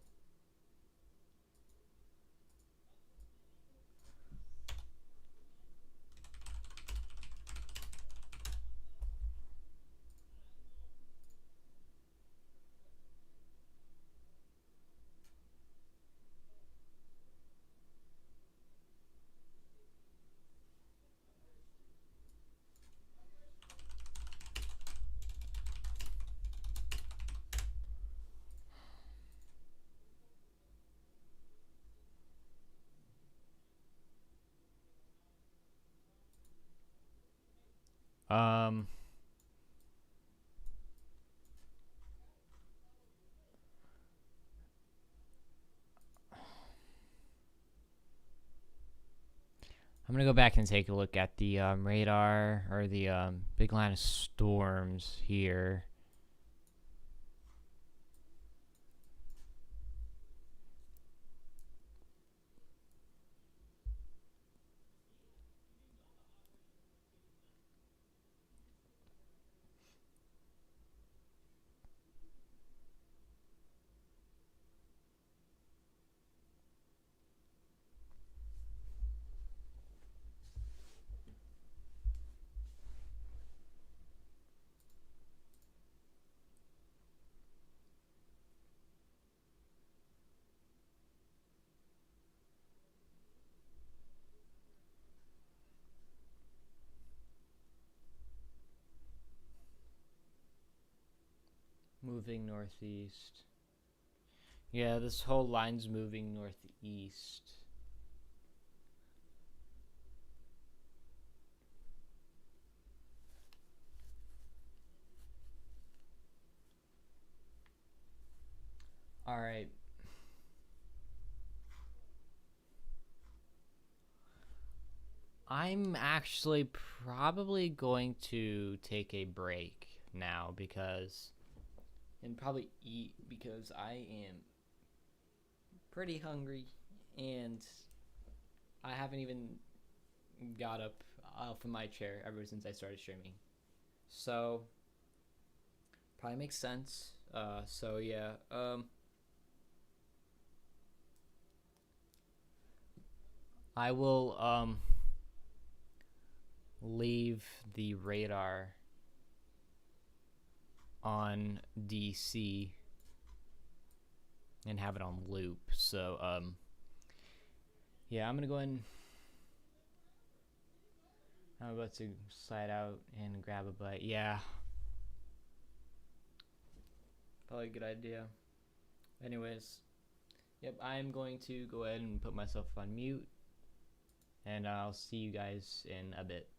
Um, I'm gonna go back and take a look at the radar or the big line of storms here. Moving northeast. Yeah, this whole line's moving northeast. All right. I'm actually probably going to take a break now and probably eat because I am pretty hungry and I haven't even got up from my chair ever since I started streaming. So Probably makes sense. So yeah. I will leave the radar on DC and have it on loop. So yeah, I'm gonna go ahead and I'm about to slide out and grab a bite. Yeah, probably a good idea. Anyways, yep, I'm going to go ahead and put myself on mute, and I'll see you guys in a bit.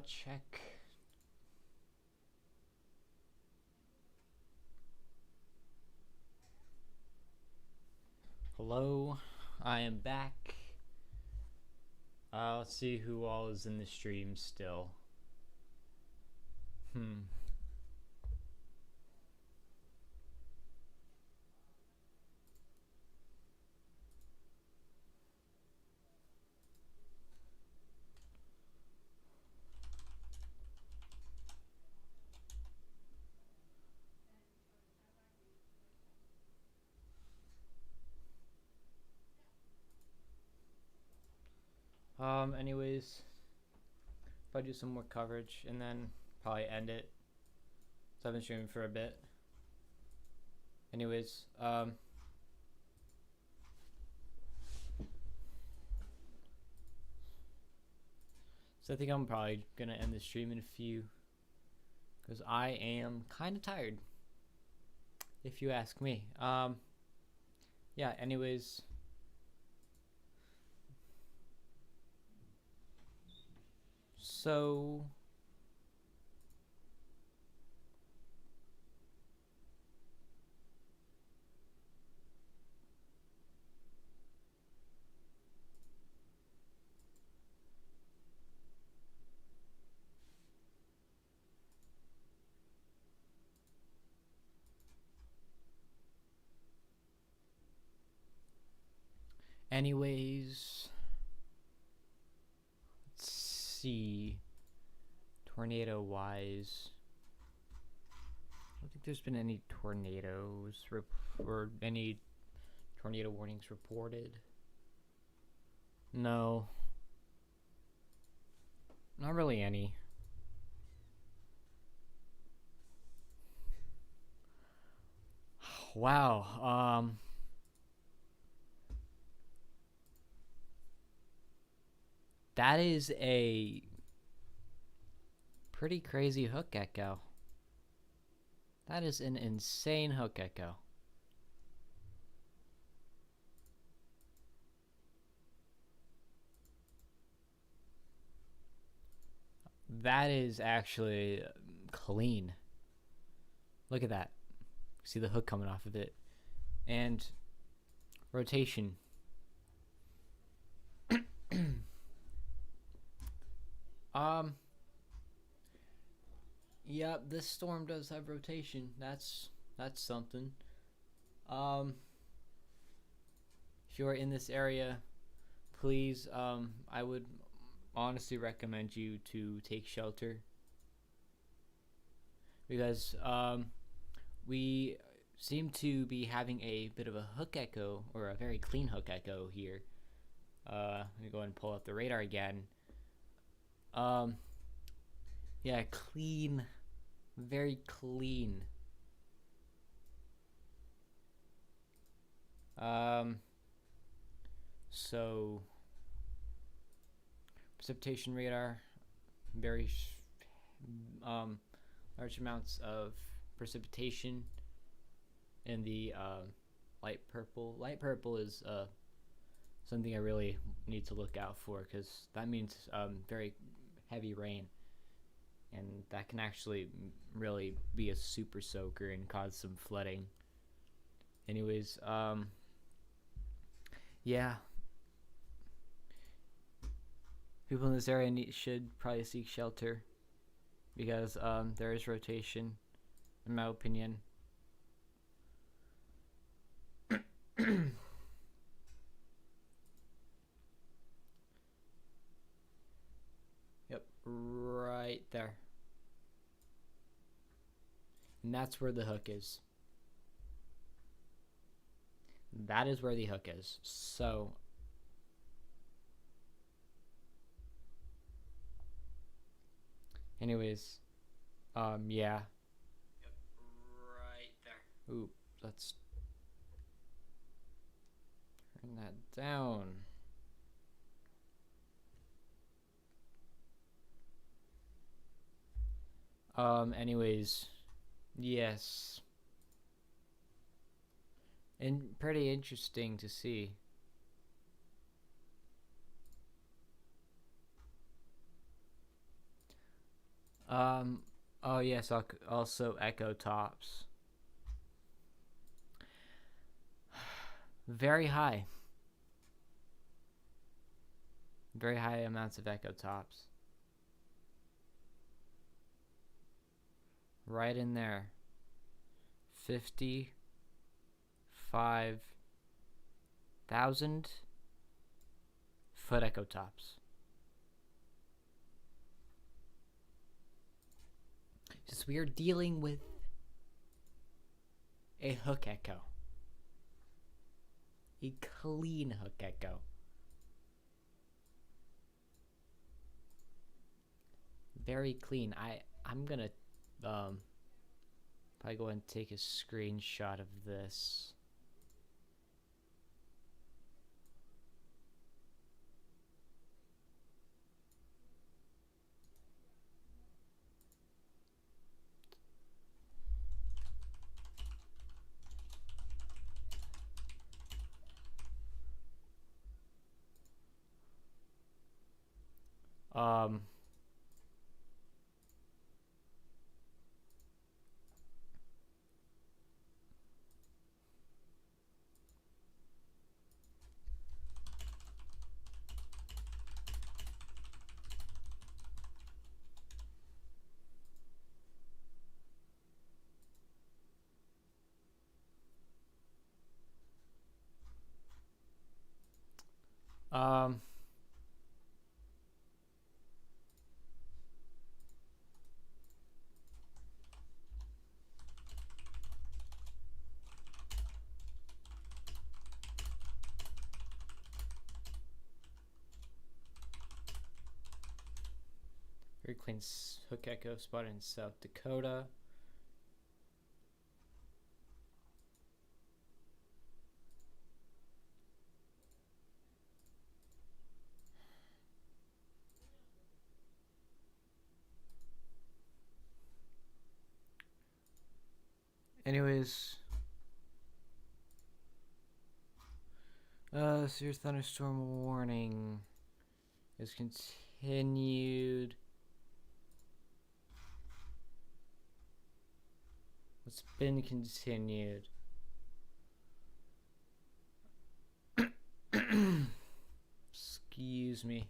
Check. Hello, I am back. Let's see who all is in the stream still. Anyways, if I do some more coverage and then probably end it. So I've been streaming for a bit. Anyways, so I think I'm probably gonna end the stream in a few, because I am kind of tired, if you ask me. Yeah, anyways. So anyways, let's see. Tornado wise, I don't think there's been any tornadoes or any tornado warnings reported. No, not really any. Wow. That is a pretty crazy hook echo. That is an insane hook echo. That is actually clean. Look at that. See the hook coming off of it. And rotation. Yep, this storm does have rotation. That's something. If you're in this area, please, I would honestly recommend you to take shelter, because we seem to be having a bit of a hook echo, or a very clean hook echo here. Let me go ahead and pull up the radar again. Yeah, clean, very clean. So precipitation radar, very large amounts of precipitation in the light purple. Light purple is something I really need to look out for, because that means very heavy rain, and that can actually really be a super soaker and cause some flooding. Anyways, yeah, people in this area should probably seek shelter, because there is rotation, in my opinion. Yep, right there. And that's where the hook is. That is where the hook is. So anyways, yeah. Yep, right there. Ooh, let's turn that down. Anyways, yes. And pretty interesting to see. Um. Oh yes. Also Echo Tops. Very high. Very high amounts of Echo Tops. Right in there. 55,000 foot Echo Tops. Just we are dealing with a hook echo. A clean hook echo. Very clean. I'm gonna probably go and take a screenshot of this. Um um very clean hook echo spot in South Dakota. Anyways, severe thunderstorm warning is continued. It's been continued. Excuse me.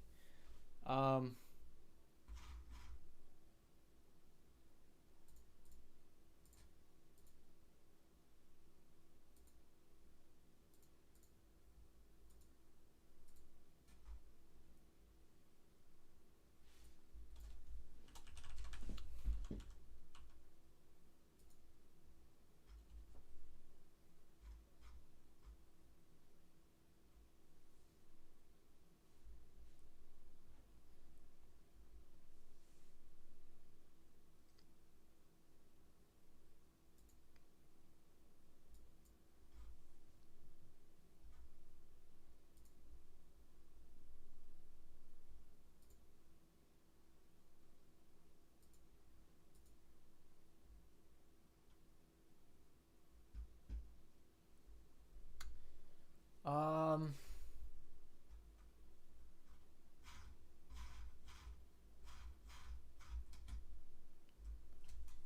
Um,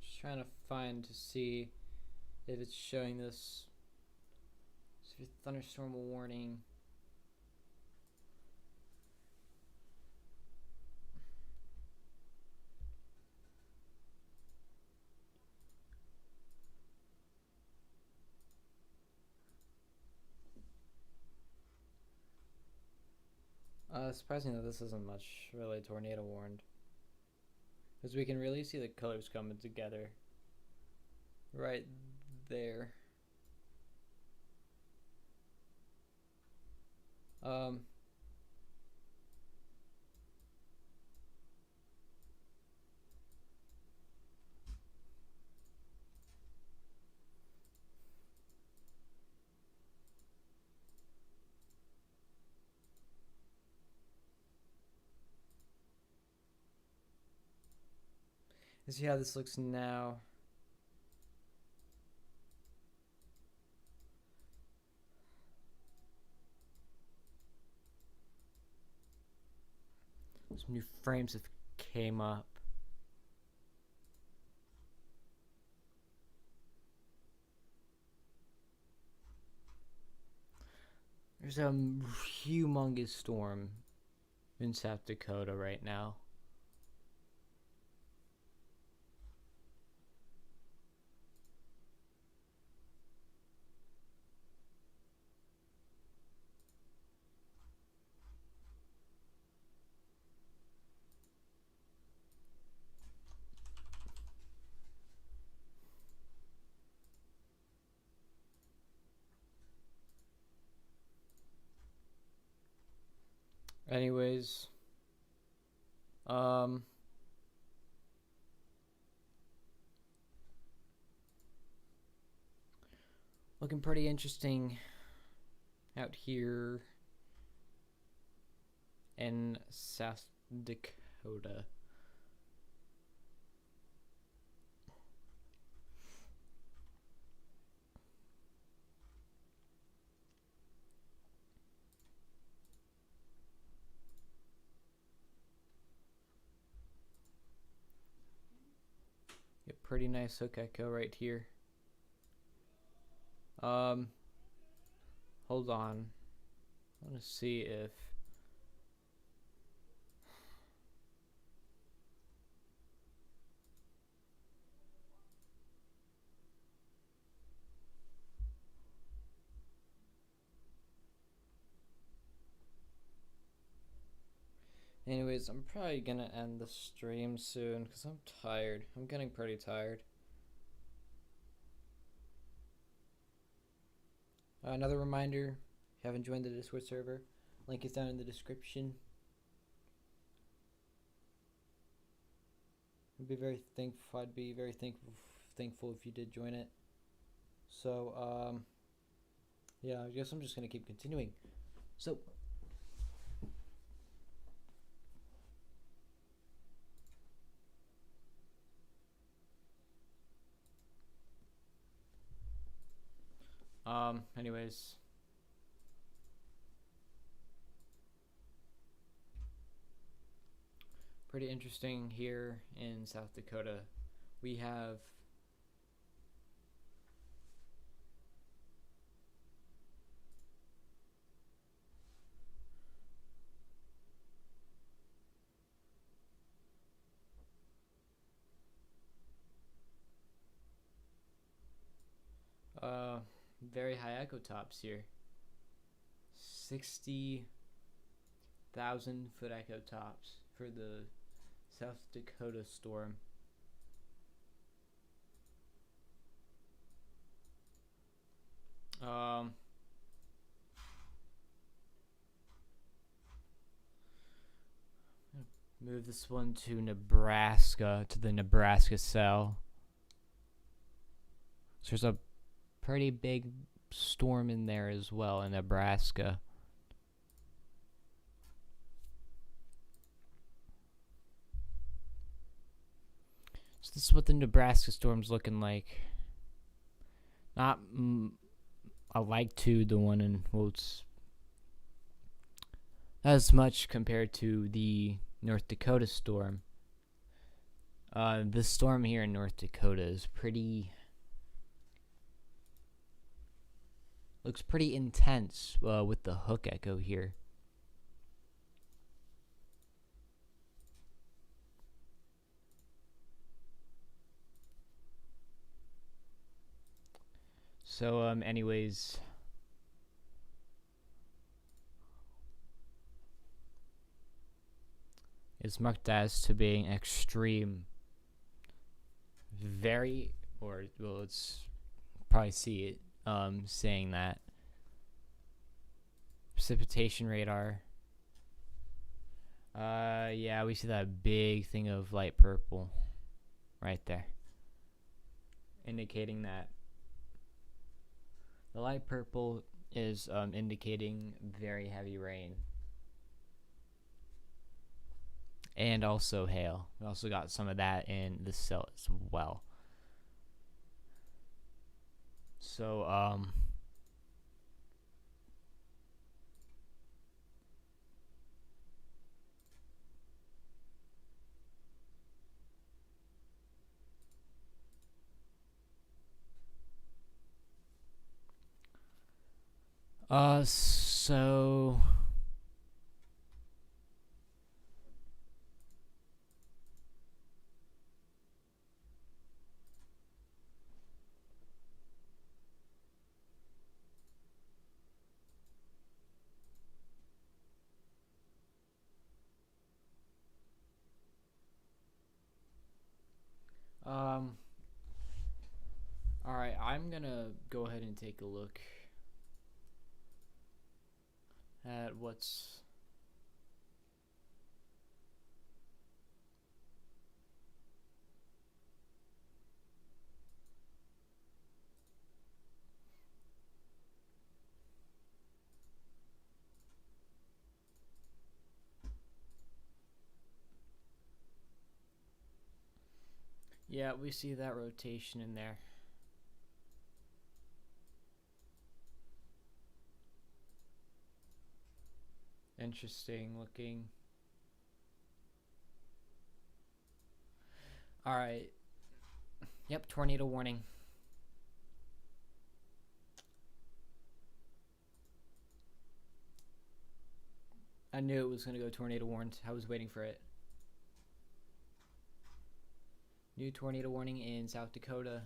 just trying to find to see if it's showing this severe thunderstorm warning. Surprising that this isn't much really tornado warned, because we can really see the colors coming together right there. Um, let's see how this looks now. Some new frames have came up. There's a humongous storm in South Dakota right now. Anyways, um, looking pretty interesting out here in South Dakota. Get pretty nice hook echo right here. Hold on. I want to see if anyways, I'm probably gonna end the stream soon because I'm tired. I'm getting pretty tired. Another reminder, if you haven't joined the Discord server, link is down in the description. I'd be very thankful if you did join it. So, yeah, I guess I'm just gonna keep continuing. So, anyways, pretty interesting here in South Dakota. We have very high echo tops here. 60,000 foot echo tops for the South Dakota storm. Move this one to Nebraska, to the Nebraska cell. So there's a pretty big storm in there as well in Nebraska. So this is what the Nebraska storm's looking like. Not alike to the one in, well, it's not as much compared to the North Dakota storm. This storm here in North Dakota is looks pretty intense with the hook echo here. So, anyways, it's marked as to being extreme. Very, or, well, let's probably see it saying that. Precipitation radar. Yeah, we see that big thing of light purple right there, indicating that the light purple is indicating very heavy rain and also hail. We also got some of that in the cell as well. So, So um all right, I'm going to go ahead and take a look at what's Yeah, we see that rotation in there. Interesting looking. All right. Yep, tornado warning. I knew it was going to go tornado warned. I was waiting for it. New tornado warning in South Dakota.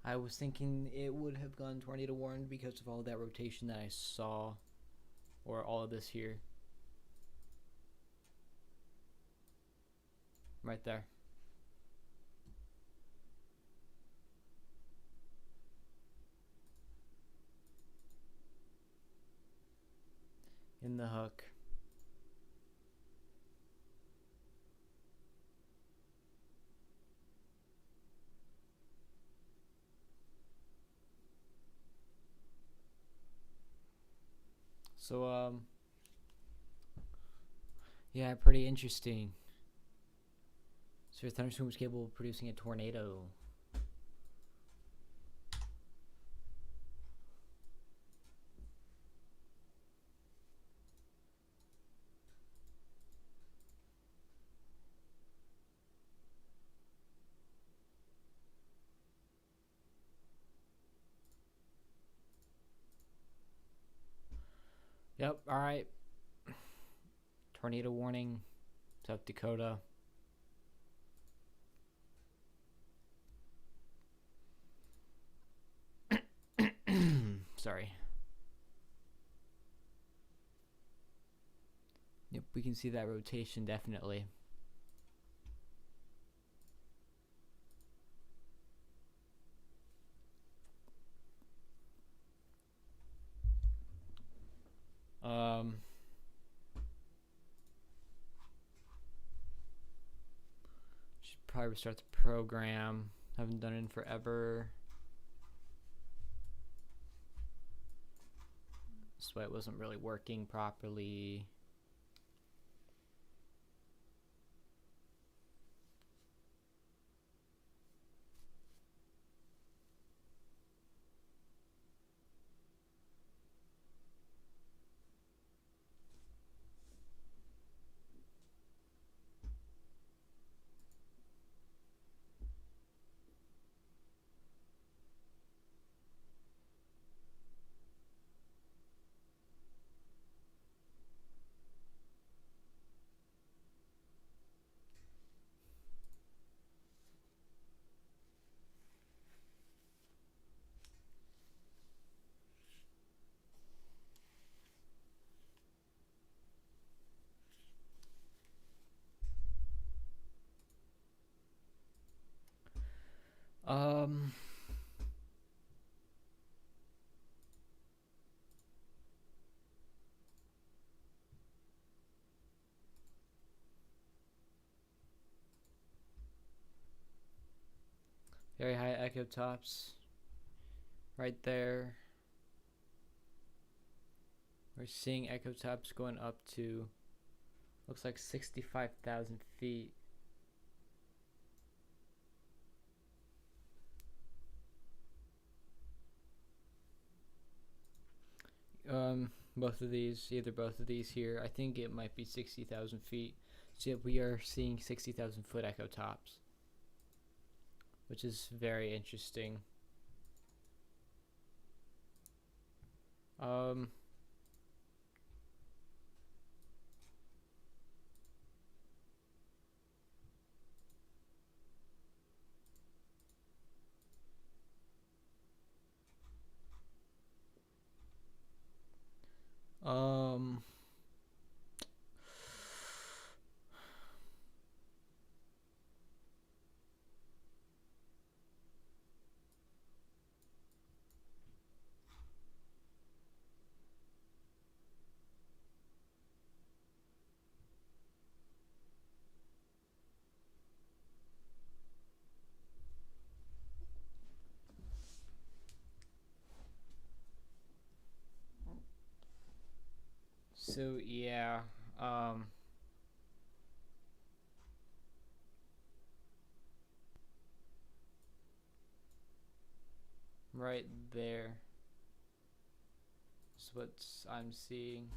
I was thinking it would have gone tornado warned because of all that rotation that I saw, or all of this here. Right there. In the hook. So, yeah, pretty interesting. So your thunderstorm was capable of producing a tornado. Yep, alright. Tornado warning, South Dakota. Sorry. Yep, we can see that rotation definitely. Should probably restart the program. Haven't done it in forever. That's why it wasn't really working properly. Um, Very high echo tops. Right there. We're seeing echo tops going up to, looks like 65,000 feet. Both of these, either both of these here. I think it might be 60,000 feet. So yeah, we are seeing 60,000 foot echo tops, which is very interesting. Um. Um. So yeah. Um. Right there is what I'm seeing.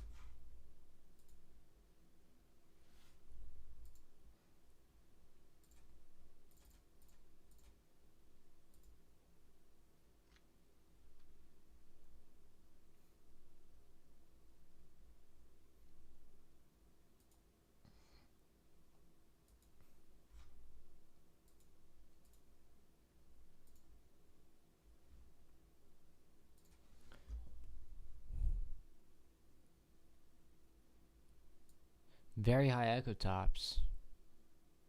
Very high echo tops.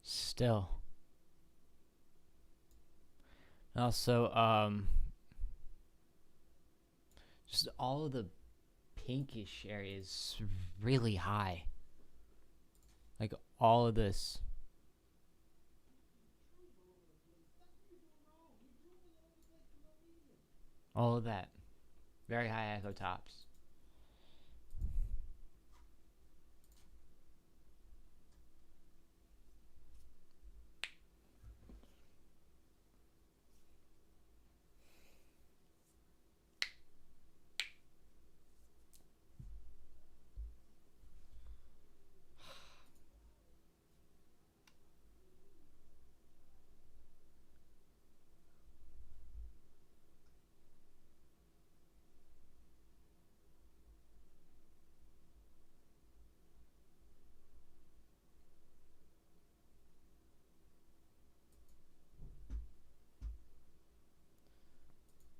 Still. Also, just all of the pinkish areas really high. Like all of this. All of that. Very high echo tops.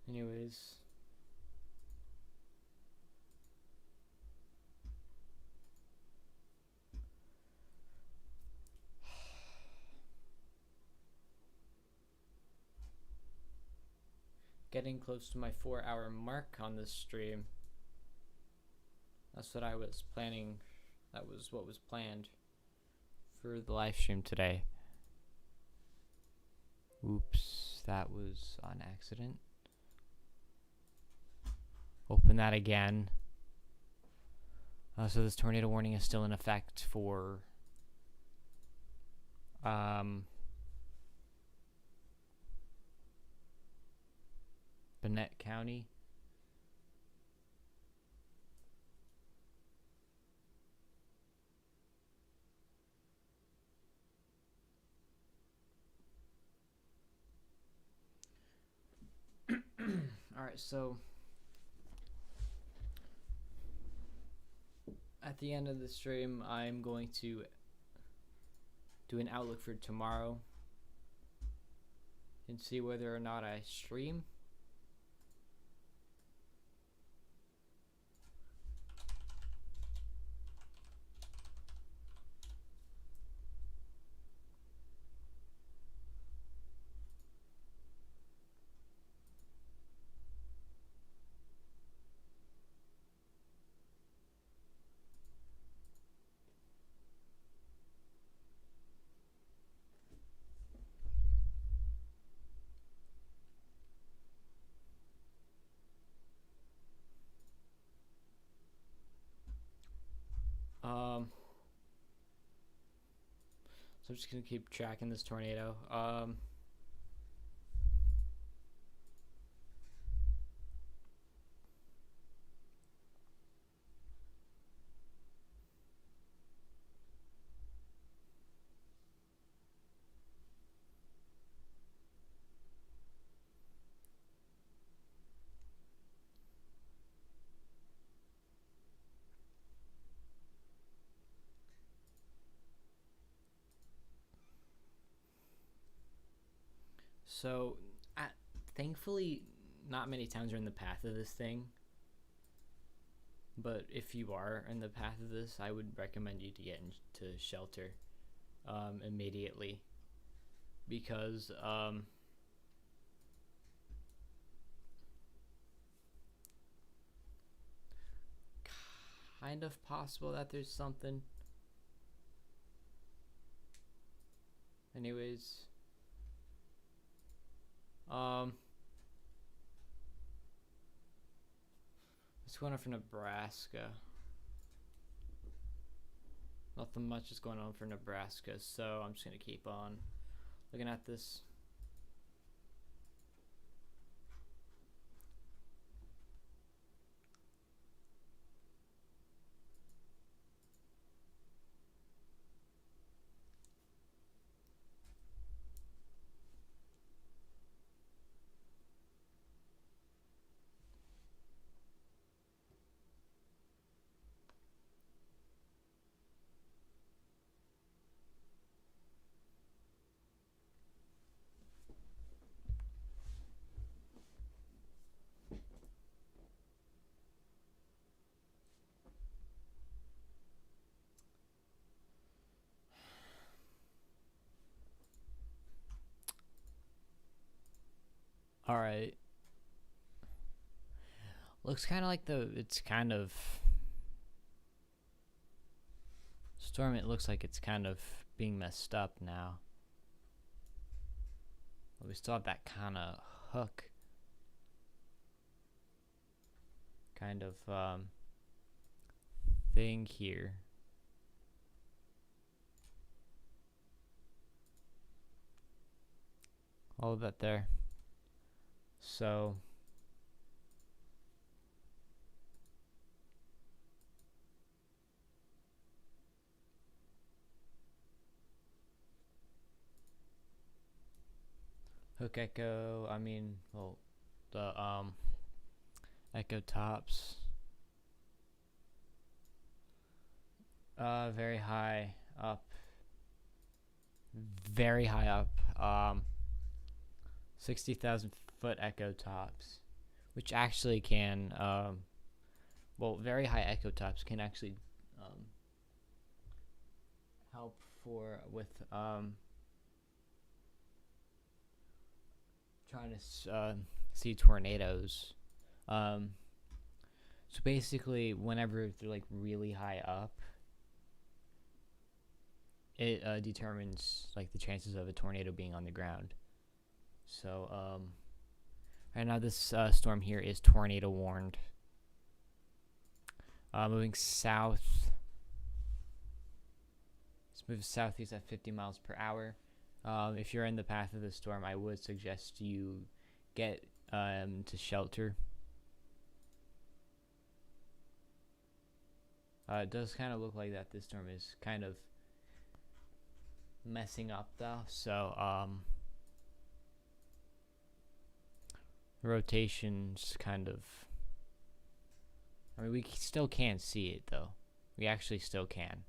Anyways. Getting close to my 4-hour mark on this stream. That's what I was planning. That was what was planned for the live stream today. Oops, that was on accident. Open that again. So this tornado warning is still in effect for Bennett County. Alright, so at the end of the stream, I'm going to do an outlook for tomorrow and see whether or not I stream. So I'm just gonna keep tracking this tornado. So, thankfully, not many towns are in the path of this thing. But if you are in the path of this, I would recommend you to get into shelter immediately. Because kind of possible that there's something. Anyways, what's going on for Nebraska? Nothing much is going on for Nebraska, so I'm just gonna keep on looking at this. All right. Looks kind of like it's kind of storm. It looks like it's kind of being messed up now. But we still have that kind of hook. Kind of thing here. All of that there. So hook echo, I mean, well, the echo tops, very high up, 60,000 foot echo tops, which actually can well, very high echo tops can actually help with trying to see tornadoes. So basically, whenever they're like really high up, it determines like the chances of a tornado being on the ground. So right now this storm here is tornado warned. Moving south. Let's move southeast at 50 miles per hour. If you're in the path of the storm, I would suggest you get to shelter. It does kind of look like that this storm is kind of messing up though, so the rotation's kind of, I mean, we still can see it though. We actually still can.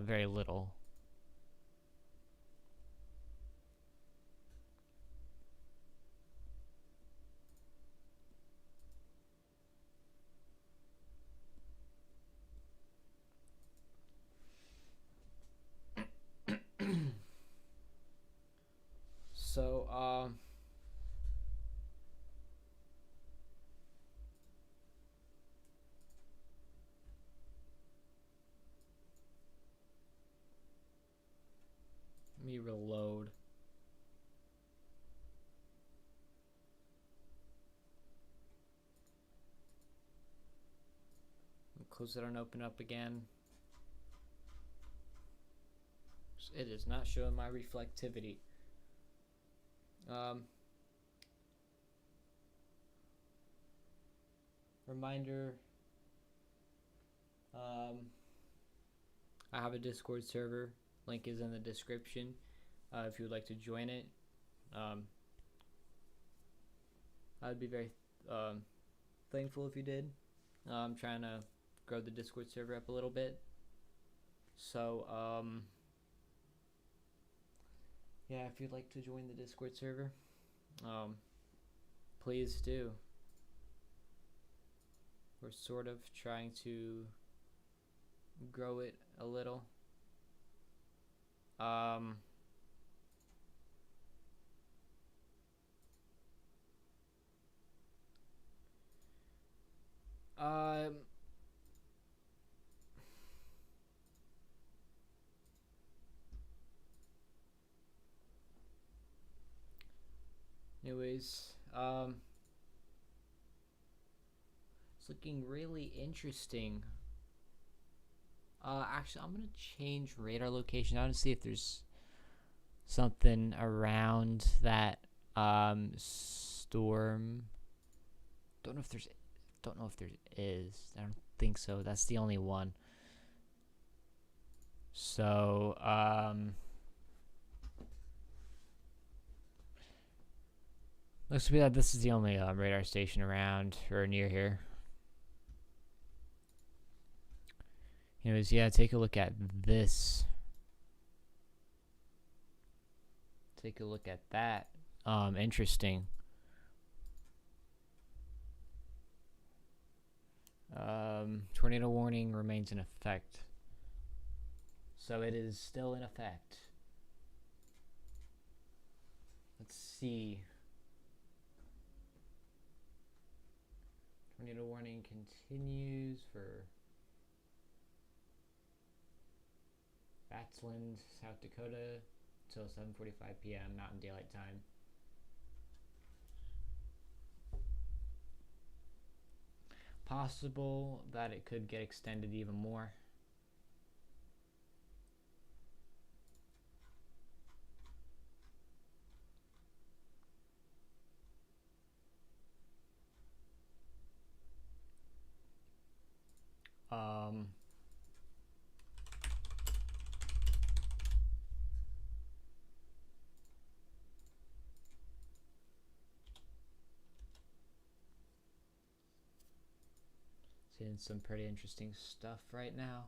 Very little. So, let me reload. Close it and open up again. It is not showing my reflectivity. Reminder, I have a Discord server. Link is in the description. If you would like to join it, I'd be very thankful if you did. I'm trying to grow the Discord server up a little bit. So, yeah, if you'd like to join the Discord server, please do. We're sort of trying to grow it a little. Anyways, it's looking really interesting. Actually, I'm gonna change radar location. I want to see if there's something around that storm. Don't know if there is. I don't think so. That's the only one. So looks to be that this is the only radar station around or near here. Anyways, yeah, take a look at this. Take a look at that. Interesting. Tornado warning remains in effect. So it is still in effect. Let's see. Tornado warning continues for Batsland, South Dakota, until 7:45 p.m. Mountain Daylight Time. Possible that it could get extended even more. Seeing some pretty interesting stuff right now.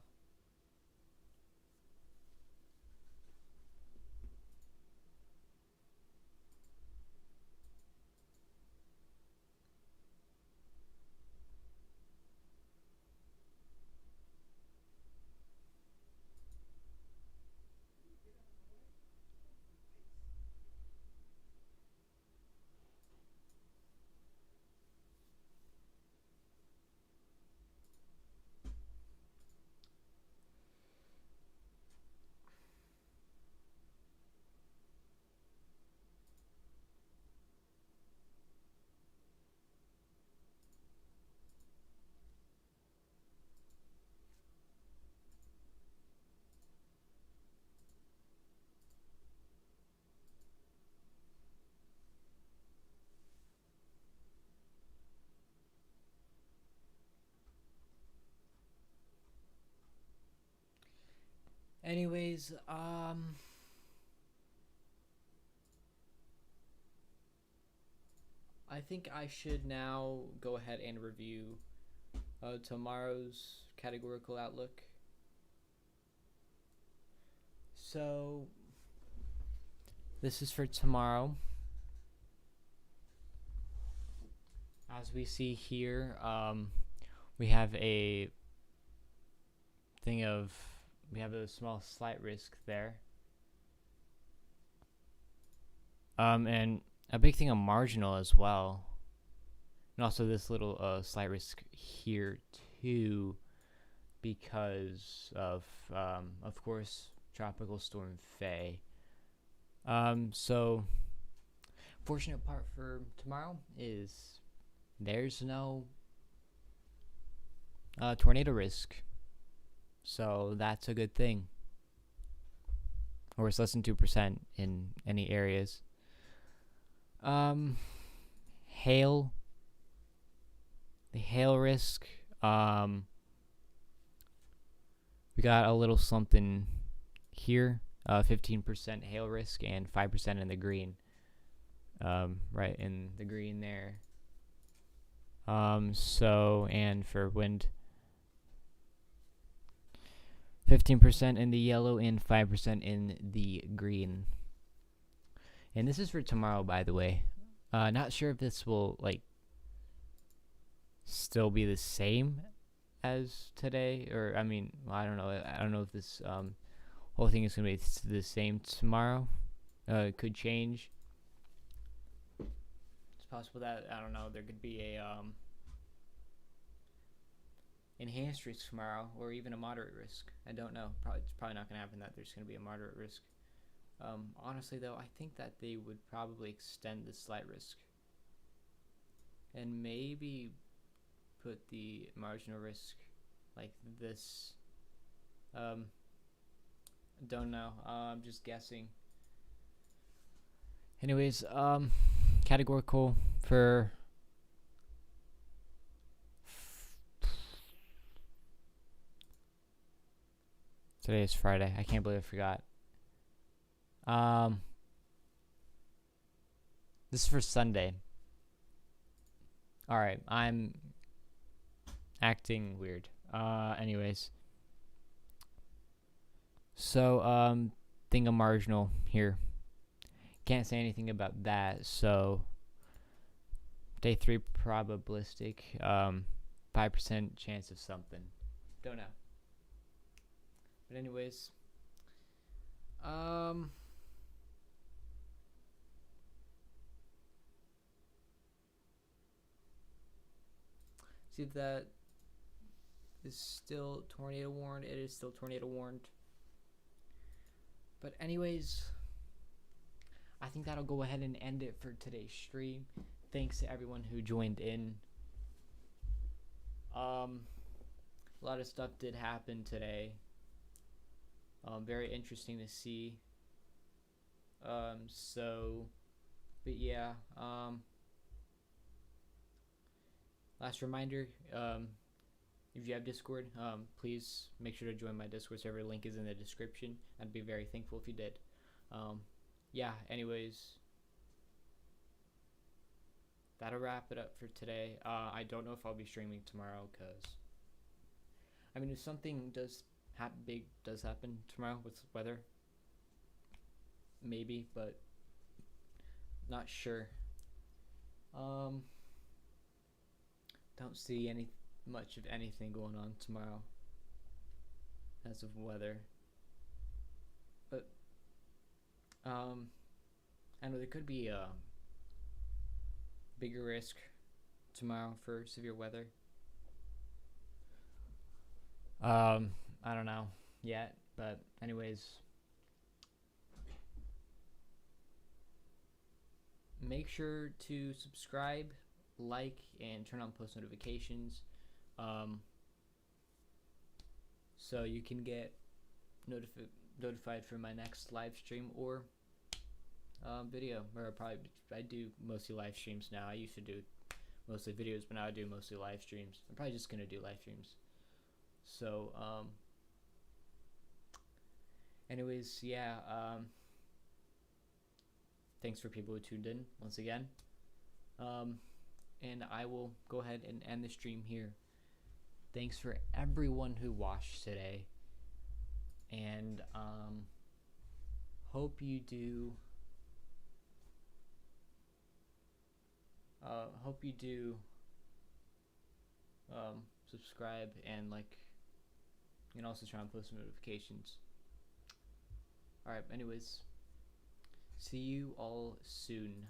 Anyways, I think I should now go ahead and review tomorrow's categorical outlook. So, this is for tomorrow. As we see here, we have a thing of, we have a small slight risk there. And a big thing of marginal as well. And also this little slight risk here too, because of course, Tropical Storm Faye. So, fortunate part for tomorrow is there's no tornado risk. So that's a good thing. Or it's less than 2% in any areas. Hail. The hail risk. We got a little something here. 15% hail risk and 5% in the green. Right in the green there. So, and for wind, 15% in the yellow, and 5% in the green. And this is for tomorrow, by the way. Not sure if this will still be the same as today, or I mean, I don't know. I don't know if this whole thing is gonna be the same tomorrow. It could change. It's possible that, I don't know, there could be a enhanced risk tomorrow, or even a moderate risk. I don't know. It's probably not gonna happen that there's gonna be a moderate risk. Honestly, though, I think that they would probably extend the slight risk and maybe put the marginal risk like this. Don't know. I'm just guessing. Anyways, categorical for today is Friday. I can't believe I forgot. This is for Sunday. Alright, I'm acting weird. Anyways. So, thing of marginal here. Can't say anything about that, so day 3 probabilistic, 5% chance of something. Don't know. But anyways, see if that is still tornado warned. It is still tornado warned. But anyways, I think that'll go ahead and end it for today's stream. Thanks to everyone who joined in. A lot of stuff did happen today. Very interesting to see. But yeah. Last reminder, if you have Discord, please make sure to join my Discord server. Link is in the description. I'd be very thankful if you did. Yeah, anyways, that'll wrap it up for today. I don't know if I'll be streaming tomorrow, because I mean, if something big does happen tomorrow with weather, maybe, but not sure. Don't see much of anything going on tomorrow as of weather, but I know there could be a bigger risk tomorrow for severe weather. I don't know yet, but anyways, make sure to subscribe, like, and turn on post notifications, so you can get notified for my next live stream or video. Or I do mostly live streams now. I used to do mostly videos, but now I do mostly live streams. I'm probably just gonna do live streams. So anyways, yeah, thanks for people who tuned in once again. And I will go ahead and end the stream here. Thanks for everyone who watched today, and hope you do subscribe and also try and post notifications. Alright, anyways, see you all soon.